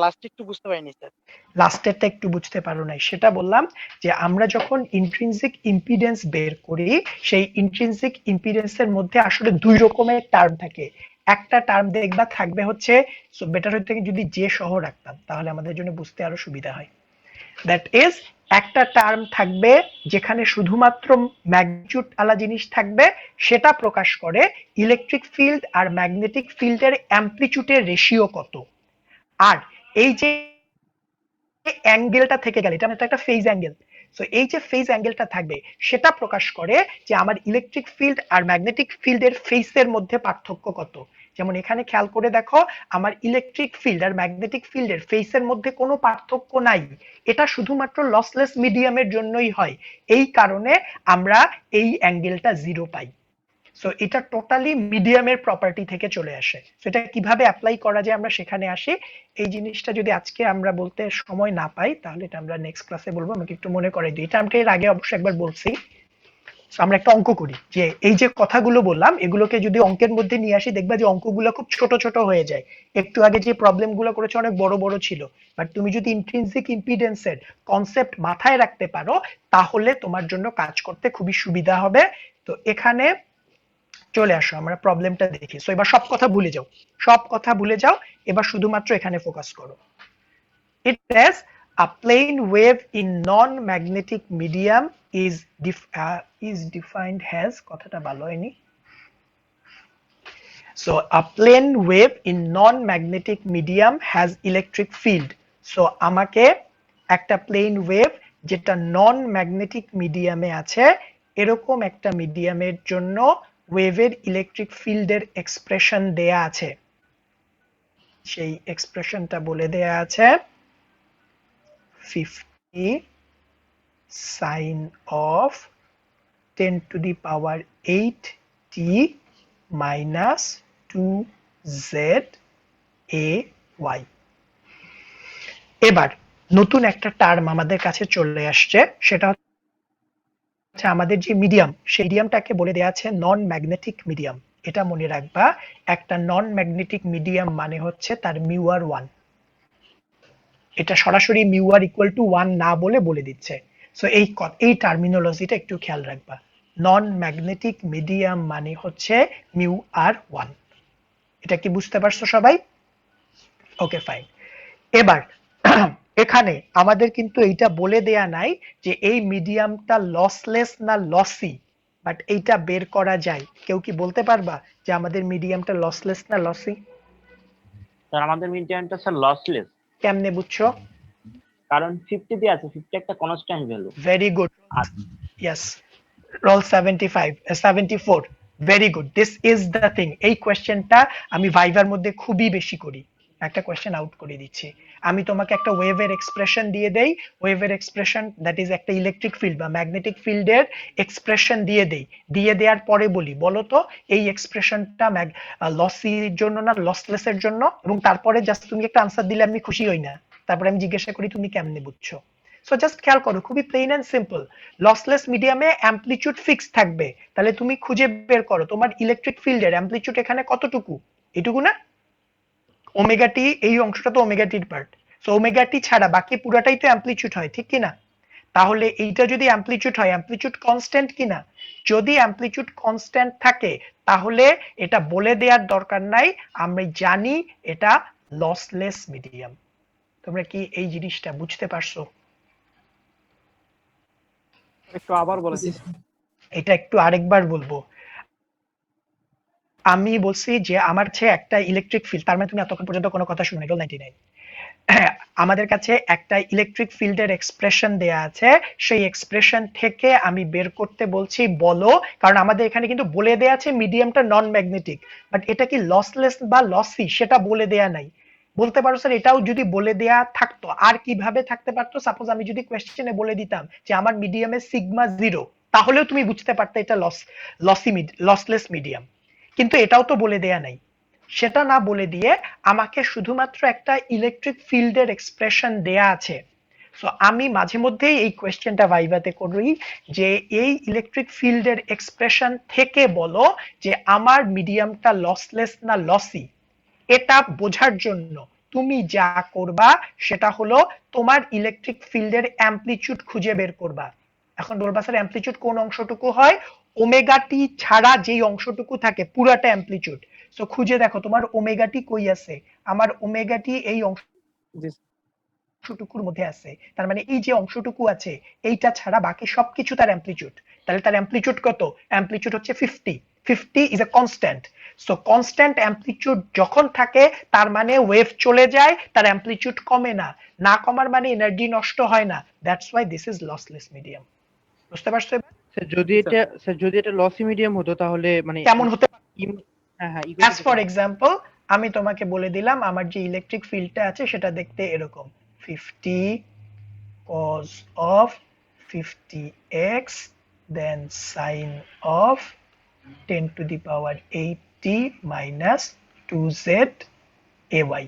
লাস্টে একটু বুঝতে পারিনি স্যার, লাস্টেরটা একটু বুঝতে পারো নাই, সেটা বললাম যে আমরা যখন ইন্ট্রিনসিক ইম্পিডেন্স বের করি সেই ইন্ট্রিনসিক ইম্পিডেন্সের মধ্যে আসলে দুই রকমের টার্ম থাকে। একটা টার্ম দেখবা থাকবে হচ্ছে, সো বেটার হইতে যদি যে সহ রাখতাম তাহলে আমাদের জন্য বুঝতে আরো সুবিধা হয়। দ্যাট ইজ একটা টার্ম থাকবে যেখানে শুধুমাত্র ম্যাগনিটিউড আলা জিনিস থাকবে, সেটা প্রকাশ করে ইলেকট্রিক ফিল্ড আর ম্যাগনেটিক ফিল্ডের অ্যামপ্লিটিউডের রেশিও কত। আর এই যে অ্যাঙ্গেলটা থেকে গেল এটা একটা ফেজ অ্যাঙ্গেল, সো এই যে ফেজ অ্যাঙ্গেলটা থাকবে সেটা প্রকাশ করে যে আমার ইলেকট্রিক ফিল্ড আর ম্যাগনেটিক ফিল্ডের ফেজের মধ্যে পার্থক্য কত। যেমন এখানে খেয়াল করে দেখো আমার ইলেকট্রিক ফিল্ড আর ম্যাগনেটিক ফিল্ডের ফেসের মধ্যে কোনো পার্থক্য নাই, এটা শুধুমাত্র লসলেস মিডিয়ামের জন্যই হয়, এই কারণে আমরা এই অ্যাঙ্গেলটা 0 পাই। সো এটা টোটালি মিডিয়ামের প্রপার্টি থেকে চলে আসে। সো এটা কিভাবে অ্যাপ্লাই করা যায় আমরা সেখানে আসি। এই জিনিসটা যদি আজকে আমরা বলতে সময় না পাই তাহলে এটা আমরা নেক্সট ক্লাসে বলবো। আমাকে একটু মনে করাই দিই, এটা আমাকে এর আগে অবশ্যই একবার বলছি। সো আমরা একটা অঙ্ক করি, যে এই যে কথাগুলো বললাম এগুলোকে যদি অঙ্কের মধ্যে নিয়ে আসি দেখবা যে অঙ্কগুলো খুব ছোট ছোট হয়ে যায়। একটু আগে যে প্রবলেমগুলো করেছে অনেক বড় বড় ছিল, বাট তুমি যদি ইন্ট্রিনসিক ইম্পিডেন্সের কনসেপ্ট মাথায় রাখতে পারো তাহলে তোমার জন্য কাজ করতে খুবই সুবিধা হবে। তো এখানে চলে আসো, আমরা প্রবলেমটা দেখি। সো এবার সব কথা ভুলে যাও, সব কথা ভুলে যাও, এবার শুধুমাত্র এখানে ফোকাস করো। It says a plane wave in non-magnetic medium is defined as, কথাটা ভালো হয়নি। So a plane wave in non-magnetic medium has electric field. So আমাকে একটা plane wave যেটা নন ম্যাগনেটিক মিডিয়ামে আছে এরকম একটা মিডিয়ামের জন্য ওয়েভের ইলেকট্রিক ফিল্ডের এক্সপ্রেশন দেয়া আছে। সেই এক্সপ্রেশনটা বলে দেয়া আছে 50 sin of 10 to the power 8t minus 2z a y। এবার নতুন একটা টার্ম আমাদের কাছে চলে আসছে, সেটা হচ্ছে আমাদের যে মিডিয়াম সেই মিডিয়ামটাকে বলে দেয়া আছে নন ম্যাগনেটিক মিডিয়াম। এটা মনে রাখবা, একটা নন ম্যাগনেটিক মিডিয়াম মানে হচ্ছে তার মিউ আর 1। এটা সরাসরি মিউ আর ইকুয়াল টু 1 না বলে দিচ্ছে। সো এই টার্মিনোলজিটা একটু খেয়াল রাখবা, নন ম্যাগনেটিক মিডিয়াম মানে হচ্ছে মিউ আর 1। এটা কি বুঝতে পারছো সবাই? Okay fine. এবার এখানে আমাদের কিন্তু এইটা বলে দেয়া নাই যে এই মিডিয়ামটা লসলেস না লসি, বাট এইটা বের করা যায়। কেউ কি বলতে পারবা যে আমাদের মিডিয়ামটা লসলেস না লসি? স্যার আমাদের মিডিয়ামটা স্যার লসলেস। কেমনে বুঝছো? কারণ 50 দিয়ে আছে, 50 একটা constant value. Very good, yes, roll 74 very good, this is the thing. এই কোয়েশ্চেনটা আমি ভাইভার মধ্যে খুবই বেশি করি। একটা কোয়েশ্চেন আউট করে দিচ্ছি, আমি তোমাকে একটা ওয়েভের এক্সপ্রেশন দিয়ে দেই, ওয়েভের এক্সপ্রেশন দ্যাট ইজ একটা ইলেকট্রিক ফিল্ড বা ম্যাগনেটিক ফিল্ডের এক্সপ্রেশন দিয়ে দেই, দিয়ে দেওয়ার পরে বলি বলো তো এই এক্সপ্রেশনটা লসির জন্য না লসলেসের জন্য, এবং তারপরে জাস্ট তুমি একটা আনসার দিলে আমি খুশি হই না, তারপরে আমি জিজ্ঞাসা করি তুমি কেমনে বুঝছো। সো জাস্ট খেয়াল করো, খুবই প্লেন এন্ড সিম্পল। লসলেস মিডিয়ামে অ্যামপ্লিটিউড ফিক্স থাকবে, তাহলে তুমি খুঁজে বের করো তোমার ইলেকট্রিক ফিল্ডের অ্যামপ্লিটিউড এখানে কতটুকু, এটুকু না? ওমেগা টি, এই অংশটা তো ওমেগা টির পার্ট, সো ওমেগা টি ছাড়া বাকি পুরাটাই তো অ্যামপ্লিটিউড হয়, ঠিক কি না? তাহলে এইটা যদি অ্যামপ্লিটিউড হয়, অ্যামপ্লিটিউড কনস্ট্যান্ট কিনা? যদি অ্যামপ্লিটিউড কনস্ট্যান্ট থাকে তাহলে এটা বলে দেওয়ার দরকার নাই, আমরা জানি এটা লসলেস মিডিয়াম। তোমরা কি এই জিনিসটা বুঝতে পারছো? একটু আবার বলেন। এটা একটু আরেকবার বলবো। আমি বলছি যে আমার কাছে একটা ইলেকট্রিক ফিল্ড, তার মানে তুমি এতক্ষণ পর্যন্ত কোনো কথা শুনে গেল 99। আমাদের কাছে একটা ইলেকট্রিক ফিল্ডের এক্সপ্রেশন দেয়া আছে, সেই এক্সপ্রেশন থেকে আমি বের করতে বলছি বলো, কারণ আমাদের এখানে কিন্তু বলে দেয়া আছে মিডিয়ামটা নন ম্যাগনেটিক, বাট এটা কি লসলেস বা লসি সেটা বলে দেয়া নাই। বলতে পারো স্যার এটাও যদি বলে দেয়া থাকতো আর কিভাবে থাকতে পারতো, সাপোজ আমি যদি কোয়েশ্চেনে বলে দিতাম যে আমার মিডিয়ামে সিগমা 0, তাহলেও তুমি বুঝতে পারতে এটা লসলেস মিডিয়াম, কিন্তু এটাও তো বলে দেয়া নাই। সেটা না বলে দিয়ে আমাকে শুধুমাত্র একটা ইলেকট্রিক ফিল্ডের এক্সপ্রেশন দেয়া আছে। সো আমি মাঝে মধ্যেই এই কোয়েশ্চেনটা ভাইভাতে করি যে এই ইলেকট্রিক ফিল্ডের এক্সপ্রেশন থেকে বলো যে আমার মিডিয়ামটা লসলেস না লসি। এটা বোঝার জন্য তুমি যা করবা সেটা হলো তোমার ইলেকট্রিক ফিল্ডের অ্যামপ্লিটিউড খুঁজে বের করবা। এখন বলবা স্যার অ্যামপ্লিটিউড কোন অংশটুকু হয়? ওমেগা টি ছাড়া যেই অংশটুকু থাকে পুরাটা অ্যামপ্লিটিউড। সো খুঁজে দেখো তোমার ওমেগা টি কই আছে, আমার ওমেগা টি এই অংশটুকুর মধ্যে আছে, তার মানে এই যে অংশটুকু আছে এইটা ছাড়া বাকি সবকিছু তার অ্যামপ্লিটিউড। তাহলে তার অ্যামপ্লিটিউড কত? অ্যামপ্লিটিউড হচ্ছে 50 is a constant. So constant amplitude যখন থাকে তার মানে ওয়েভ চলে যায়, তার অ্যামপ্লিটিউড কমে না, না কমার মানে এনার্জি নষ্ট হয় না, that's why this is lossless medium. বুঝতে পারছো? স্যার যদি এটা লসি মিডিয়াম হতো তাহলে মানে কেমন হতে? হ্যাঁ হ্যাঁ অ্যাজ ফর এক্সাম্পল আমি তোমাকে বলে দিলাম আমার যে ইলেকট্রিক ফিল্ডটা আছে সেটা দেখতে এরকম 50 cos of 50x then sin of 10 to the power 80 minus 2z ay।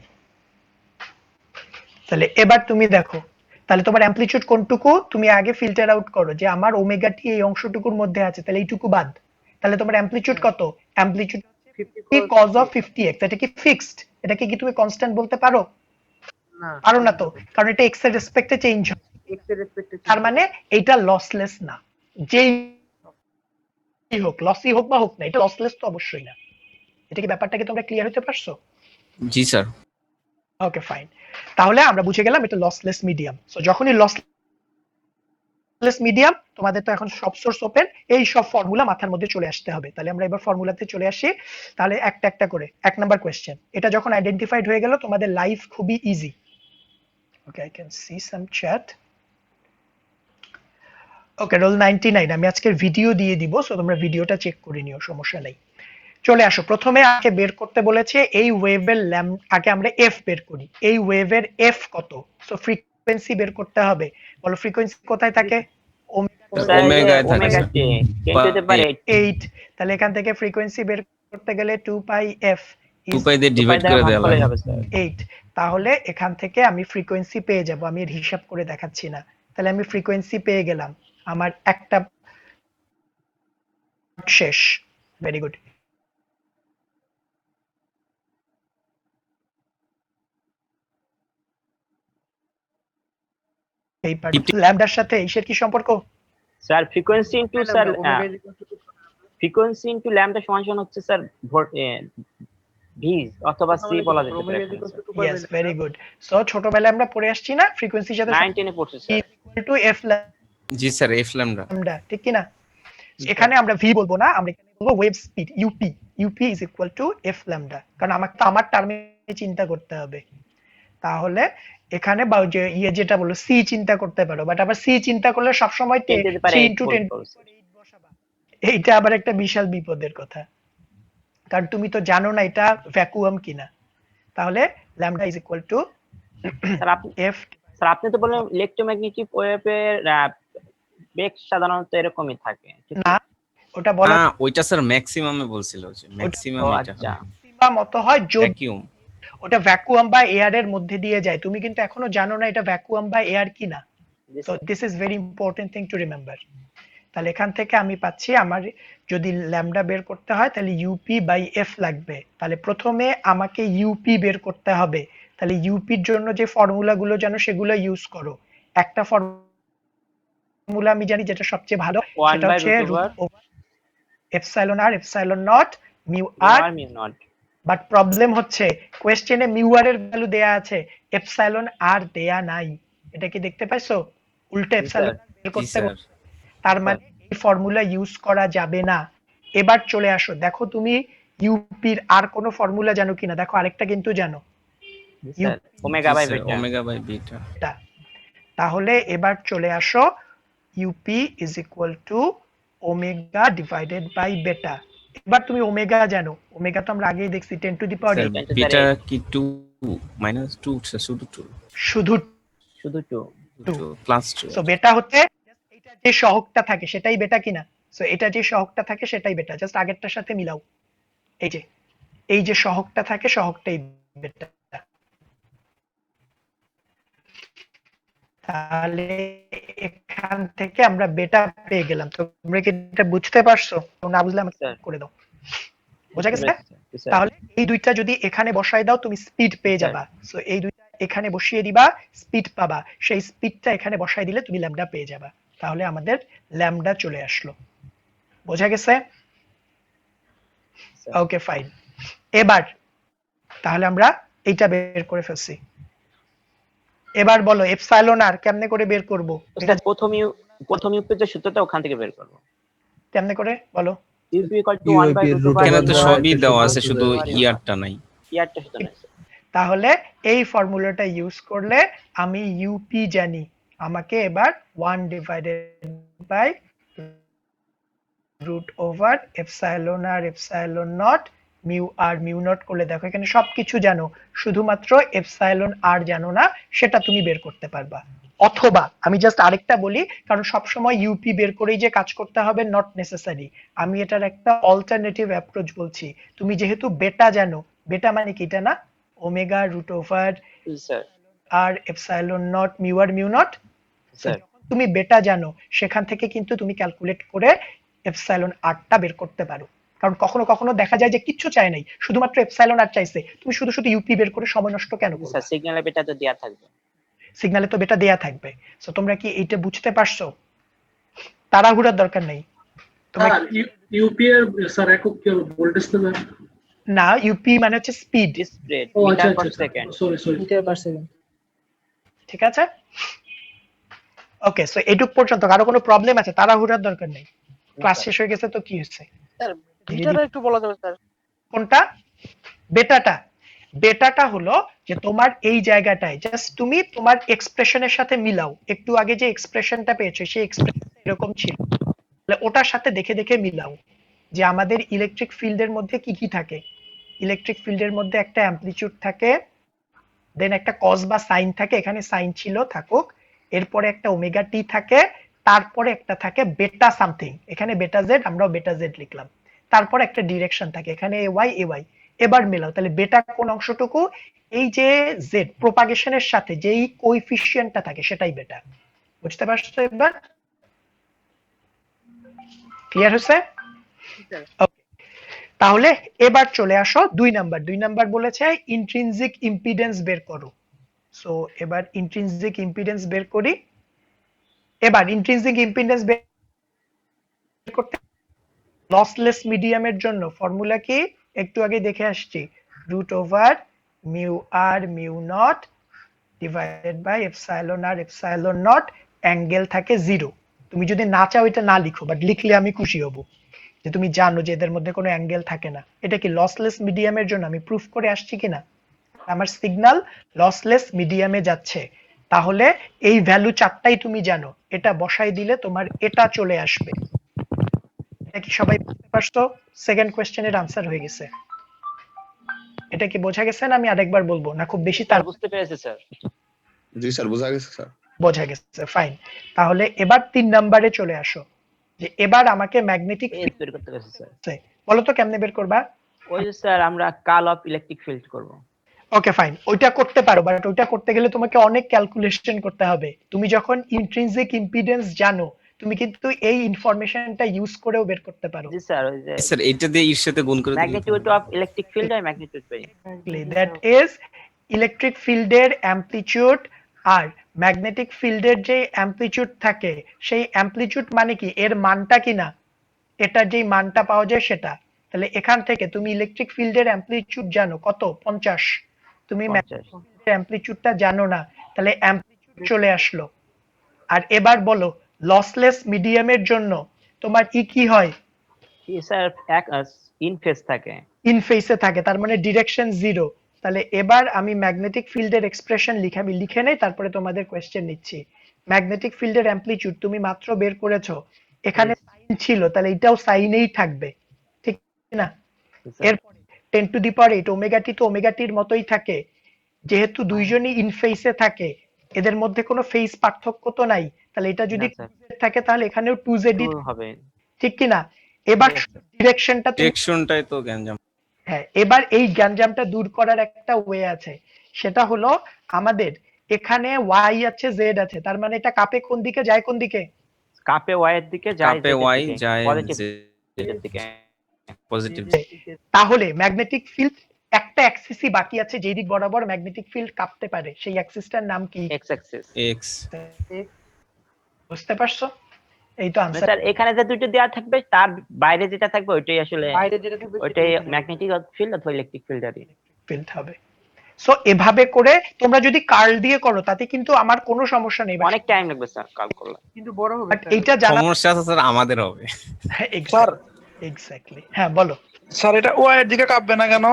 তাহলে এবার তুমি দেখো, তাহলে তোমার অ্যামপ্লিটিউড কোনটুকু তুমি আগে ফিল্টার আউট করো যে আমার ওমেগা টি এই অংশটুকুর মধ্যে আছে, তাহলে এইটুকু বাদ। তাহলে তোমার অ্যামপ্লিটিউড কত? অ্যামপ্লিটিউড cos of 50x, এটা কি ফিক্সড? এটাকে কি তুমি কনস্ট্যান্ট বলতে পারো? পারো না তো, কারণ এটা x এর রেসপেক্টে চেঞ্জ হয়। তার মানে এটা লসলেস না, যেই হোক লসই হোক বা হোক না, এটা লসলেস তো অবশ্যই না। এটা কি ব্যাপারটা কি তোমরা ক্লিয়ার হতে পারছো? জি স্যার। ওকে ফাইন, তাহলে আমরা বুঝে গেলাম এটা লসলেস মিডিয়াম। সো যখনই লসলেস মিডিয়াম, তোমাদের তো এখন সব সোর্স ওপেন, এই সব ফর্মুলা মাথার মধ্যে চলে আসতে হবে। তাহলে আমরা এবার ফর্মুলাতে চলে আসি। তাহলে একটা একটা করে 1 নাম্বার কোশ্চেন, এটা যখন আইডেন্টিফাইড হয়ে গেল তোমাদের লাইফ খুবই easy. Okay, I can see some chat. Okay, roll 99 আমি আজকের ভিডিও দিয়ে দিব, সো তোমরা ভিডিওটা চেক করে নিও, সমস্যা নেই। চলে আসো, প্রথমে আগে বের করতে বলেছে এই ওয়েভের আগে আমরা এফ বের করি। এই ওয়েভের এফ কত? সো ফ্রিকোয়েন্সি বের করতে হবে। বলো ফ্রিকোয়েন্সি কোথায় থাকে? ওমেগায় থাকে স্যার। 8। তাহলে এখান থেকে ফ্রিকোয়েন্সি বের করতে গেলে 2 পাই এফ 2 পাই দিয়ে ডিভাইড করে দেওয়া লাগে 8। তাহলে এখান থেকে আমি ফ্রিকোয়েন্সি পেয়ে যাব, আমি এর হিসাব করে দেখাচ্ছি না। তাহলে আমি ফ্রিকোয়েন্সি পেয়ে গেলাম, আমার একটা শেষ। Very good. এই ল্যামডার সাথে ইসের কি সম্পর্ক? Sir frequency into sir frequency into lambda সমান হচ্ছে স্যার ভি অথবা সি বলা যেতে পারে। Yes, very good. সো ছোটবেলায় আমরা পড়ে আসছি না ফ্রিকোয়েন্সির সাথে 9 10 এ পড়ছে sir. Equal to F G sir, F lambda. ঠিক কি না? এখানে আমরা ভি বলবো না, আমরা এখানে বলবো wave speed UP. UP is equal two F lambda, কারণ আমাকে তো আমার টার্মে চিন্তা করতে হবে। তাহলে এখানে বা যে যেটা বললো সি চিন্তা করতে পারো, বাট আবার সি চিন্তা করলে সবসময় 3 বসাবা, এইটা আবার একটা বিশাল বিপদের কথা, কারণ তুমি তো জানো না এটা ভ্যাকুয়াম কিনা। তাহলে lambda is equal two F. Sir আপনি তো বললেন ইলেক্ট্রোম্যাগনেটিক ওয়েভের বেগ সাধারণত এরকমই থাকে। না, ওটা বলা না, ওইটা স্যার ম্যাক্সিমামে বলছিল, যে ম্যাক্সিমাম এটা ম্যাক্সিমাম মত হয় যদি ভ্যাকুয়াম, ওটা ভ্যাকুয়াম বা এয়ার এর মধ্যে দিয়ে যায়। তুমি কিন্তু এখনো জানো না এটা ভ্যাকুয়াম বা এয়ার কিনা। So this is very important thing to remember. তাহলে এখান থেকে আমি পাচ্ছি আমার যদি ল্যামডা বের করতে হয় তাহলে ইউপি বাই এফ লাগবে। তাহলে প্রথমে আমাকে ইউপি বের করতে হবে। তাহলে ইউপির জন্য যে ফর্মুলাগুলো জানো সেগুলো ইউজ করো। একটা ফর্মুলা আমি জানি যেটা সবচেয়ে ভালো, সেটা হচ্ছে epsilon R epsilon not mu R mu not. But problem হচ্ছে কোশ্চেনে মিউ আর এর ভ্যালু দেয়া আছে, এপসাইলন আর দেয়া নাই। এটা কি দেখতে পাইছো? উল্টো এপসাইলন বের করতে বলছে, তার মানে এই ফর্মুলা ইউজ করা যাবে না। এবার চলে আসো, দেখো তুমি ইউপির আর কোনো ফর্মুলা জানো কিনা, দেখো আরেকটা কিন্তু জানো, omega by beta. Omega by beta. তাহলে এবার চলে আসো, u p is equal to omega divided by beta. এবার তুমি ওমেগা জানো, ওমেগা তো আমরা আগেই দেখছি 10 টু দি পাওয়ার 8। বিটা কি 2 -2 শুধু 2, শুধু 2 প্লাস 2। সো বেটা হচ্ছে এটা যে সহগটা থাকে সেটাই বেটা কিনা? সো এটা যে সহগটা থাকে সেটাই বেটা, জাস্ট আগেরটার সাথে মিলাও। এই যে সহগটা থাকে সহগটাই বেটা। তাহলে এখান থেকে আমরা বেটা পেয়ে গেলাম। তোমরা কি এটা বুঝতে পারছো? না বুঝলে আমাকে করে দাও। বোঝা গেছে? তাহলে এই দুইটা যদি এখানে বসাই দাও তুমি স্পিড পেয়ে যাবা। সো এই দুইটা এখানে বসিয়ে দিবা, স্পিড পাবা। সেই স্পিডটা এখানে বসাই দিলে তুমি ল্যামডা পেয়ে যাবা। তাহলে আমাদের ল্যামডা চলে আসলো। বোঝা গেছে? Okay fine. এবার তাহলে আমরা এইটা বের করে ফেলছি। এবার বলো এপসাইলন আর কেমনে করে বের করব? স্যার প্রথম ইউপির যে সূত্রটা ওখান থেকে বের করব। কেমনে করে বলো? UP equal to 1/√. এখানে তো সবই দেওয়া আছে, শুধু ইয়ারটা নাই। ইয়ারটা শুধু নাই। তাহলে এই ফর্মুলাটা ইউজ করলে আমি ইউপি জানি, আমাকে এবার 1 divided by √over epsilon R epsilon not mu R mu not করলে দেখো এখানে সবকিছু জানো, শুধুমাত্র এপসাইলন আর জানো না, সেটা তুমি বের করতে পারবা। অথবা আমি জাস্ট আরেকটা বলি, কারণ সবসময় ইউপি বের করেই যে কাজ করতে হবে নট নেসেসারি, আমি এটার একটা অল্টারনেটিভ অ্যাপ্রোচ বলছি। তুমি যেহেতু বেটা জানো, বেটা মানে কি এটা না, omega root over sir r epsilon not mu R mu not, sir তুমি বেটা জানো সেখান থেকে কিন্তু তুমি ক্যালকুলেট করে এপসাইলন আরটা বের করতে পারো। কারণ কখনো কখনো দেখা যায় যে কিচ্ছু চাই নাই, শুধুমাত্র এপসাইলন আর চাইছে, তুমি শুধু শুধু ইউপি বের করে সময় নষ্ট কেন করবে? স্যার সিগন্যালে বেটা তো দেয়া থাকবে। সিগন্যালে তো বেটা দেয়া থাকবে। সো তোমরা কি এইটা বুঝতে পারছো? তাড়াহুড়ার দরকার নেই। তোমরা ইউপি এর স্যার একক কি হলো, ভোল্টেজ তো স্যার? না, ইউপি মানে হচ্ছে স্পিড। স্প্রেড ও আচ্ছা মিটার পার আচ্ছা, second. Sorry sorry. Metre per second. ঠিক আছে, ওকে। সো এটুক পর্যন্ত কারো কোনো প্রবলেম আছে? তাড়াহুড়ার দরকার নেই, ক্লাস শেষ হয়ে গেছে তো কি হয়েছে? স্যার বিটাটা একটু বলা যাবে স্যার? কোনটা? বেটাটা? বেটাটা হলো যে তোমার এই জায়গাটায় জাস্ট তুমি তোমার এক্সপ্রেশনের সাথে মিলাও, একটু আগে যে এক্সপ্রেশনটা পেয়েছো সেই এক্সপ্রেশন এরকম ছিল, তাহলে ওটার সাথে দেখে দেখে মিলাও যে আমাদের ইলেকট্রিক ফিল্ডের মধ্যে কি কি থাকে। ইলেকট্রিক ফিল্ডের মধ্যে একটা অ্যামপ্লিটিউড থাকে, দেন একটা কজ বা সাইন থাকে, এখানে সাইন ছিল থাকুক, এরপরে একটা ওমেগা টি থাকে, তারপরে একটা থাকে বেটা সামথিং, এখানে বেটা জেড, আমরাও বেটা জেড লিখলাম, তারপর একটা ডিরেকশন থাকে এখানে এ ওয়াই। এবার মেলাও, তাহলে বেটা কোন অংশটুকু? এই যে জেড প্রোপাগেশনের সাথে যেই কোএফিসিয়েন্টটা থাকে সেটাই বেটা। বুঝতে পারছো এবার? ক্লিয়ার হয়েছে? ওকে, তাহলে এবার চলে আসো 2 নাম্বার। 2 নাম্বার বলেছে ইন্ট্রিনসিক ইম্পিডেন্স বের করো। সো এবার ইন্ট্রিনসিক ইম্পিডেন্স বের করি। এবার ইন্ট্রিনসিক ইম্পিডেন্স বের করতে লসলেস মিডিয়ামের জন্য ফর্মুলা কি? একটু আগে দেখে আসছি, root over mu R mu not divided by epsilon R epsilon not, angle থাকে 0। তুমি যদি না চাও এটা না লিখো, বাট লিখলে আমি খুশি হব যে তুমি জানো যে এদের মধ্যে কোনো অ্যাঙ্গেল থাকে না। এটা কি লসলেস মিডিয়ামের জন্য আমি প্রুফ করে আসছি কিনা? আমার সিগন্যাল লসলেস মিডিয়ামে যাচ্ছে, তাহলে এই ভ্যালু চারটাই তুমি জানো, এটা বসাই দিলে তোমার এটা চলে আসবে। এটা কি সবাই বুঝতে পারছো? সেকেন্ড কোশ্চেনের আনসার হয়ে গেছে। এটা কি বোঝা গেছে না আমি আরেকবার বলবো, না খুব বেশি তার? বুঝতে পেরেছি স্যার। জি স্যার, বোঝা গেছে স্যার। বোঝা গেছে, ফাইন। তাহলে এবার 3 নম্বরে চলে আসো, যে এবার আমাকে ম্যাগনেটিক ফেজ বের করতে গেছে স্যার। বলো তো কেমনে বের করবা? ওই যে স্যার আমরা কাল অফ ইলেকট্রিক ফিল্ড করব। ওকে ফাইন, ওইটা করতে পারো, বাট ওইটা করতে গেলে তোমাকে অনেক ক্যালকুলেশন করতে হবে। তুমি যখন ইন্ট্রিনসিক ইম্পিডেন্স জানো, তুমি কিন্তু এই ইনফরমেশনটা ইউজ করেও বের করতে পারো। জি স্যার, ওই যে স্যার এইটা দিয়ে এর সাথে গুণ করে দিলে ম্যাগনিটিউড অফ ইলেকট্রিক ফিল্ড আর ম্যাগনিটিউড পাই। দ্যাট ইজ ইলেকট্রিক ফিল্ডের অ্যামপ্লিটিউড আর ম্যাগনেটিক ফিল্ডের যে অ্যামপ্লিটিউড থাকে, সেই অ্যামপ্লিটিউড মানে কি এর মানটা কিনা, এটার যেই মানটা পাওয়া যায় সেটা। তাহলে এখান থেকে তুমি ইলেকট্রিক ফিল্ডের অ্যামপ্লিটিউড জানো কত? 50। তুমি অ্যামপ্লিটিউডটা জানো না, তাহলে অ্যামপ্লিটিউড চলে আসলো। আর এবার বলো লসলেস মিডিয়ামের জন্য তোমার কি হয়? স্যার এক ইন ফেজ থাকে। ইন ফেসে থাকে, তার মানে ডিরেকশন 0। তাহলে এবার আমি ম্যাগনেটিক ফিল্ডের এক্সপ্রেশন লিখে নেই, তারপরে তোমাদের কোশ্চেন নিচ্ছি। ম্যাগনেটিক ফিল্ডের অ্যামপ্লিটিউড তুমি মাত্র বের করেছো, এখানে সাইন ছিল, তাহলে এটাও সাইনেই থাকবে, ঠিক না? এরপরে 10 two the power 8 omega t তো ওমেগা টির মতোই থাকে, যেহেতু দুইজনই ইন ফেসে থাকে, এদের মধ্যে কোনো ফেজ পার্থক্য তো নাই, তাহলে এটা যদি 2z থাকে তাহলে এখানেও 2z হবে, ঠিক কি না? এবার ডিরেকশনটাই তো গ্যাঞ্জাম। হ্যাঁ, এবার এই গ্যাঞ্জামটা দূর করার একটা ওয়ে আছে, সেটা হলো আমাদের এখানে y আছে z আছে, তার মানে এটা কাপে কোন দিকে যায়? কোন দিকে? কাপে y এর দিকে যায়, কাপে y যায় পজিটিভ এর দিকে, পজিটিভ। তাহলে ম্যাগনেটিক ফিল্ড একটা অ্যাক্সিসই বাকি আছে যেই দিক বরাবর ম্যাগনেটিক ফিল্ড কাঁপতে পারে, সেই অ্যাক্সিসটার নাম কি? X Axis. এক্স। বুঝতে পারছো? এই তো আনসার। স্যার এখানে যে দুটো দেয়া থাকবে তার বাইরে যেটা থাকবে ওইটাই আসলে বাইরে যেটা থাকবে ওইটাই ম্যাগনেটিক ফিল্ড অথবা ইলেকট্রিক ফিল্ডারই ফিল্ড হবে। সো এভাবে করে তোমরা যদি কার্ল দিয়ে করো তাতে কিন্তু আমার কোনো সমস্যা নেই, অনেক টাইম লাগবে স্যার কাল করলে, কিন্তু বড় হবে। বাট এইটা জানা সমস্যা আছে স্যার আমাদের হবে। স্যার এক্স্যাক্টলি, হ্যাঁ বলো। স্যার এটা ওয়াই এর দিকে কাঁপবে না কেন?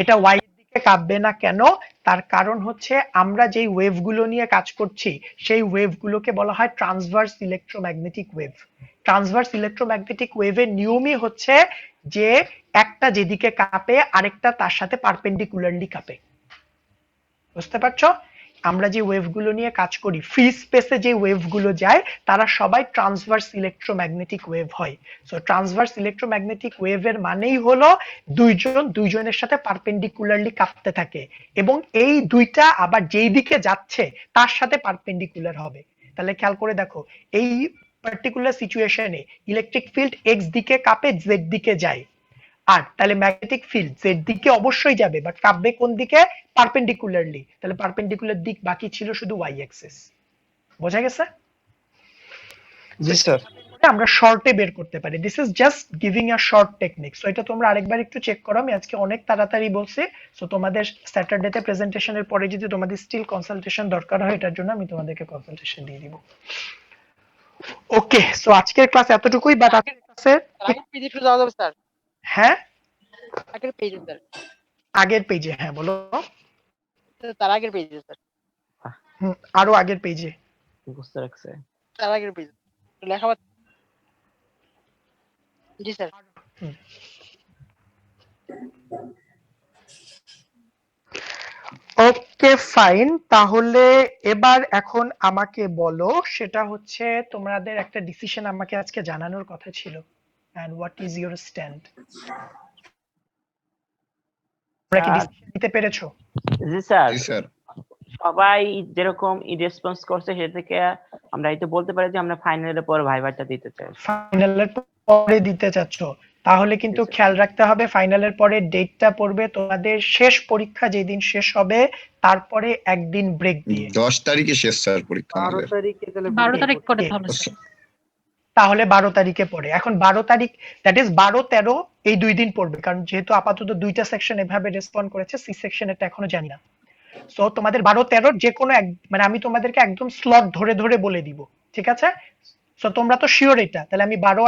এটা ওয়াই এর দিকে কাঁপবে না কেন? তার কারণ হচ্ছে আমরা যেই ওয়েভ গুলো নিয়ে কাজ করছি সেই ওয়েভ গুলোকে বলা হয় transverse electromagnetic wave. Transverse electromagnetic ওয়েভের নিয়মই হচ্ছে যে একটা যেদিকে কাঁপে আরেকটা তার সাথে পারপেন্ডিকুলারলি কাঁপে। বুঝতে পারছো? আমরা যে ওয়েভগুলো নিয়ে কাজ করি, ফ্রি স্পেসে যে ওয়েভগুলো যায় তারা সবাই ট্রান্সভার্স ইলেকট্রোম্যাগনেটিক ওয়েভ হয়। সো ট্রান্সভার্স ইলেকট্রোম্যাগনেটিক ওয়েভের মানেই হলো দুইজনের সাথে পারপেন্ডিকুলারলি কাঁপতে থাকে এবং এই দুইটা আবার যেই দিকে যাচ্ছে তার সাথে পারপেন্ডিকুলার হবে। তাহলে খেয়াল করে দেখো, এই পার্টিকুলার সিচুয়েশনে ইলেকট্রিক ফিল্ড এক্স দিকে কাঁপে, জেড দিকে যায়। আর তাহলে ম্যাগনেটিক ফিল্ড জেড দিকে অবশ্যই যাবে, বাট কাঁপবে কোন দিকে? পারপেন্ডিকুলারলি। তাহলে পারপেন্ডিকুলার দিক বাকি ছিল শুধু ওয়াই অ্যাক্সিস। বোঝা গেছে? জি স্যার। আমরা শর্টে বের করতে পারি। This is just giving a short technique. So এটা তোমরা আরেকবার একটু চেক করো। আমি আজকে অনেক তাড়াতাড়ি বলছি। সো তোমাদের স্যাটারডেতে প্রেজেন্টেশনের পরে যদি তোমাদের স্টিল কনসালটেশন দরকার হয়, এটার জন্য আমি তোমাদেরকে কনসালটেশন দিয়ে দিব। ওকে, সো আজকের ক্লাস এতটুকুই। বাট আজকের ক্লাসে আগের পেজে একটু যাওয়া যাবে স্যার? হ্যাঁ, আগের পেজে স্যার, আগের পেজে। হ্যাঁ বলো। তার আগের পেজে স্যার, আরো আগের পেজে। বুঝতে রাখছে। তার আগের পেজে লেখা আছে। জি স্যার। ওকে ফাইন, তাহলে এবার এখন আমাকে বলো, সেটা হচ্ছে তোমাদের একটা ডিসিশন আমাকে আজকে জানানোর কথা ছিল। And what is your stand? তোমরা কি ডিসিশন নিতে পেরেছো? জি স্যার। জি স্যার। সবাই যেরকম রেসপন্স করছে সেটা থেকে আমরা এই তো বলতে পারি যে আমরা ফাইনালের পর ভাইভাটা দিতে চাই। ফাইনালের পরে দিতে চাচ্ছো? তাহলে কিন্তু খেয়াল রাখতে হবে, ফাইনালের পরে ডেটটা পড়বে তোমাদের শেষ পরীক্ষা যেদিন শেষ হবে তারপরে একদিন ব্রেক দিয়ে। 10 তারিখে শেষ স্যার পরীক্ষা 12 আমাদের। তারিখে তাহলে 12 তারিখ করে তাহলে তাহলে 12 তারিখে পড়ে। এখন 12 তারিখ, দ্যাট ইজ 12-13, এই 2 দিন পড়বে, কারণ যেহেতু আপাতত দুইটা সেকশন এভাবে রেসপন্ড করেছে, সি সেকশনেরটা এখনো জানি না। সো তোমাদের 12-13 যে কোনো মানে আমি তোমাদেরকে একদম স্লট ধরে ধরে বলে দিব, ঠিক আছে? সো তোমরা তো শিওর এটা, তাহলে আমি 12